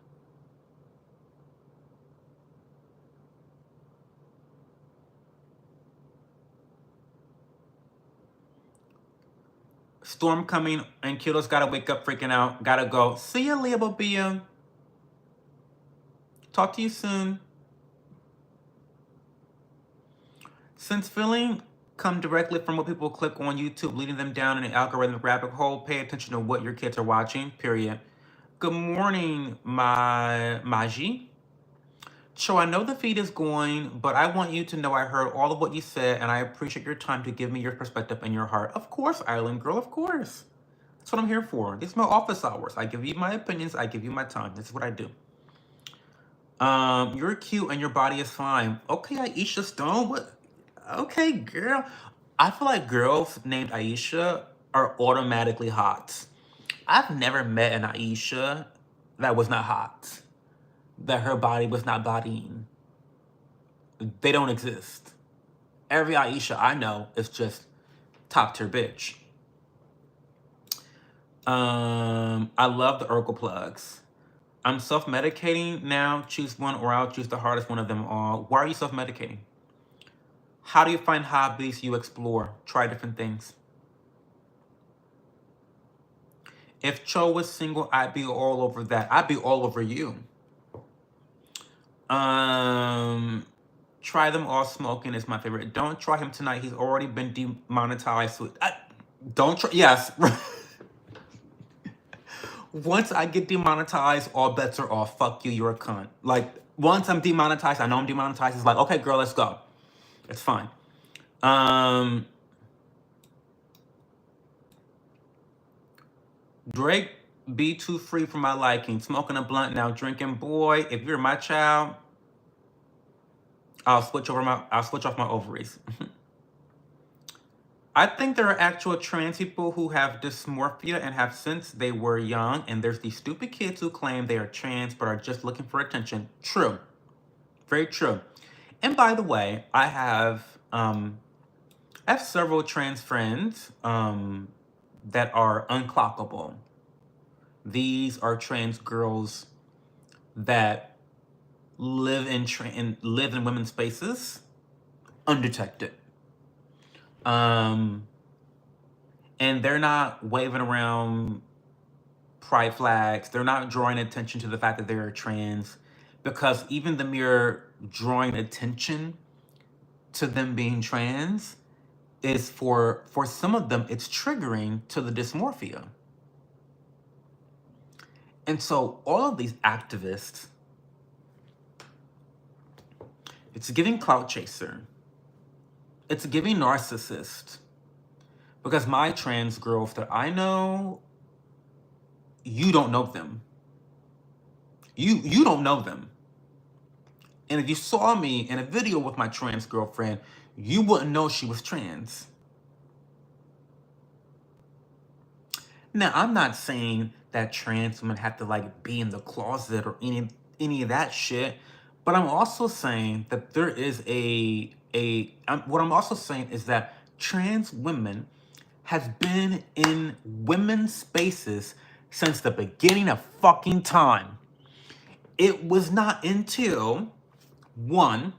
Storm coming and kiddos gotta wake up freaking out. Gotta go. See ya, Leah Bobia. Talk to you soon. Since feeling come directly from what people click on YouTube, leading them down in an algorithmic rabbit hole, pay attention to what your kids are watching, period. Good morning, Maji. So I know the feed is going, but I want you to know I heard all of what you said, and I appreciate your time to give me your perspective and your heart. Of course, Island Girl, of course. That's what I'm here for. These are my office hours. I give you my opinions. I give you my time. This is what I do. You're cute and your body is fine. Okay, Aisha Stone. What? Okay, girl. I feel like girls named Aisha are automatically hot. I've never met an Aisha that was not hot, that her body was not bodying. They don't exist. Every Aisha I know is just top tier bitch. I love the Urkel plugs. I'm self-medicating now. Choose one or I'll choose the hardest one of them all. Why are you self-medicating? How do you find hobbies you explore? Try different things. If Cho was single, I'd be all over that. I'd be all over you. Try them all. Smoking is my favorite. Don't try him tonight. He's already been demonetized. Don't try. Yes. Once I get demonetized, all bets are off. Fuck you, you're a cunt. Like, once I'm demonetized, I know I'm demonetized. It's like, okay, girl, let's go. It's fine. Drake, be too free for my liking. Smoking a blunt, now drinking. Boy, if you're my child, I'll switch off my ovaries. I think there are actual trans people who have dysmorphia and have since they were young, and there's these stupid kids who claim they are trans but are just looking for attention. True. Very true. And by the way, I have several trans friends that are unclockable. These are trans girls that live in women's spaces undetected. And they're not waving around pride flags. They're not drawing attention to the fact that they're trans, because even the mere drawing attention to them being trans is for some of them, it's triggering to the dysmorphia. And so all of these activists, it's giving clout chaser. It's giving narcissist. Because my trans girls that I know, you don't know them. You don't know them. And if you saw me in a video with my trans girlfriend, you wouldn't know she was trans. Now, I'm not saying that trans women have to like be in the closet or any of that shit, but I'm also saying that there is what I'm also saying is that trans women have been in women's spaces since the beginning of fucking time. It was not until, one,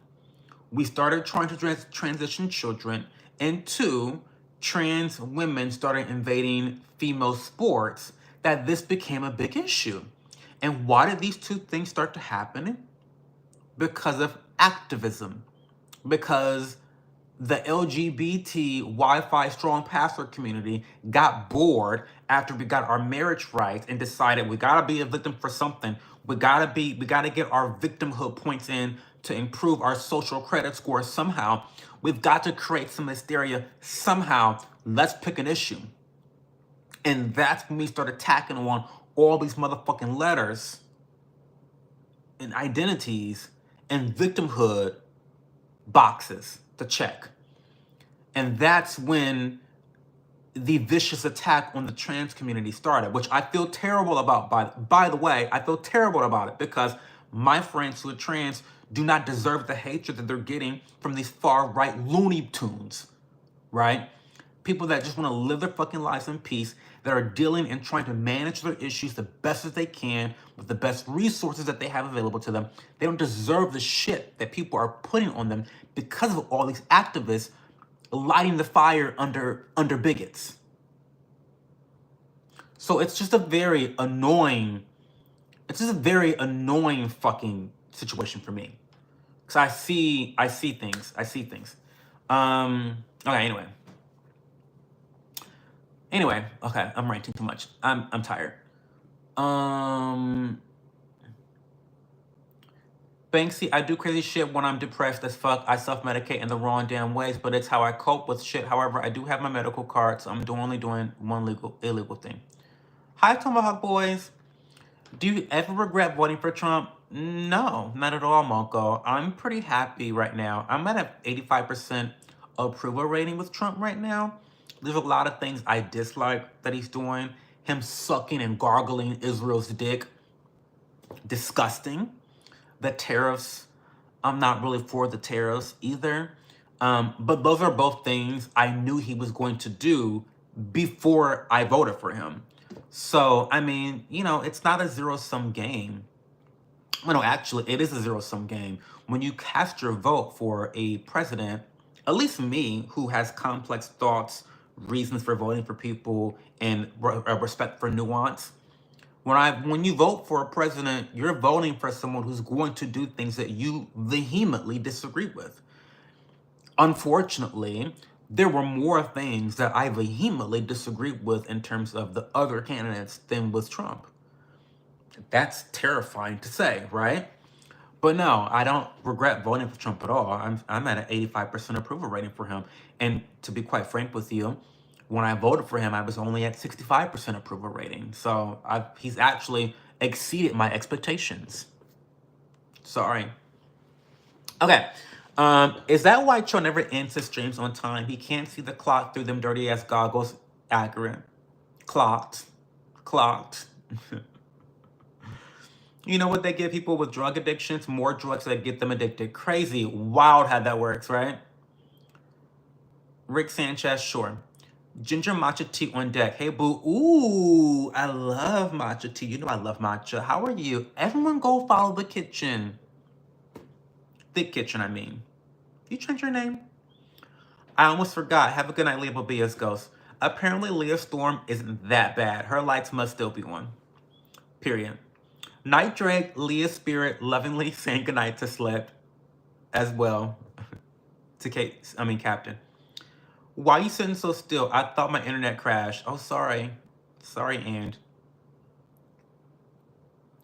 we started trying to transition children, and two, trans women started invading female sports, that this became a big issue. And why did these two things start to happen? Because of activism. Because the LGBT Wi-Fi strong pastor community got bored after we got our marriage rights and decided we gotta be a victim for something. We gotta get our victimhood points in to improve our social credit score somehow. We've got to create some hysteria somehow. Let's pick an issue. And that's when we started tacking on all these motherfucking letters and identities and victimhood boxes to check. And that's when the vicious attack on the trans community started, which I feel terrible about. By the way, I feel terrible about it because my friends who are trans do not deserve the hatred that they're getting from these far-right Looney Tunes, right? People that just want to live their fucking lives in peace, that are dealing and trying to manage their issues the best as they can with the best resources that they have available to them. They don't deserve the shit that people are putting on them because of all these activists lighting the fire under bigots. So it's just a very annoying fucking situation for me. Cause I see things. Okay, anyway, okay, I'm ranting too much. I'm tired. Banksy, I do crazy shit when I'm depressed as fuck. I self-medicate in the wrong damn ways, but it's how I cope with shit. However, I do have my medical card, so I'm only doing one illegal thing. Hi, Tomahawk Boys. Do you ever regret voting for Trump? No, not at all, Monko. I'm pretty happy right now. I'm at an 85% approval rating with Trump right now. There's a lot of things I dislike that he's doing. Him sucking and gargling Israel's dick. Disgusting. The tariffs, I'm not really for the tariffs either. But those are both things I knew he was going to do before I voted for him. So, I mean, you know, it's not a zero-sum game. Well, no, actually, it is a zero-sum game. When you cast your vote for a president, at least me, who has complex thoughts, reasons for voting for people, and respect for nuance, when you vote for a president, you're voting for someone who's going to do things that you vehemently disagree with. Unfortunately, there were more things that I vehemently disagreed with in terms of the other candidates than with Trump. That's terrifying to say, right? But no, I don't regret voting for Trump at all. I'm at an 85% approval rating for him. And to be quite frank with you, when I voted for him, I was only at 65% approval rating. So he's actually exceeded my expectations. Sorry. Okay. Is that why Cho never ends his streams on time? He can't see the clock through them dirty ass goggles. Accurate. Clocked. You know what they give people with drug addictions? More drugs that get them addicted. Crazy. Wild how that works, right? Rick Sanchez, sure. Ginger matcha tea on deck. Hey, boo. Ooh, I love matcha tea. You know I love matcha. How are you? Everyone go follow the kitchen. Thick Kitchen, I mean. You change your name? I almost forgot. Have a good night, Leah Bobias Ghost. Apparently, Leah Storm isn't that bad. Her lights must still be on. Period. Night Drake, Leah Spirit, lovingly saying goodnight to Slip as well. To Captain. Why you sitting so still? I thought my internet crashed. Oh, sorry. Sorry, and.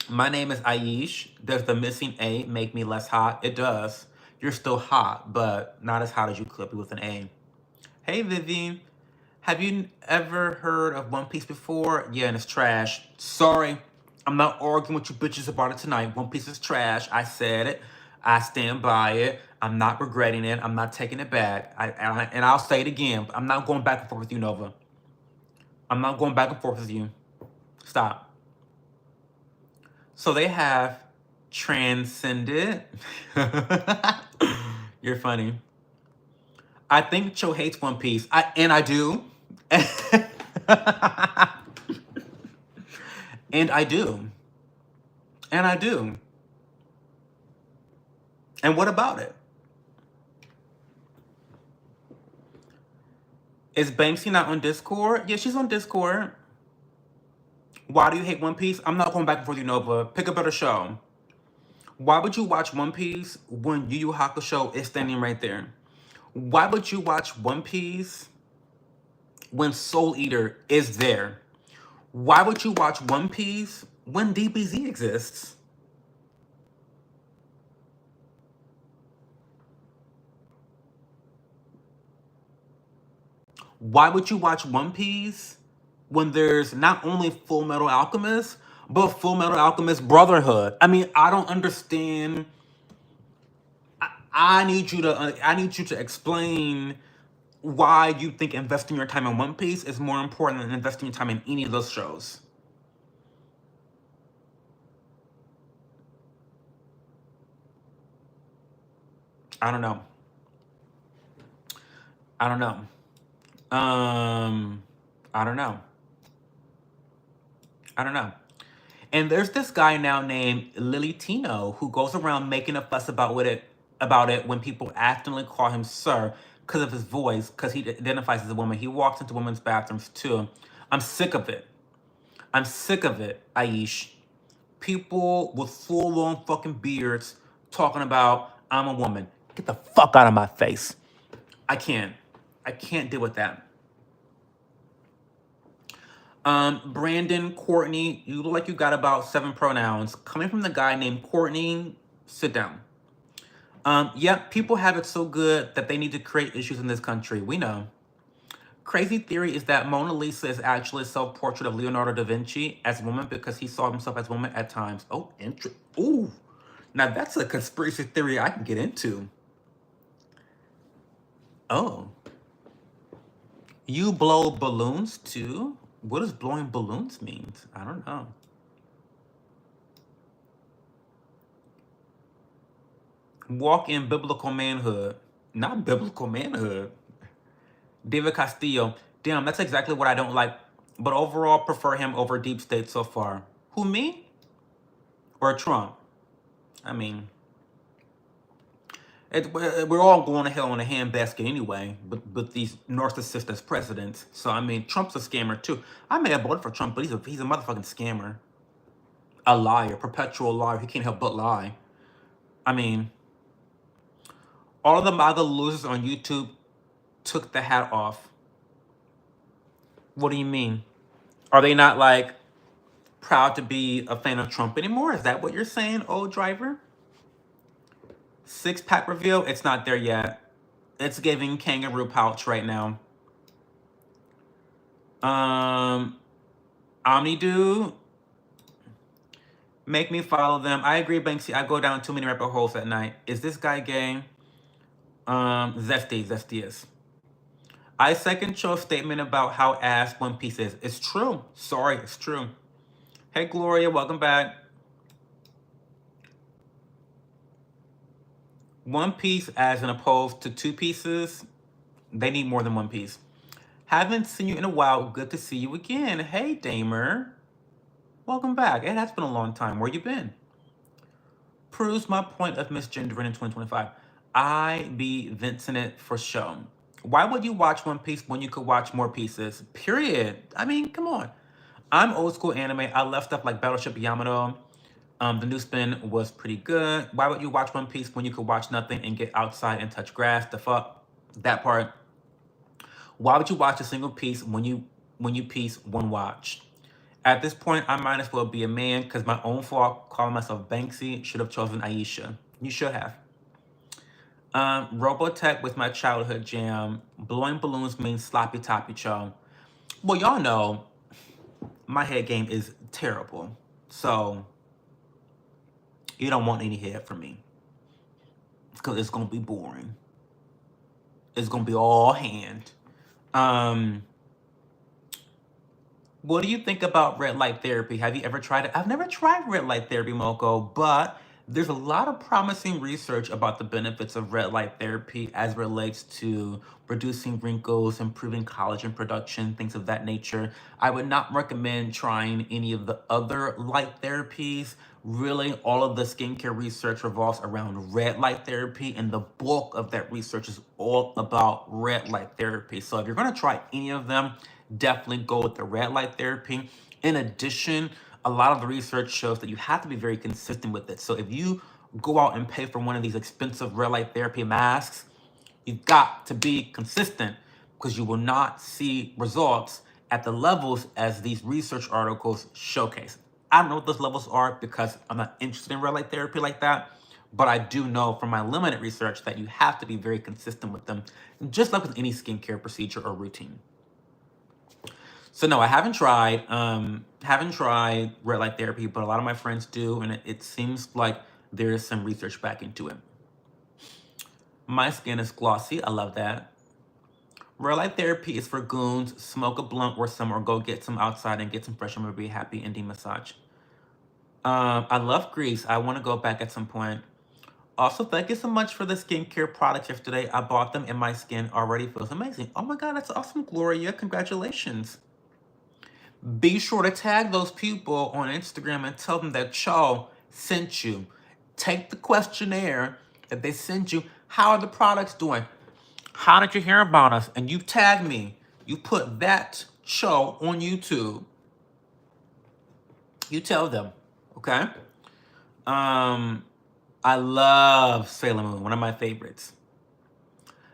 My name is Aish. Does the missing A make me less hot? It does. You're still hot, but not as hot as you could be with an A. Hey, Vivian. Have you ever heard of One Piece before? Yeah, and it's trash. Sorry. I'm not arguing with you bitches about it tonight. One Piece is trash. I said it. I stand by it. I'm not regretting it. I'm not taking it back. And I'll say it again. I'm not going back and forth with you, Nova. I'm not going back and forth with you. Stop. So they have transcended. You're funny. I think Cho hates One Piece. I do. And I do. And I do. And what about it? Is Banksy not on Discord? Yeah, she's on Discord. Why do you hate One Piece? I'm not going back and forth with you, Nova. Pick a better show. Why would you watch One Piece when Yu Yu Hakusho is standing right there? Why would you watch One Piece when Soul Eater is there? Why would you watch One Piece when DBZ exists? Why would you watch One Piece when there's not only Full Metal Alchemist, but Full Metal Alchemist Brotherhood? I mean, I don't understand. I need you to explain why you think investing your time in One Piece is more important than investing your time in any of those shows. I don't know. I don't know. I don't know. I don't know. And there's this guy now named Lily Tino who goes around making a fuss about it when people accidentally call him sir because of his voice, because he identifies as a woman. He walks into women's bathrooms too. I'm sick of it. I'm sick of it, Aish. People with full-on fucking beards talking about I'm a woman. Get the fuck out of my face. I can't deal with that. Brandon, Courtney, you look like you got about 7 pronouns. Coming from the guy named Courtney, sit down. Yep, people have it so good that they need to create issues in this country. We know. Crazy theory is that Mona Lisa is actually a self-portrait of Leonardo da Vinci as a woman because he saw himself as a woman at times. Oh, ooh. Now that's a conspiracy theory I can get into. Oh. You blow balloons too? What does blowing balloons mean? I don't know. Walk in biblical manhood. Not biblical manhood. David Castillo. Damn, that's exactly what I don't like. But overall, prefer him over Deep State so far. Who, me? Or Trump? I mean, we're all going to hell in a handbasket anyway, but these narcissists as presidents. So, I mean, Trump's a scammer too. I may have voted for Trump, but he's a motherfucking scammer. A liar, perpetual liar. He can't help but lie. I mean, all of the MAGA losers on YouTube took the hat off. What do you mean? Are they not, like, proud to be a fan of Trump anymore? Is that what you're saying, old driver? 6-pack reveal? It's not there yet. It's giving kangaroo pouch right now. Omnidude. Make me follow them. I agree, Banksy. I go down too many rabbit holes at night. Is this guy gay? Zesty is. I second Cho's statement about how ass One Piece is. It's true. Sorry, it's true. Hey, Gloria, welcome back. One Piece as an opposed to 2 pieces. They need more than 1 piece. Haven't seen you in a while. Good to see you again. Hey, Damer. Welcome back. It has been a long time. Where you been? Proves my point of misgendering in 2025. I be Vincent it for show. Why would you watch One Piece when you could watch more pieces? Period. I mean, come on. I'm old school anime. I left stuff like Battleship Yamato. The new spin was pretty good. Why would you watch One Piece when you could watch nothing and get outside and touch grass? The fuck? That part. Why would you watch a single piece when you piece one watch? At this point, I might as well be a man because my own fault calling myself Banksy should have chosen Aisha. You should have. Robotech was my childhood jam. Blowing balloons means sloppy toppy cho. Well, y'all know my head game is terrible. So you don't want any head from me. Because it's going to be boring. It's going to be all hand. Um, what do you think about red light therapy? Have you ever tried it? I've never tried red light therapy, Moko, but there's a lot of promising research about the benefits of red light therapy as relates to reducing wrinkles, improving collagen production, things of that nature. I would not recommend trying any of the other light therapies. Really, all of the skincare research revolves around red light therapy, and the bulk of that research is all about red light therapy. So if you're going to try any of them, definitely go with the red light therapy. In addition, a lot of the research shows that you have to be very consistent with it. So if you go out and pay for one of these expensive red light therapy masks, you've got to be consistent because you will not see results at the levels as these research articles showcase. I don't know what those levels are because I'm not interested in red light therapy like that, but I do know from my limited research that you have to be very consistent with them, just like with any skincare procedure or routine. So no, I haven't tried red light therapy, but a lot of my friends do, and it seems like there is some research back into it. My skin is glossy. I love that. Red light therapy is for goons. Smoke a blunt or some, or go get some outside and get some fresh air. Be happy ending massage. I love Greece. I want to go back at some point. Also, thank you so much for the skincare products yesterday. I bought them and my skin already feels amazing. Oh my God, that's awesome, Gloria. Congratulations. Be sure to tag those people on Instagram and tell them that Cho sent you. Take the questionnaire that they sent you. How are the products doing? How did you hear about us? And you tag me. You put that Cho on YouTube. You tell them, okay? I love Sailor Moon, one of my favorites.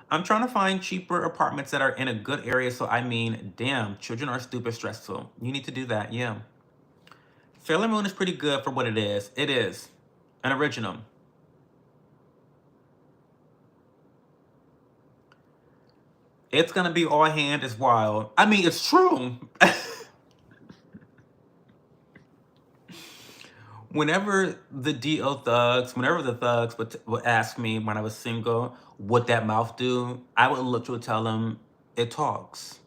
I'm trying to find cheaper apartments that are in a good area. So, I mean, damn, children are stupid stressful. You need to do that, yeah. Sailor Moon is pretty good for what it is. It is an original. It's going to be all hand is wild. I mean, it's true. Whenever the thugs would ask me when I was single what that mouth do, I would literally tell them it talks.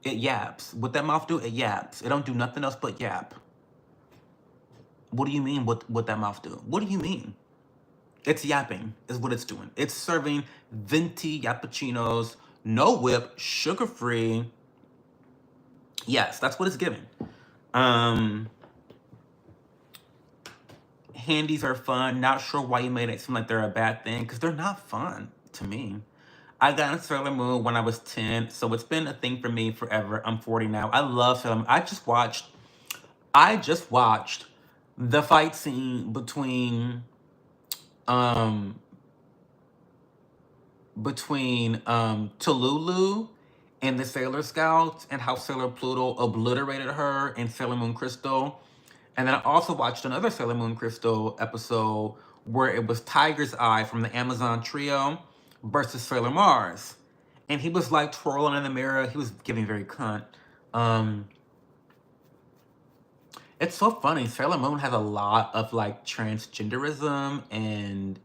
It yaps. What that mouth do? It yaps. It don't do nothing else but yap. What do you mean what that mouth do? What do you mean? It's yapping is what it's doing. It's serving venti yappuccinos, no whip, sugar-free. Yes, that's what it's giving. Handies are fun. Not sure why you made it seem like they're a bad thing, because they're not fun to me. I got into Sailor Moon when I was 10, so it's been a thing for me forever. I'm 40 now. I love Sailor Moon. I just watched the fight scene between Tululu and the Sailor Scouts, and how Sailor Pluto obliterated her in Sailor Moon Crystal. And then I also watched another Sailor Moon Crystal episode where it was Tiger's Eye from the Amazon Trio versus Sailor Mars. And he was like twirling in the mirror. He was giving very cunt. It's so funny. Sailor Moon has a lot of like transgenderism and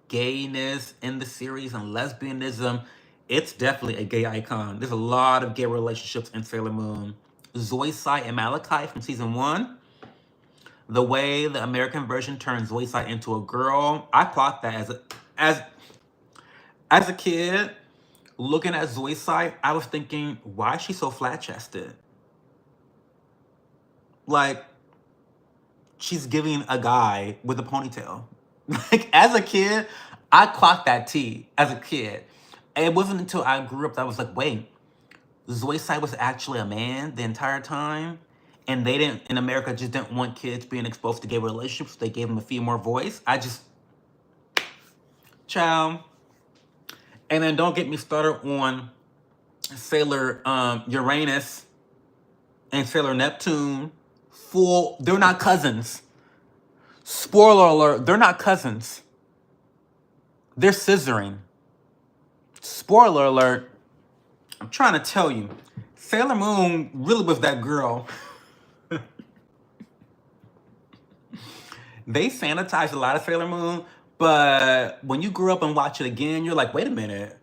gayness in the series and lesbianism. It's definitely a gay icon. There's a lot of gay relationships in Sailor Moon. Zoisite and Malachi from season 1. The way the American version turns Zoisite into a girl, I clocked that as a kid. Looking at Zoisite, I was thinking, why is she so flat-chested? Like, she's giving a guy with a ponytail. Like, as a kid, I clocked that T as a kid. And it wasn't until I grew up that I was like, wait, Zoisite was actually a man the entire time? and they didn't, in America, just didn't want kids being exposed to gay relationships. They gave them a female voice. Child. And then don't get me started on Sailor Uranus and Sailor Neptune. They're not cousins. Spoiler alert, they're not cousins. They're scissoring. Spoiler alert, I'm trying to tell you, Sailor Moon really was that girl. They sanitized a lot of Sailor Moon, but when you grew up and watch it again, you're like, wait a minute.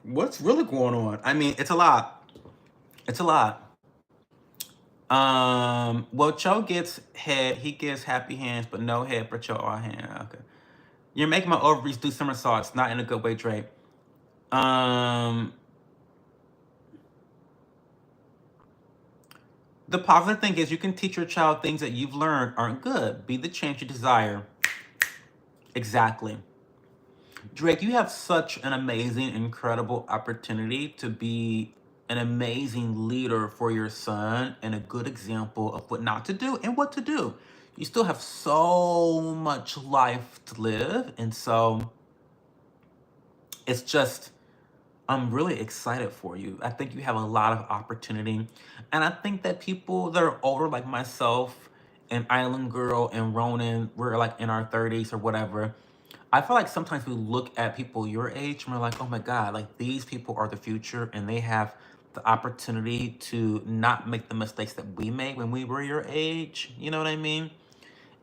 What's really going on? I mean, it's a lot. It's a lot. Well, Cho gets head. He gets happy hands, but no head for Cho or hand. Okay. You're making my ovaries do somersaults, not in a good way, Drake. The positive thing is you can teach your child things that you've learned aren't good. Be the change you desire. Exactly. Drake, you have such an amazing, incredible opportunity to be an amazing leader for your son and a good example of what not to do and what to do. You still have so much life to live. And so it's just, I'm really excited for you. I think you have a lot of opportunity. And I think that people that are older, like myself and Island Girl and Ronan, we're like in our 30s or whatever. I feel like sometimes we look at people your age and we're like, oh my God, like these people are the future and they have the opportunity to not make the mistakes that we made when we were your age. You know what I mean?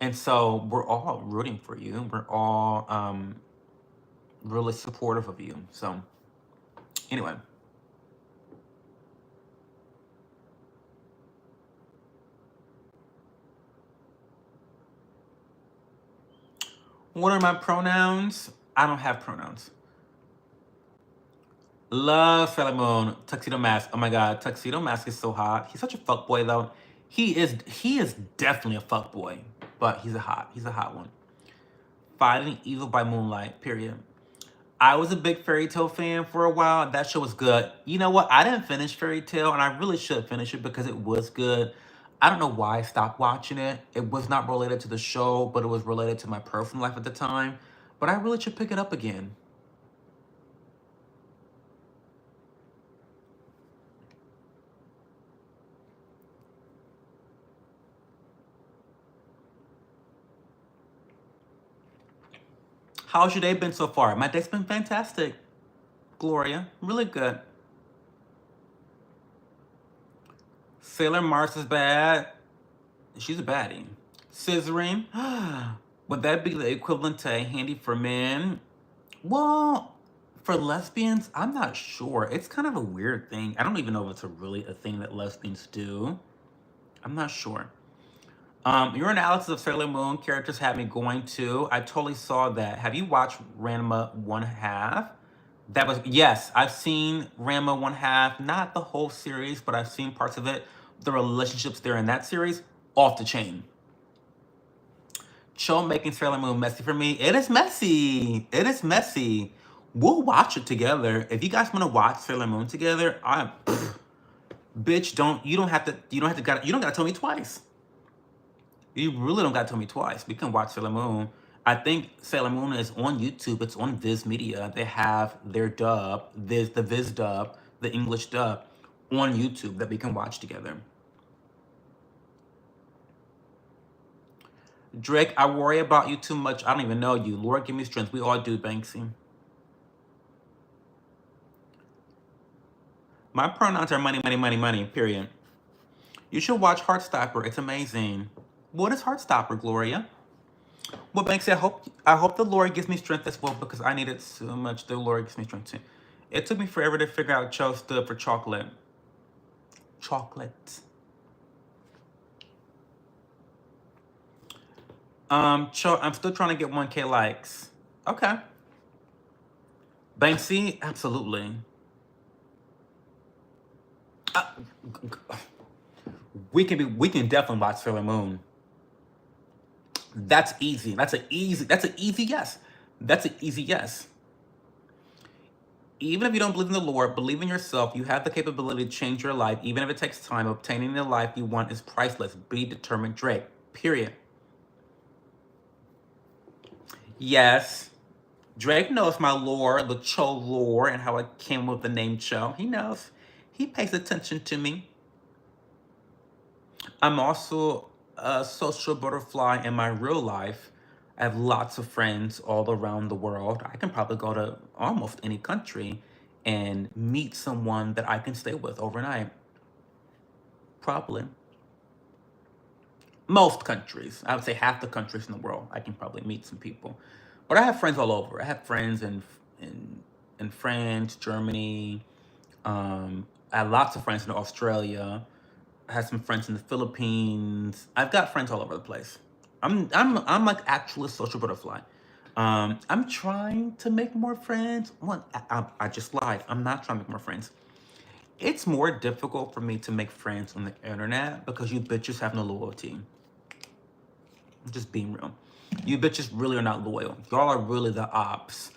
And so we're all rooting for you. We're all really supportive of you. So anyway. What are my pronouns? I don't have pronouns. Love Sailor Moon. Tuxedo Mask. Oh my God, Tuxedo Mask is so hot. He's such a fuckboy though. He is definitely a fuckboy, but he's a hot one. Fighting Evil by Moonlight, period. I was a big Fairy Tale fan for a while. That show was good. You know what? I didn't finish Fairy Tale, and I really should finish it because it was good. I don't know why I stopped watching it. It was not related to the show, but it was related to my personal life at the time. But I really should pick it up again. How's your day been so far? My day's been fantastic, Gloria. Really good. Sailor Mars is bad. She's a baddie. Scissoring. Would that be the equivalent to handy for men? Well, for lesbians, I'm not sure. It's kind of a weird thing. I don't even know if it's really a thing that lesbians do. I'm not sure. Your analysis of Sailor Moon characters had me going too. I totally saw that. Have you watched Ranma 1/2? That was, yes, I've seen Ranma 1/2, not the whole series, but I've seen parts of it. The relationships there in that series, off the chain. Show making Sailor Moon messy for me. It is messy. It is messy. We'll watch it together. If you guys want to watch Sailor Moon together, bitch, you don't have to tell me twice. You really don't gotta tell me twice. We can watch Sailor Moon. I think Sailor Moon is on YouTube. It's on Viz Media. They have their dub, the Viz dub, the English dub, on YouTube that we can watch together. Drake, I worry about you too much. I don't even know you. Lord, give me strength. We all do, Banksy. My pronouns are money, money, money, money, period. You should watch Heartstopper. It's amazing. What is Heartstopper, Gloria? Well, Banksy, I hope the Lord gives me strength as well because I need it so much. The Lord gives me strength too. It took me forever to figure out Cho stood for chocolate. Chocolate. Cho, I'm still trying to get 1K likes. Okay. Banksy, absolutely. We can definitely watch Sailor Moon. That's easy. That's an easy yes. That's an easy yes. Even if you don't believe in the Lord, believe in yourself. You have the capability to change your life, even if it takes time. Obtaining the life you want is priceless. Be determined, Drake. Period. Yes, Drake knows my lore, the Cho lore, and how I came with the name Cho. He knows. He pays attention to me. I'm also a social butterfly in my real life. I have lots of friends all around the world. I can probably go to almost any country and meet someone that I can stay with overnight. Probably. Most countries. I would say half the countries in the world, I can probably meet some people. But I have friends all over. I have friends in France, Germany. I have lots of friends in Australia. I have some friends in the Philippines. I've got friends all over the place. I'm like actually a social butterfly. I'm trying to make more friends. Well, I just lied. I'm not trying to make more friends. It's more difficult for me to make friends on the internet because you bitches have no loyalty. Just being real. You bitches really are not loyal. Y'all are really the ops.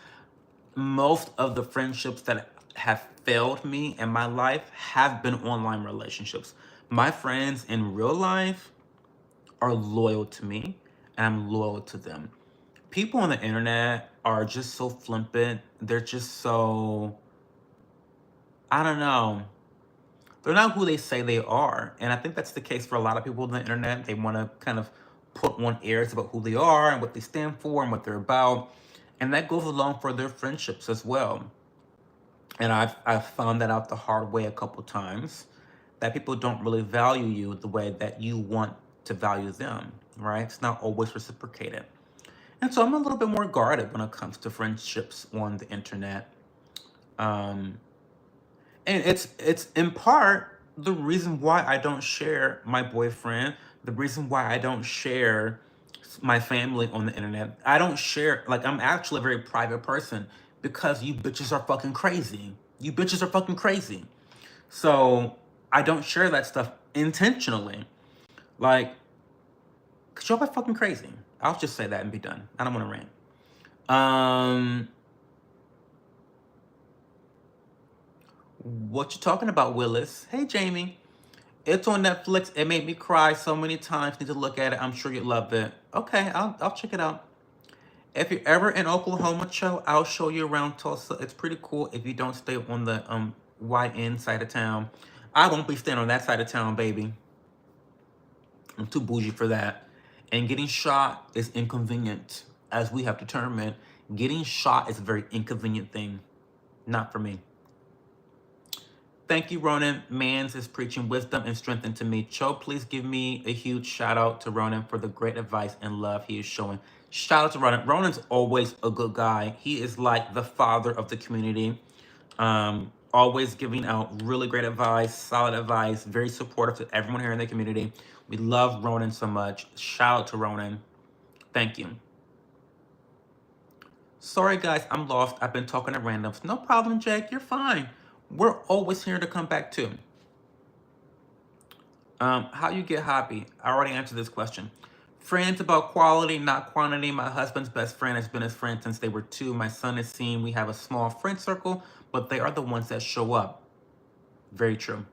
Most of the friendships that have failed me in my life have been online relationships. My friends in real life are loyal to me, and I'm loyal to them. People on the internet are just so flippant. They're just so, I don't know. They're not who they say they are. And I think that's the case for a lot of people on the internet. They want to kind of put on airs about who they are and what they stand for and what they're about. And that goes along for their friendships as well. And I've found that out the hard way a couple times, that people don't really value you the way that you want to value them, right? It's not always reciprocated. And so I'm a little bit more guarded when it comes to friendships on the internet. Um, and it's in part the reason why I don't share my boyfriend, the reason why I don't share my family on the internet. I don't share, like, I'm actually a very private person because you bitches are fucking crazy. You bitches are fucking crazy. So I don't share that stuff intentionally. Like, cause y'all are fucking crazy. I'll just say that and be done. I don't want to rant. What you talking about, Willis? Hey, Jamie. It's on Netflix. It made me cry so many times. Need to look at it. I'm sure you'd love it. Okay, I'll check it out. If you're ever in Oklahoma, Cho, I'll show you around Tulsa. It's pretty cool if you don't stay on the YN side of town. I won't be staying on that side of town, baby. I'm too bougie for that. And getting shot is inconvenient, as we have determined. Getting shot is a very inconvenient thing. Not for me. Thank you, Ronan. Mans is preaching wisdom and strength into me. Cho, please give me a huge shout out to Ronan for the great advice and love he is showing. Shout out to Ronan. Ronan's always a good guy. He is like the father of the community. Always giving out really great advice, solid advice, very supportive to everyone here in the community. We love Ronan so much. Shout out to Ronan. Thank you. Sorry, guys, I'm lost. I've been talking to randoms. No problem, Jake. You're fine. We're always here to come back to. How you get happy? I already answered this question. Friends about quality, not quantity. My husband's best friend has been his friend since they were 2. My son has seen we have a small friend circle, but they are the ones that show up. Very true.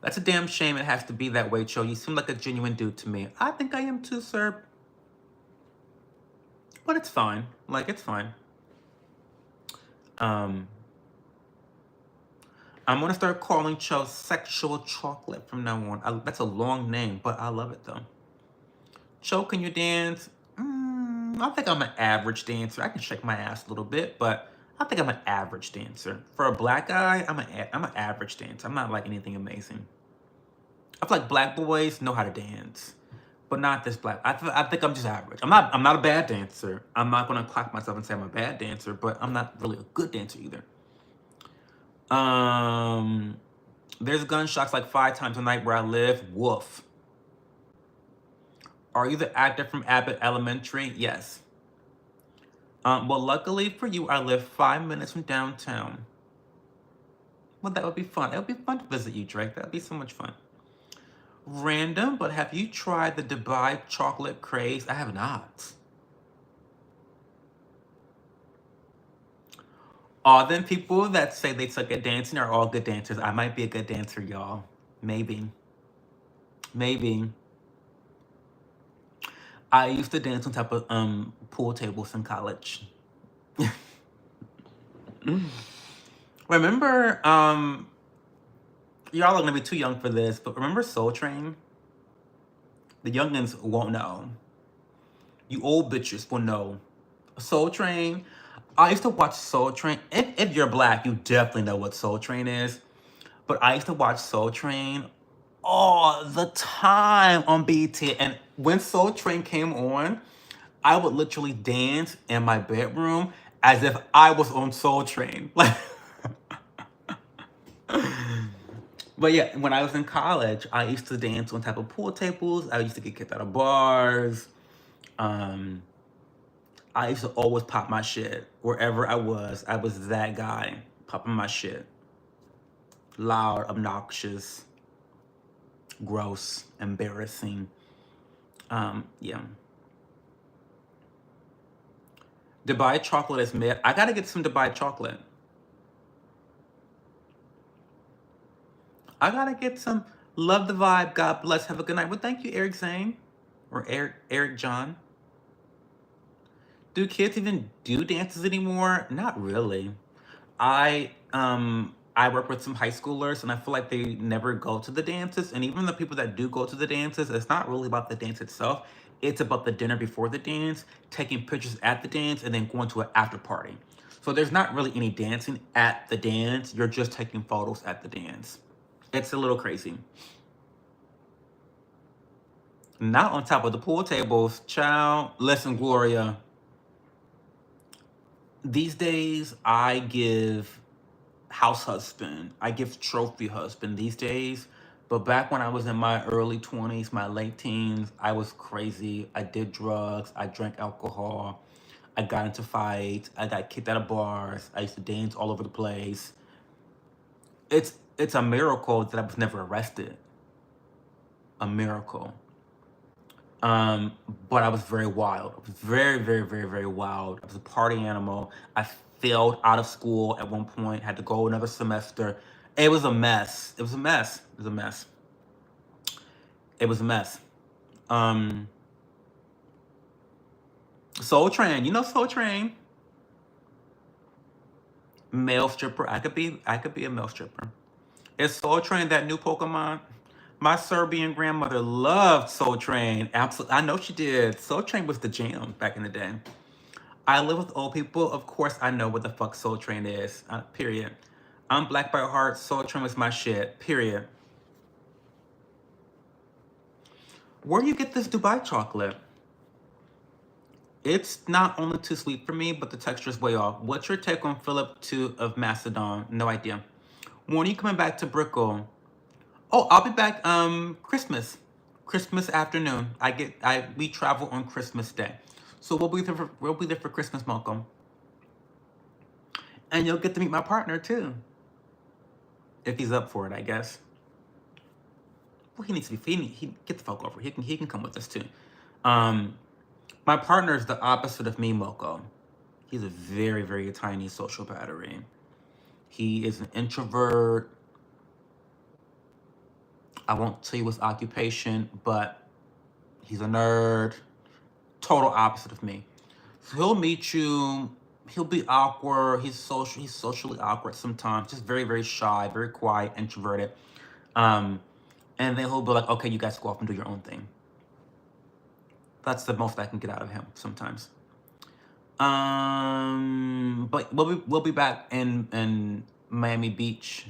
That's a damn shame it has to be that way, Cho. You seem like a genuine dude to me. I think I am too, sir. But it's fine. Like, it's fine. I'm gonna start calling Cho Sexual Chocolate from now on. That's a long name, but I love it though. Cho, can you dance? I think I'm an average dancer. I can shake my ass a little bit, but I think I'm an average dancer. For a black guy, I'm an average dancer. I'm not like anything amazing. I feel like black boys know how to dance, but not this black. I think I'm just average. I'm not a bad dancer. I'm not gonna clock myself and say I'm a bad dancer, but I'm not really a good dancer either. There's gunshots like 5 times a night where I live. Woof. Are you the actor from Abbott Elementary? Yes. Well, luckily for you, I live 5 minutes from downtown. Well, that would be fun. It would be fun to visit you, Drake. That would be so much fun. Random, but have you tried the Dubai chocolate craze? I have not. All them people that say they suck at dancing are all good dancers. I might be a good dancer, y'all. Maybe. Maybe. I used to dance on top of pool tables in college. Remember, y'all are gonna be too young for this, but remember Soul Train? The youngins won't know. You old bitches will know. Soul Train. I used to watch Soul Train. If you're black, you definitely know what Soul Train is. But I used to watch Soul Train all the time on BT. And when Soul Train came on, I would literally dance in my bedroom as if I was on Soul Train. Like, but yeah, when I was in college, I used to dance on top of pool tables. I used to get kicked out of bars. Um, I used to always pop my shit wherever I was. I was that guy popping my shit. Loud, obnoxious, gross, embarrassing. Yeah. Dubai chocolate is mid. I gotta get some Dubai chocolate. I gotta get some. Love the vibe. God bless. Have a good night. Well, thank you, Eric Zane. Or Eric John. Do kids even do dances anymore? Not really. I work with some high schoolers and I feel like they never go to the dances. And even the people that do go to the dances, it's not really about the dance itself. It's about the dinner before the dance, taking pictures at the dance, and then going to an after party. So there's not really any dancing at the dance. You're just taking photos at the dance. It's a little crazy. Not on top of the pool tables. Child, listen, Gloria. These days, I give house husband. I give trophy husband these days. But back when I was in my early 20s, my late teens, I was crazy. I did drugs. I drank alcohol. I got into fights. I got kicked out of bars. I used to dance all over the place. It's a miracle that I was never arrested. A miracle. But I was very wild. I was very, very, very, very wild. I was a party animal. I failed out of school at one point, had to go another semester. It was a mess. It was a mess. It was a mess. It was a mess. Um, Soul Train. You know Soul Train? Male stripper. I could be a male stripper. Is Soul Train that new Pokemon? My Serbian grandmother loved Soul Train. Absolutely. I know she did. Soul Train was the jam back in the day. I live with old people. Of course, I know what the fuck Soul Train is. Period. I'm black by heart. Soul Train was my shit. Period. Where do you get this Dubai chocolate? It's not only too sweet for me, but the texture is way off. What's your take on Philip II of Macedon? No idea. When are you coming back to Brickell? Oh, I'll be back Christmas afternoon. We travel on Christmas Day. So we'll be there for Christmas, Malcolm. And you'll get to meet my partner too. If he's up for it, I guess. Well, he needs to be. He get the fuck over. He can come with us too. My partner is the opposite of me, Moko. He's a very, very tiny social battery. He is an introvert. I won't tell you his occupation, but he's a nerd. Total opposite of me. So he'll meet you. He'll be awkward. He's socially awkward sometimes. Just very, very shy, very quiet, introverted. And then he'll be like, okay, you guys go off and do your own thing. That's the most I can get out of him sometimes. But we'll be back in Miami Beach,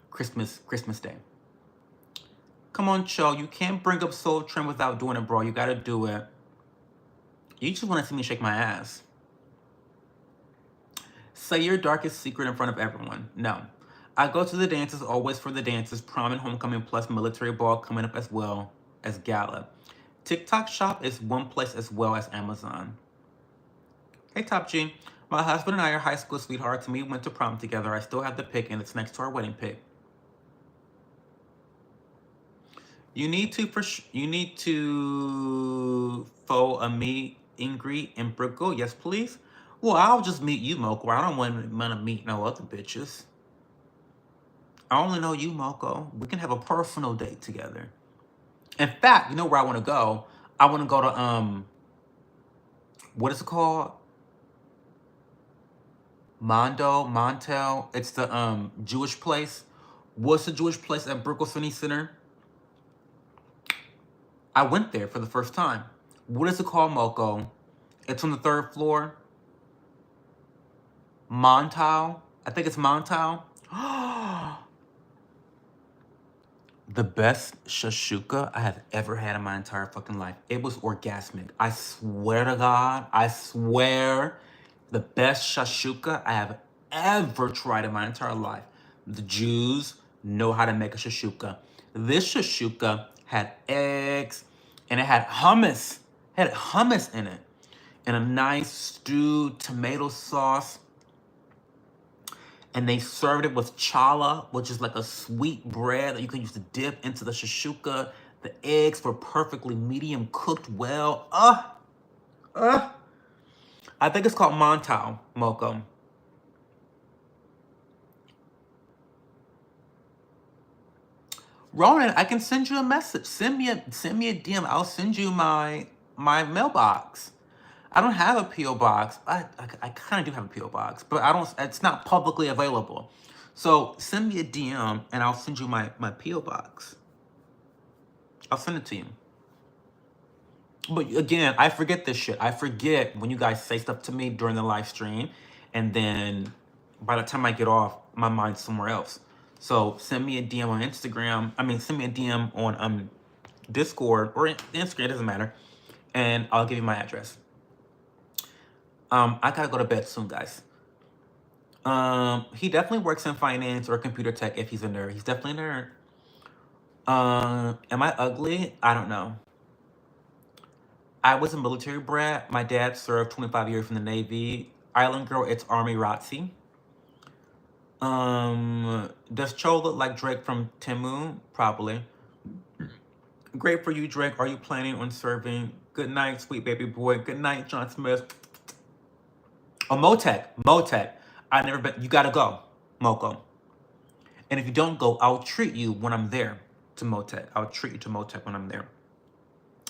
Christmas Day. Come on, Cho. You can't bring up Soul Train without doing it, bro. You gotta do it. You just want to see me shake my ass. Say your darkest secret in front of everyone. No. I go to the dances always for the dances, prom and homecoming plus military ball coming up as well as gala. TikTok shop is one place as well as Amazon. Hey, Top G. My husband and I are high school sweethearts and we went to prom together. I still have the pic and it's next to our wedding pic. You need to for a meet and greet in Brickell. Yes, please. Well, I'll just meet you, Moko. I don't want to meet no other bitches. I only know you, Moko. We can have a personal date together. In fact, you know where I want to go? I want to go to what is it called? Montel. It's the Jewish place. What's the Jewish place at Brickell City Center? I went there for the first time. What is it called, Moko? It's on the 3rd floor. Montal. I think it's Montal. The best shashuka I have ever had in my entire fucking life. It was orgasmic. I swear to God, I swear, the best shashuka I have ever tried in my entire life. The Jews know how to make a shashuka. This shashuka had eggs and it had hummus. It had hummus in it. And a nice stewed tomato sauce. And they served it with challah, which is like a sweet bread that you can use to dip into the shashuka. The eggs were perfectly medium cooked well. I think it's called Montal, Moko. Ronan, I can send you a message. Send me a DM. I'll send you my mailbox. I don't have a P.O. box. I kind of do have a P.O. box, but I don't. It's not publicly available. So send me a DM and I'll send you my P.O. box. I'll send it to you. But again, I forget this shit. I forget when you guys say stuff to me during the live stream, and then by the time I get off, my mind's somewhere else. So send me a DM on Instagram. I mean, send me a DM on Discord or Instagram. It doesn't matter, and I'll give you my address. I gotta go to bed soon, guys. He definitely works in finance or computer tech if he's a nerd. He's definitely a nerd. Am I ugly? I don't know. I was a military brat. My dad served 25 years in the Navy. Island girl, it's Army Rotzi. Does Cho look like Drake from Timu? Probably. Great for you, Drake. Are you planning on serving? Good night, sweet baby boy. Good night, John Smith. Oh, Motec. I never been. You gotta go, Moko. And if you don't go, I'll treat you when I'm there to Motec. I'll treat you to Motec when I'm there.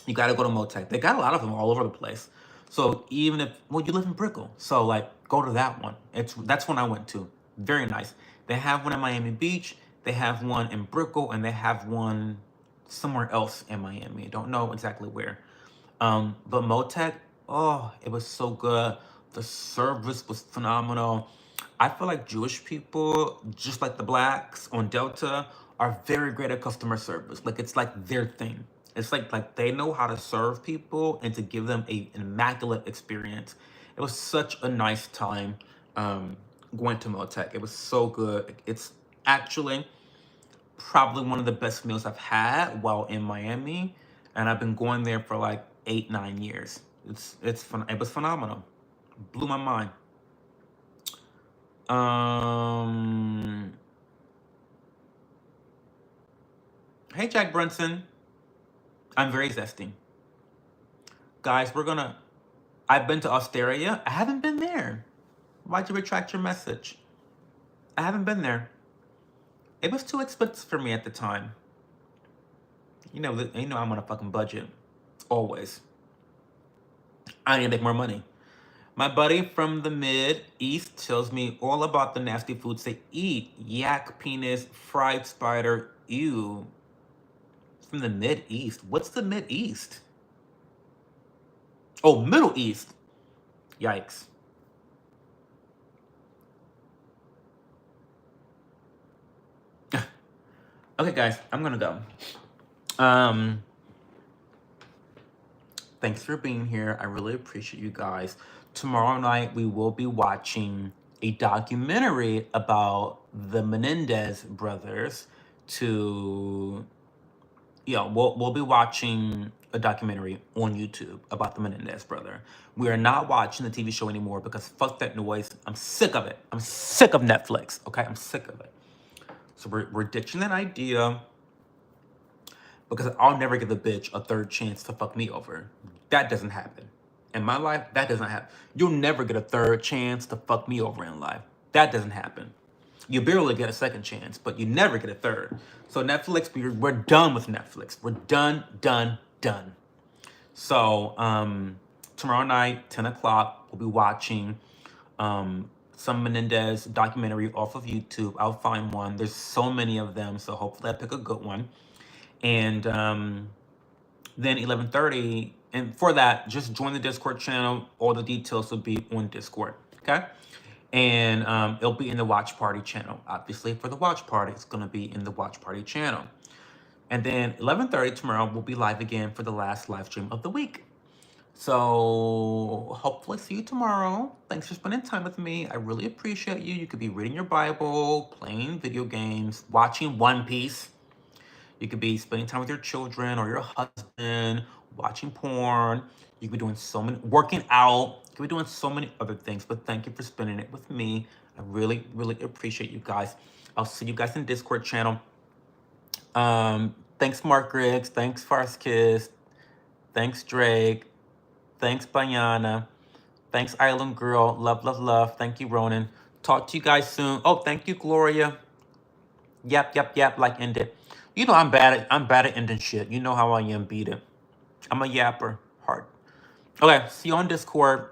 You gotta go to Motec. They got a lot of them all over the place. So even if, well, you live in Brickell, so like go to that one. That's one I went to. Very nice. They have one in Miami Beach. They have one in Brickell, and they have one somewhere else in Miami. I don't know exactly where. But Motec, oh, it was so good. The service was phenomenal. I feel like Jewish people, just like the blacks on Delta, are very great at customer service. Like it's like their thing. It's like they know how to serve people and to give them an immaculate experience. It was such a nice time going to Motec. It was so good. It's actually probably one of the best meals I've had while in Miami, and I've been going there for like 8-9 years. It's fun. It was phenomenal. Blew my mind. Hey Jack Brunson. I'm very zesty. Guys, I've been to Australia. I haven't been there. Why'd you retract your message? I haven't been there. It was too expensive for me at the time. You know I'm on a fucking budget. Always. I need to make more money. My buddy from the Mid-East tells me all about the nasty foods they eat. Yak penis, fried spider, ew. From the Mid-East. What's the Mid-East? Oh, Middle East. Yikes. Okay, guys, I'm gonna go. Thanks for being here. I really appreciate you guys. Tomorrow night, we will be watching a documentary about the Menendez brothers we'll be watching a documentary on YouTube about the Menendez brother. We are not watching the TV show anymore because fuck that noise. I'm sick of it. I'm sick of Netflix, okay? I'm sick of it. So we're ditching that idea because I'll never give a bitch a third chance to fuck me over. That doesn't happen. In my life, that doesn't happen. You'll never get a third chance to fuck me over in life. That doesn't happen. You barely get a second chance, but you never get a third. So Netflix, we're done with Netflix. We're done, done, done. So tomorrow night, 10 o'clock, we'll be watching some Menendez documentary off of YouTube. I'll find one. There's so many of them, so hopefully I pick a good one. And then 11:30, and for that, just join the Discord channel. All the details will be on Discord, okay? And it'll be in the watch party channel. Obviously, for the watch party, it's gonna be in the watch party channel. And then 11:30 tomorrow, we'll be live again for the last live stream of the week. So hopefully see you tomorrow. Thanks for spending time with me. I really appreciate you. You could be reading your Bible, playing video games, watching One Piece. You could be spending time with your children or your husband, watching porn. You could be doing so many, working out. You could be doing so many other things, but thank you for spending it with me. I really, really appreciate you guys. I'll see you guys in Discord channel. Thanks, Mark Riggs. Thanks, Farce Kiss. Thanks, Drake. Thanks, Bayana. Thanks, Island Girl. Love, love, love. Thank you, Ronan. Talk to you guys soon. Oh, thank you, Gloria. Yap, like end it. You know I'm bad at ending shit. You know how I am, beat it. I'm a yapper. Heart. Okay, see you on Discord.